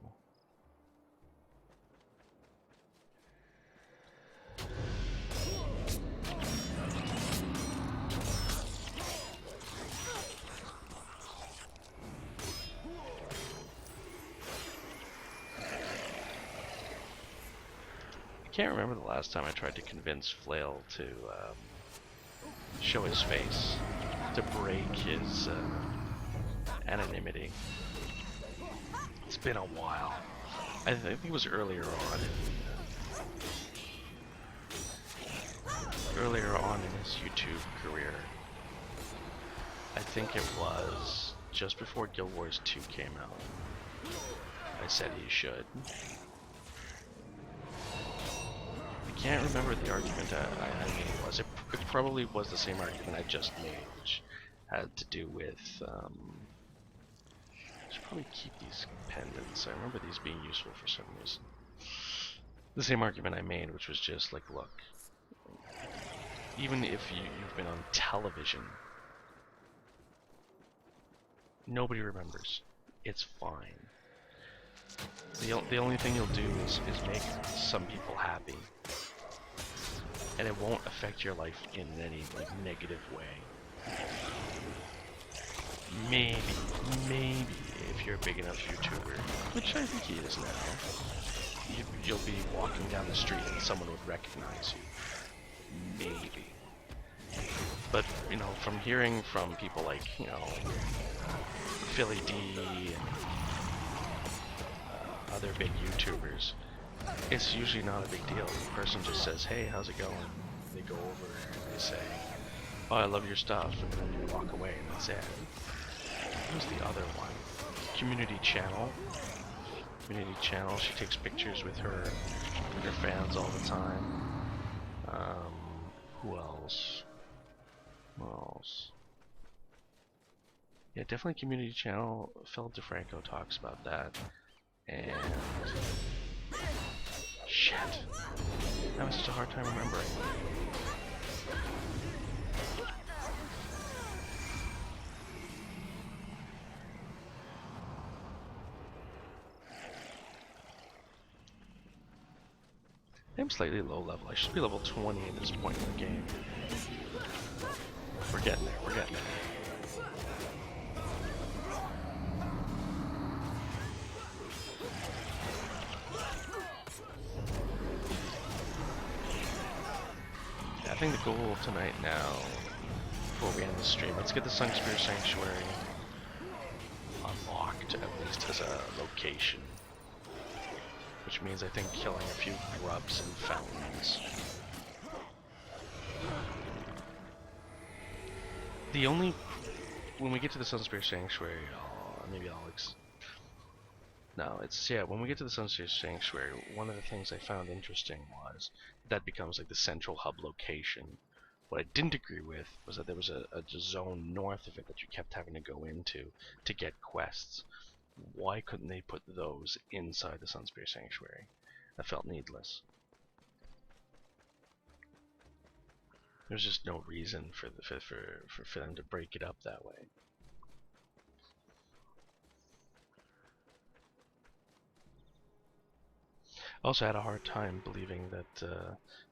I can't remember the last time I tried to convince Flail to show his face, to break his anonymity. It's been a while. I think it was earlier on in his YouTube career. I think it was just before Guild Wars 2 came out. I said he should. I can't remember the argument I made was. It probably was the same argument I just made, which had to do with, I should probably keep these pendants. I remember these being useful for some reason. The same argument I made, which was just like, look, even if you've been on television, nobody remembers. It's fine. The only thing you'll do is make some people happy, and it won't affect your life in any like negative way. Maybe if you're a big enough YouTuber, which I think he is now, you'll be walking down the street and someone would recognize you. Maybe. But, you know, from hearing from people like, you know, Philly D and other big YouTubers, it's usually not a big deal. The person just says, hey, how's it going? They go over and they say, oh, I love your stuff, and then you walk away and that's it. Who's the other one? Community Channel. Community Channel, she takes pictures with her fans all the time. Who else? Who else? Yeah, definitely Community Channel. Phil DeFranco talks about that. And shit, I'm having such a hard time remembering. I'm slightly low level. I should be level 20 at this point in the game. We're getting there. We're getting there. I think the goal tonight now, before we end the stream, let's get the Sunspear Sanctuary unlocked, at least as a location. Which means I think killing a few grubs and fountains. The only... when we get to the Sunspear Sanctuary, when we get to the Sunspear Sanctuary, one of the things I found interesting was that becomes like the central hub location. What I didn't agree with was that there was a zone north of it that you kept having to go into to get quests. Why couldn't they put those inside the Sunspear Sanctuary? That felt needless. There's just no reason for them to break it up that way. I also had a hard time believing that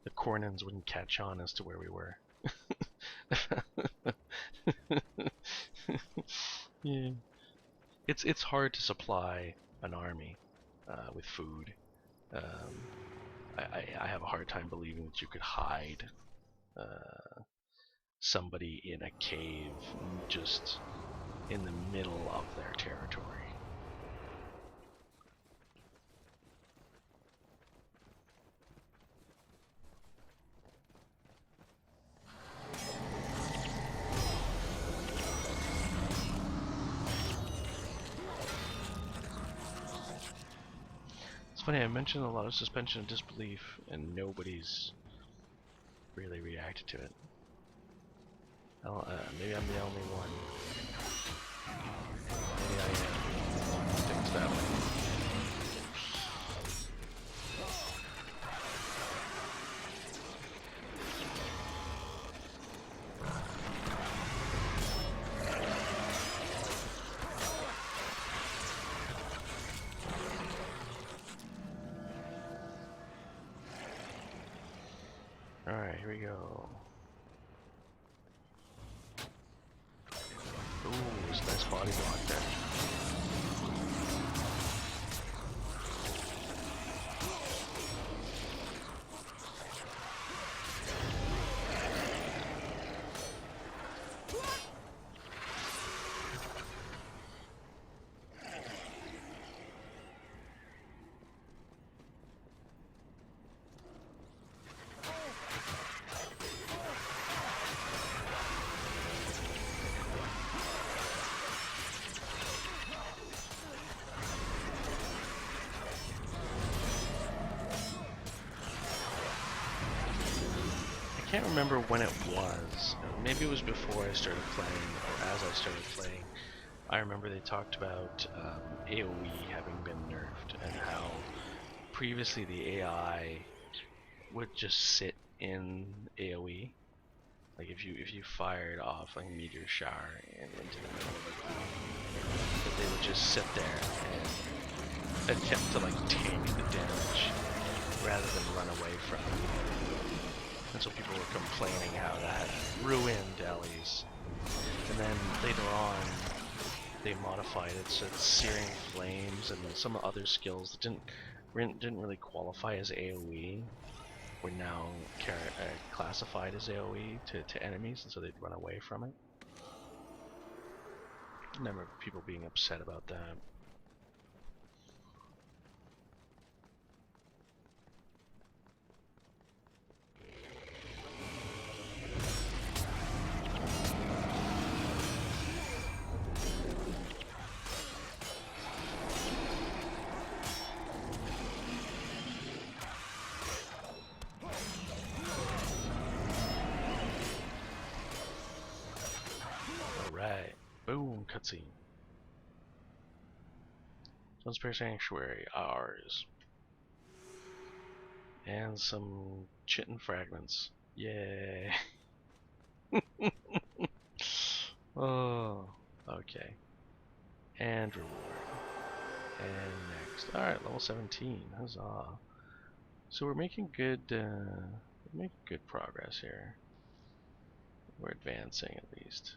the Cornins wouldn't catch on as to where we were. Yeah. It's hard to supply an army with food. I have a hard time believing that you could hide somebody in a cave just in the middle of their territory. It's funny, I mentioned a lot of suspension of disbelief and nobody's really reacted to it. Maybe I'm the only one. Maybe I am the one who thinks that way. Alright, here we go. Ooh, there's a nice body block there. I can't remember when it was. Maybe it was before I started playing, or as I started playing. I remember they talked about AoE having been nerfed, and how previously the AI would just sit in AoE. Like if you fired off like a meteor shower and into the middle of the ground, that they would just sit there and attempt to like tank the damage rather than run away from it. And so people were complaining how that ruined Ellie's. And then later on, they modified it so it's Searing Flames and some other skills that didn't really qualify as AoE were now classified as AoE to enemies, and so they'd run away from it. I remember people being upset about that. Alright, boom, cutscene. Sunspare Sanctuary, ours. And some chitin fragments. Yay. Oh, okay. And reward. And next. Alright, level 17. Huzzah. So we're making good progress here. We're advancing at least.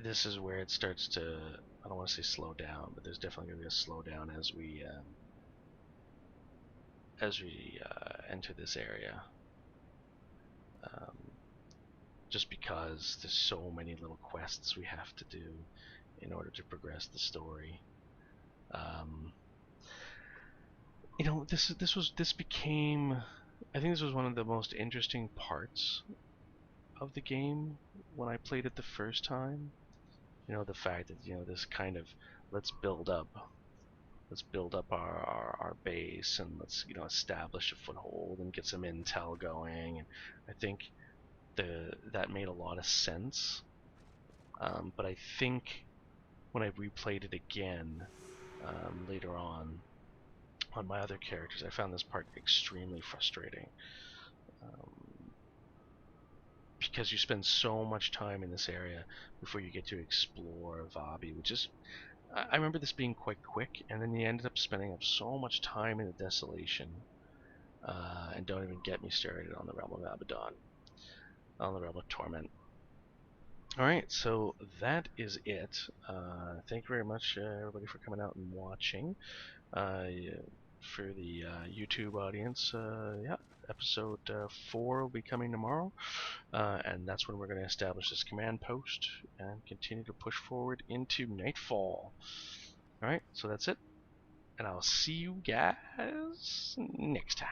This is where it starts to, I don't want to say slow down, but there's definitely going to be a slowdown as we enter this area. Just because there's so many little quests we have to do in order to progress the story. You know, this became, I think this was one of the most interesting parts of the game when I played it the first time. You know, the fact that, you know, this kind of, let's build up our base, and let's, you know, establish a foothold and get some intel going. And I think that made a lot of sense. But I think when I replayed it again later on my other characters, I found this part extremely frustrating. Because you spend so much time in this area before you get to explore Vabi, which is, I remember this being quite quick, and then you ended up spending up so much time in the Desolation, and don't even get me started on the Realm of Abaddon, on the Realm of Torment. Alright, so that is it. Thank you very much, everybody, for coming out and watching. For the YouTube audience, yeah, episode 4 will be coming tomorrow, and that's when we're going to establish this command post and continue to push forward into Nightfall. Alright, so that's it, and I'll see you guys next time.